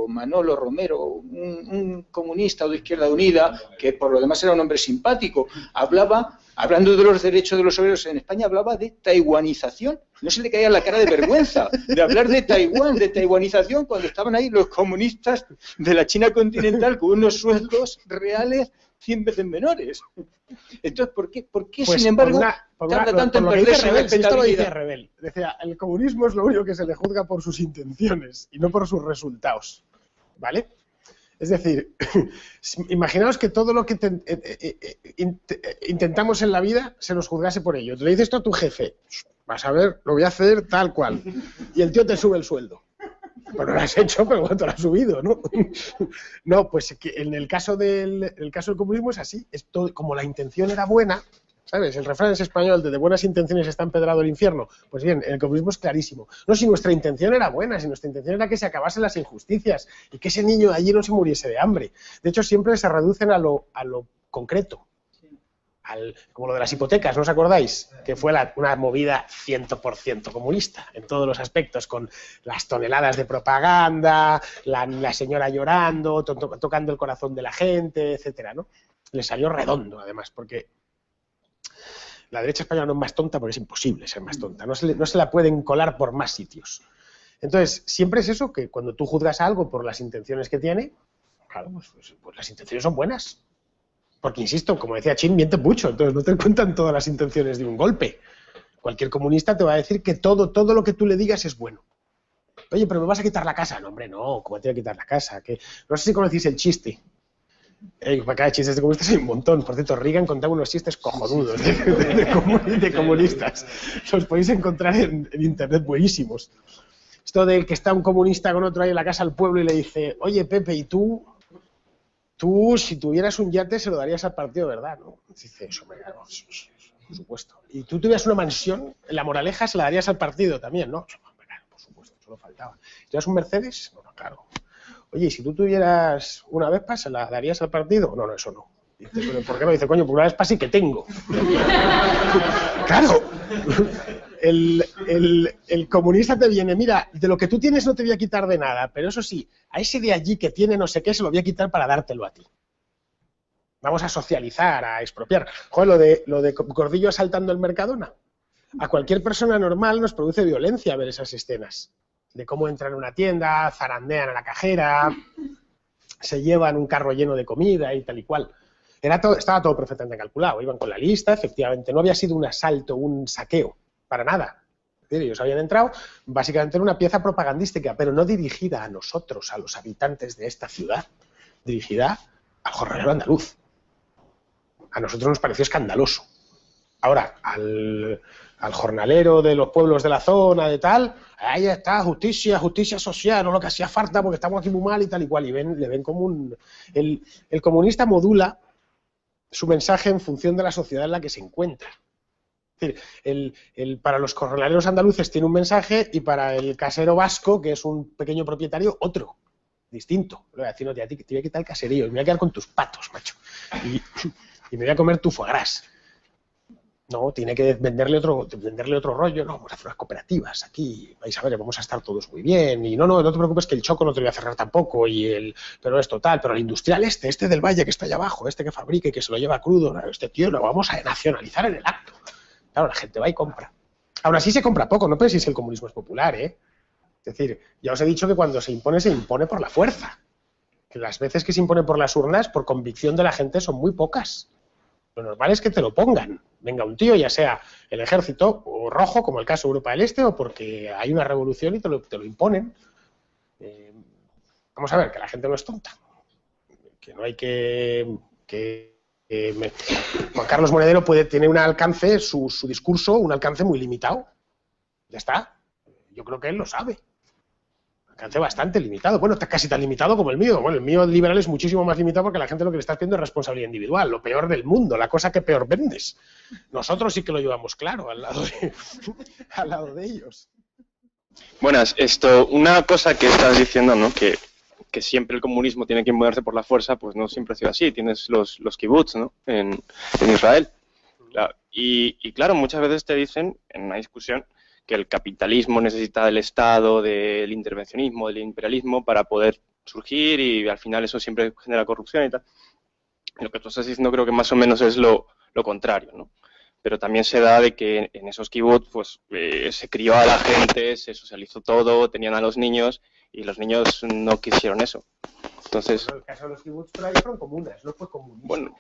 [SPEAKER 6] Manolo Romero, un comunista o de Izquierda Unida, que por lo demás era un hombre simpático, hablando de los derechos de los obreros en España, hablaba de taiwanización. No se le caía la cara de vergüenza de hablar de Taiwán, de taiwanización, cuando estaban ahí los comunistas de la China continental con unos sueldos reales 100 veces menores. Entonces, ¿por qué
[SPEAKER 2] Pues
[SPEAKER 6] sin embargo,
[SPEAKER 2] tarda
[SPEAKER 6] tanto en
[SPEAKER 2] por lo que
[SPEAKER 6] perder
[SPEAKER 2] dice
[SPEAKER 6] su
[SPEAKER 2] Rebel, si esto lo dice
[SPEAKER 6] respetabilidad?
[SPEAKER 2] Rebel. Decía, el comunismo es lo único que se le juzga por sus intenciones y no por sus resultados. ¿Vale? Es decir, imaginaos que todo lo que intentamos en la vida se nos juzgase por ello. Te le dices esto a tu jefe, vas a ver, lo voy a hacer tal cual. Y el tío te sube el sueldo. Bueno, lo has hecho, pero ¿cuánto lo has subido? ¿No? No, pues en el caso del comunismo es así. Es todo, como la intención era buena, ¿sabes? El refrán es español de buenas intenciones está empedrado el infierno. Pues bien, el comunismo es clarísimo. No, si nuestra intención era buena, si nuestra intención era que se acabasen las injusticias y que ese niño allí no se muriese de hambre. De hecho, siempre se reducen a lo concreto. Como lo de las hipotecas, ¿no os acordáis? Que fue una movida 100% comunista en todos los aspectos, con las toneladas de propaganda, la señora llorando, tocando el corazón de la gente, etcétera, ¿no? Le salió redondo, además, porque la derecha española no es más tonta porque es imposible ser más tonta, no se la pueden colar por más sitios. Entonces, siempre es eso, que cuando tú juzgas a algo por las intenciones que tiene, claro, pues las intenciones son buenas. Porque, insisto, como decía Chin, miente mucho, entonces no te cuentan todas las intenciones de un golpe. Cualquier comunista te va a decir que todo lo que tú le digas es bueno. Oye, pero me vas a quitar la casa. No, hombre, no, ¿cómo te voy a quitar la casa? Que no sé si conocéis el chiste. Acá de chistes de comunistas hay un montón. Por cierto, Reagan contaba unos chistes cojonudos de comunistas. Los podéis encontrar en internet buenísimos. Esto del que está un comunista con otro ahí en la casa del pueblo y le dice, oye, Pepe, ¿y tú, si tuvieras un yate, se lo darías al partido, ¿verdad? ¿No? Dice, eso, claro, por supuesto. ¿Y tú tuvieras una mansión, en La Moraleja, se la darías al partido también, ¿no? Claro, por supuesto, solo faltaba. ¿Tuvieras un Mercedes? No, claro. Oye, ¿y si tú tuvieras una Vespa, se la darías al partido? No, eso no. Dice, ¿pero por qué no? Dice, coño, porque una Vespa sí que tengo. Claro. El comunista te viene, mira, de lo que tú tienes no te voy a quitar de nada, pero eso sí, a ese de allí que tiene no sé qué se lo voy a quitar para dártelo a ti. Vamos a socializar, a expropiar. Joder, lo de Gordillo asaltando el Mercadona. A cualquier persona normal nos produce violencia ver esas escenas. De cómo entran en una tienda, zarandean a la cajera, se llevan un carro lleno de comida y tal y cual. Estaba todo perfectamente calculado, iban con la lista, efectivamente, no había sido un asalto, un saqueo. Para nada. Es decir, ellos habían entrado básicamente en una pieza propagandística, pero no dirigida a nosotros, a los habitantes de esta ciudad, dirigida al jornalero andaluz. A nosotros nos pareció escandaloso. Ahora, al jornalero de los pueblos de la zona, de tal, ahí está, justicia social, no lo que hacía falta porque estamos aquí muy mal y tal y cual, y le ven como un... El comunista modula su mensaje en función de la sociedad en la que se encuentra. Es decir, para los jornaleros andaluces tiene un mensaje y para el casero vasco, que es un pequeño propietario, otro, distinto. Le voy a decir, no, te voy a quitar el caserío y me voy a quedar con tus patos, macho. Y me voy a comer tu foie gras. No, tiene que venderle otro rollo. No, vamos a hacer unas cooperativas aquí. Vais a ver, vamos a estar todos muy bien. Y no te preocupes que el choco no te voy a cerrar tampoco. Pero es total. Pero el industrial este del Valle que está allá abajo, este que fabrica y que se lo lleva crudo, este tío lo vamos a nacionalizar en el acto. Claro, la gente va y compra. Aún así se compra poco, no penséis que el comunismo es popular, ¿eh? Es decir, ya os he dicho que cuando se impone por la fuerza. Que las veces que se impone por las urnas, por convicción de la gente, son muy pocas. Lo normal es que te lo pongan. Venga un tío, ya sea el ejército o rojo, como el caso de Europa del Este, o porque hay una revolución y te lo imponen. Vamos a ver, que la gente no es tonta. Que no hay Juan Carlos Monedero tiene un alcance, su discurso, un alcance muy limitado. Ya está. Yo creo que él lo sabe. Alcance bastante limitado. Bueno, casi tan limitado como el mío. Bueno, el mío liberal es muchísimo más limitado porque la gente lo que le está pidiendo es responsabilidad individual, lo peor del mundo, la cosa que peor vendes. Nosotros sí que lo llevamos claro al lado de ellos.
[SPEAKER 12] Buenas, una cosa que estás diciendo, ¿no? Que siempre el comunismo tiene que imponerse por la fuerza, pues no siempre ha sido así. Tienes los kibbutz, ¿no? En Israel. Y claro, muchas veces te dicen en una discusión que el capitalismo necesita del Estado, del intervencionismo, del imperialismo para poder surgir y al final eso siempre genera corrupción y tal. Lo que tú estás diciendo creo que más o menos es lo contrario, ¿no? Pero también se da de que en esos kibbutz pues, se crió a la gente, se socializó todo, tenían a los niños y los niños no quisieron eso. Entonces,
[SPEAKER 2] Bueno, el caso de los kibbutz por ahí fueron comunas, no fue comunismo.
[SPEAKER 12] bueno,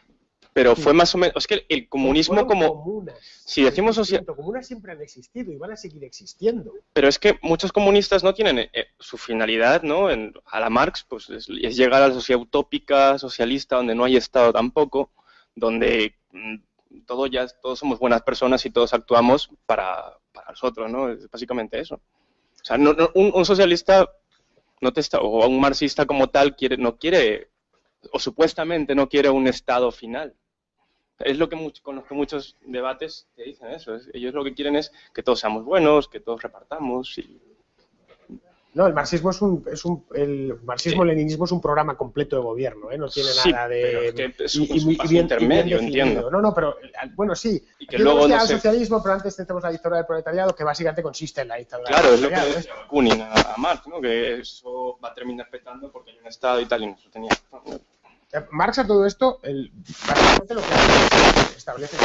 [SPEAKER 12] pero fue más o menos, es que el comunismo
[SPEAKER 2] Fueron
[SPEAKER 12] como,
[SPEAKER 2] comunas.
[SPEAKER 12] si decimos
[SPEAKER 2] Comunas siempre han existido y van a seguir existiendo.
[SPEAKER 12] pero es que muchos comunistas no tienen su finalidad, ¿no? A la Marx, pues es llegar a la sociedad utópica, socialista, donde no hay Estado tampoco, donde todos somos buenas personas y todos actuamos para nosotros, ¿no? Es básicamente eso. O sea, un socialista o un marxista como tal no quiere, o supuestamente no quiere un Estado final. Es lo que con los que muchos debates te dicen eso. Ellos lo que quieren es que todos seamos buenos, que todos repartamos.
[SPEAKER 2] No, el marxismo el marxismo-leninismo es un programa completo de gobierno, ¿eh? No tiene nada de...
[SPEAKER 12] Pero es que es un paso intermedio, entiendo.
[SPEAKER 2] No, pero, bueno, sí.
[SPEAKER 12] Y que luego no
[SPEAKER 2] al socialismo, pero antes tenemos la dictadura del proletariado, que básicamente consiste en la dictadura
[SPEAKER 12] Claro,
[SPEAKER 2] del
[SPEAKER 12] es lo que
[SPEAKER 2] proletariado.
[SPEAKER 12] decía Bakunin a Marx, ¿no? Que eso va a terminar petando porque hay un Estado y tal, y no se tenía...
[SPEAKER 2] Marx a todo esto, básicamente lo que hace es establece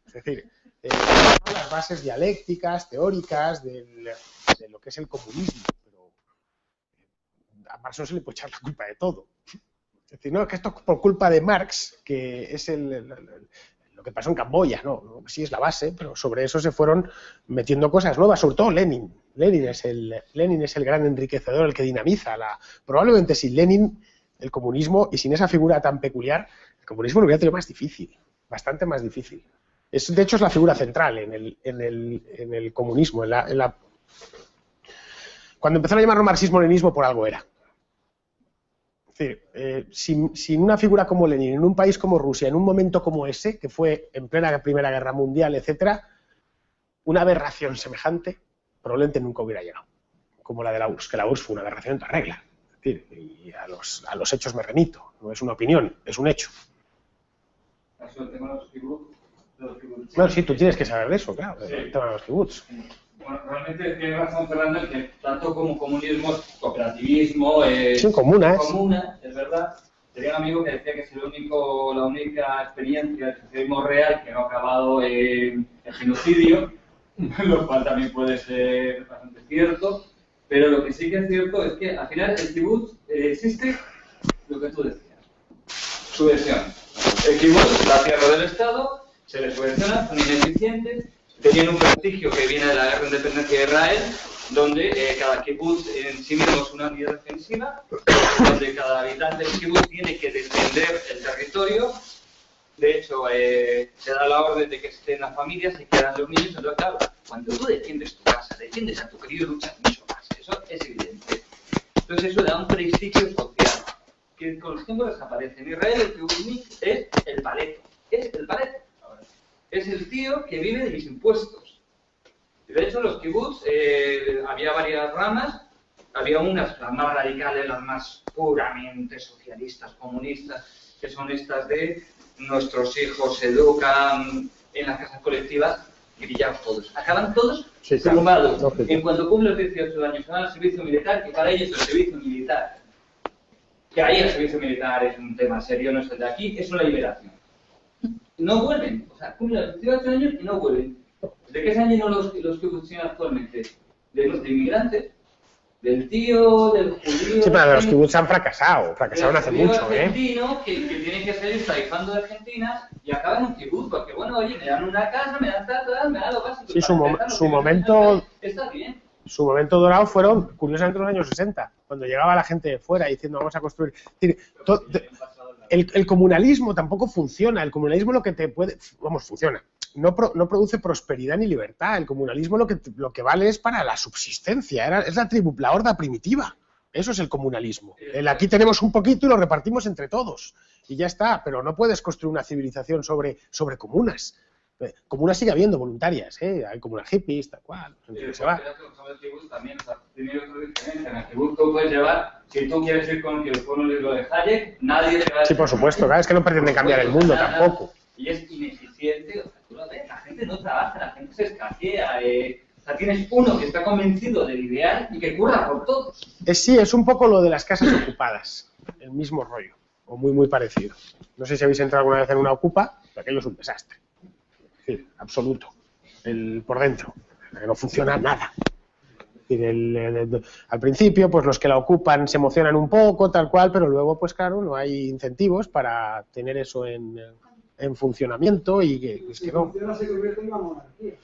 [SPEAKER 2] es decir, las bases dialécticas, teóricas de lo que es el comunismo, pero a Marx no se le puede echar la culpa de todo. Es decir, no, que esto es por culpa de Marx, que es lo que pasó en Camboya, no, sí es la base, pero sobre eso se fueron metiendo cosas nuevas, sobre todo Lenin. Lenin es el gran enriquecedor, el que dinamiza probablemente sin Lenin el comunismo, y sin esa figura tan peculiar, el comunismo lo hubiera tenido más difícil, bastante más difícil. De hecho, es la figura central en el comunismo. Cuando empezaron a llamarlo marxismo-leninismo, por algo era. Es decir, sin una figura como Lenin, en un país como Rusia, en un momento como ese, que fue en plena Primera Guerra Mundial, etcétera, una aberración semejante probablemente nunca hubiera llegado. Como la de la URSS, que la URSS fue una aberración en toda regla. Es decir, y a los hechos me remito. No es una opinión, es un hecho. Bueno, sí, tú tienes que saber de eso, claro, el tema de los kibbutz.
[SPEAKER 13] Bueno, realmente tiene razón Fernando en que tanto como comunismo, cooperativismo,
[SPEAKER 2] sí, comunas,
[SPEAKER 13] es verdad. Tenía un amigo que decía que es la única experiencia del socialismo real que no ha acabado en el genocidio, lo cual también puede ser bastante cierto, pero lo que sí que es cierto es que al final el kibutz existe lo que tú decías, subvención. El kibutz, la tierra del Estado, se les subvenciona, son ineficientes, tenían un prestigio que viene de la guerra de independencia de Israel, donde cada kibutz en sí mismo es una unidad defensiva, donde cada habitante del kibutz tiene que defender el territorio. De hecho, se da la orden de que estén las familias, se quedan los niños. Entonces, claro, cuando tú defiendes tu casa, defiendes a tu querido, luchas mucho más. Eso es evidente. Entonces, eso da un prestigio social que con los tiempos desaparece. En Israel, el kibbutz es el paleto. Es el paleto. Es el tío que vive de mis impuestos. De hecho, en los kibbutz había varias ramas. Había unas, las más radicales, las más puramente socialistas, comunistas, que son estas de nuestros hijos se educan en las casas colectivas, grillados todos. Acaban todos sumados. En cuanto cumplen los 18 años, se van al servicio militar, que para ellos el servicio militar, que ahí el servicio militar es un tema serio, no es el de aquí, es una liberación. No vuelven, o sea, cumplen los 18 años y no vuelven. ¿De qué se han llenado los kibbutz actualmente? De inmigrantes. Del tío, del judío...
[SPEAKER 2] Sí, pero los kibbutz han fracasaron hace mucho,
[SPEAKER 13] argentino, que tiene que salir tarifando de Argentina y acaba en un kibbutz, porque bueno, oye, me dan una casa, me dan tal, me dan lo básico.
[SPEAKER 2] Sí, su momento...
[SPEAKER 13] Está bien.
[SPEAKER 2] Su momento dorado fueron, curiosamente, los años 60, cuando llegaba la gente de fuera diciendo vamos a construir... El comunalismo tampoco funciona, el comunalismo lo que te puede... Vamos, funciona. No produce prosperidad ni libertad. El comunalismo lo que vale es para la subsistencia. Es la horda primitiva. Eso es el comunalismo. Aquí tenemos un poquito y lo repartimos entre todos. Y ya está. Pero no puedes construir una civilización sobre comunas. Comunas sigue habiendo voluntarias. Hay comunas hippies, tal cual. Se va.
[SPEAKER 13] También, tiene otra diferencia. En el kibutz tú puedes llevar, si tú quieres ir con un libro de Hayek, nadie te va a decir.
[SPEAKER 2] Sí, por supuesto. Claro, es que no pretende cambiar el mundo tampoco.
[SPEAKER 13] Y es ineficiente, o sea, tú lo ves, la gente no trabaja, la gente se escaquea, o sea, tienes uno que está convencido del ideal y que curra por todos.
[SPEAKER 2] Sí, es un poco lo de las casas ocupadas, el mismo rollo, o muy parecido. No sé si habéis entrado alguna vez en una ocupa, pero aquello es un desastre. Sí, absoluto. Por dentro, no funciona nada. Al principio, pues los que la ocupan se emocionan un poco, tal cual, pero luego, pues claro, no hay incentivos para tener eso en funcionamiento y que es que no.
[SPEAKER 3] Se convierte en una monarquía.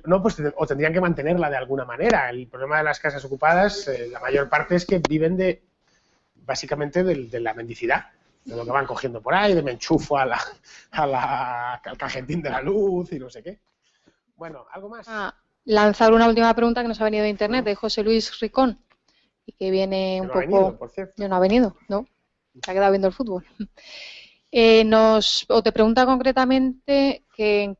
[SPEAKER 2] No, pues o tendrían que mantenerla de alguna manera. El problema de las casas ocupadas, la mayor parte es que viven básicamente de la mendicidad, de lo que van cogiendo por ahí, de me enchufo al cajetín de la luz y no sé qué. Bueno, ¿algo más?
[SPEAKER 1] Lanzar una última pregunta que nos ha venido de internet, de José Luis Ricón, y que viene un poco...
[SPEAKER 2] Ha venido, por cierto.
[SPEAKER 1] No ha venido, ¿no? Se ha quedado viendo el fútbol. Te pregunta concretamente qué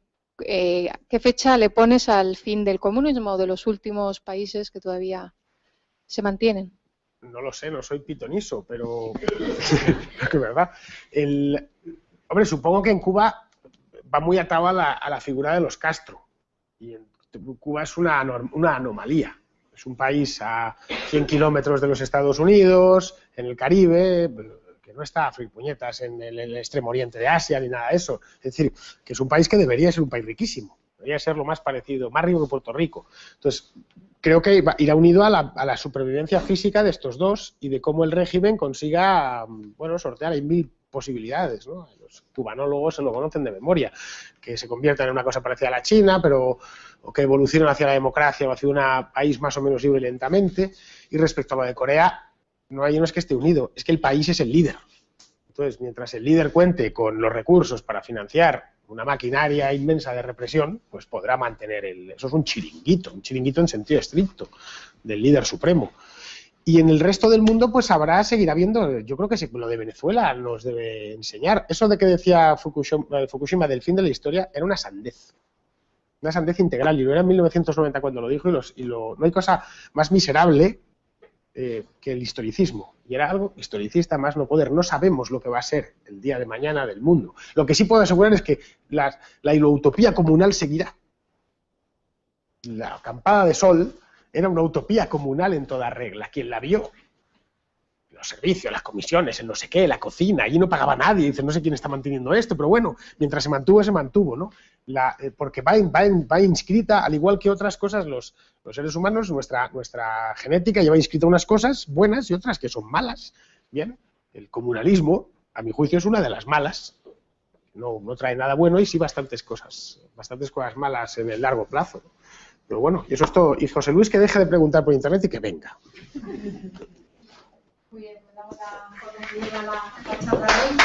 [SPEAKER 1] fecha le pones al fin del comunismo, de los últimos países que todavía se mantienen.
[SPEAKER 2] No lo sé, no soy pitoniso, pero es que es verdad. Hombre, supongo que en Cuba va muy atado a la figura de los Castro. Y Cuba es una anomalía. Es un país a 100 kilómetros de los Estados Unidos, en el Caribe, que no está a fripuñetas en el extremo oriente de Asia ni nada de eso. Es decir, que es un país que debería ser un país riquísimo. Debería ser lo más parecido, más rico que Puerto Rico. Entonces, creo que irá unido a la supervivencia física de estos dos y de cómo el régimen consiga, sortear. Hay 1000 posibilidades, ¿no? Los cubanólogos se lo conocen de memoria, que se conviertan en una cosa parecida a la China, o que evolucionen hacia la democracia o hacia un país más o menos libre lentamente. Y respecto a lo de Corea, no es que esté unido, es que el país es el líder. Entonces, mientras el líder cuente con los recursos para financiar una maquinaria inmensa de represión, pues podrá mantener eso es un chiringuito en sentido estricto del líder supremo. Y en el resto del mundo, pues seguirá habiendo, yo creo que lo de Venezuela nos debe enseñar. Eso de que decía Fukushima del fin de la historia era una sandez integral, y lo era en 1990 cuando lo dijo, no hay cosa más miserable que el historicismo, y era algo historicista más no poder. No sabemos lo que va a ser el día de mañana del mundo. Lo que sí puedo asegurar es que la utopía comunal seguirá. La acampada de sol era una utopía comunal en toda regla. Quien la vio, los servicios, las comisiones, el no sé qué, la cocina, allí no pagaba nadie, dice, no sé quién está manteniendo esto, pero bueno, mientras se mantuvo, ¿no? Porque va inscrita, al igual que otras cosas, los seres humanos, nuestra genética lleva inscrita unas cosas buenas y otras que son malas. Bien, el comunalismo, a mi juicio, es una de las malas. No trae nada bueno y sí bastantes cosas malas en el largo plazo, ¿no? Pero bueno, y eso es todo. Y José Luis, que deje de preguntar por internet y que venga.
[SPEAKER 1] Muy bien, pues vamos a concluir la charla de hoy.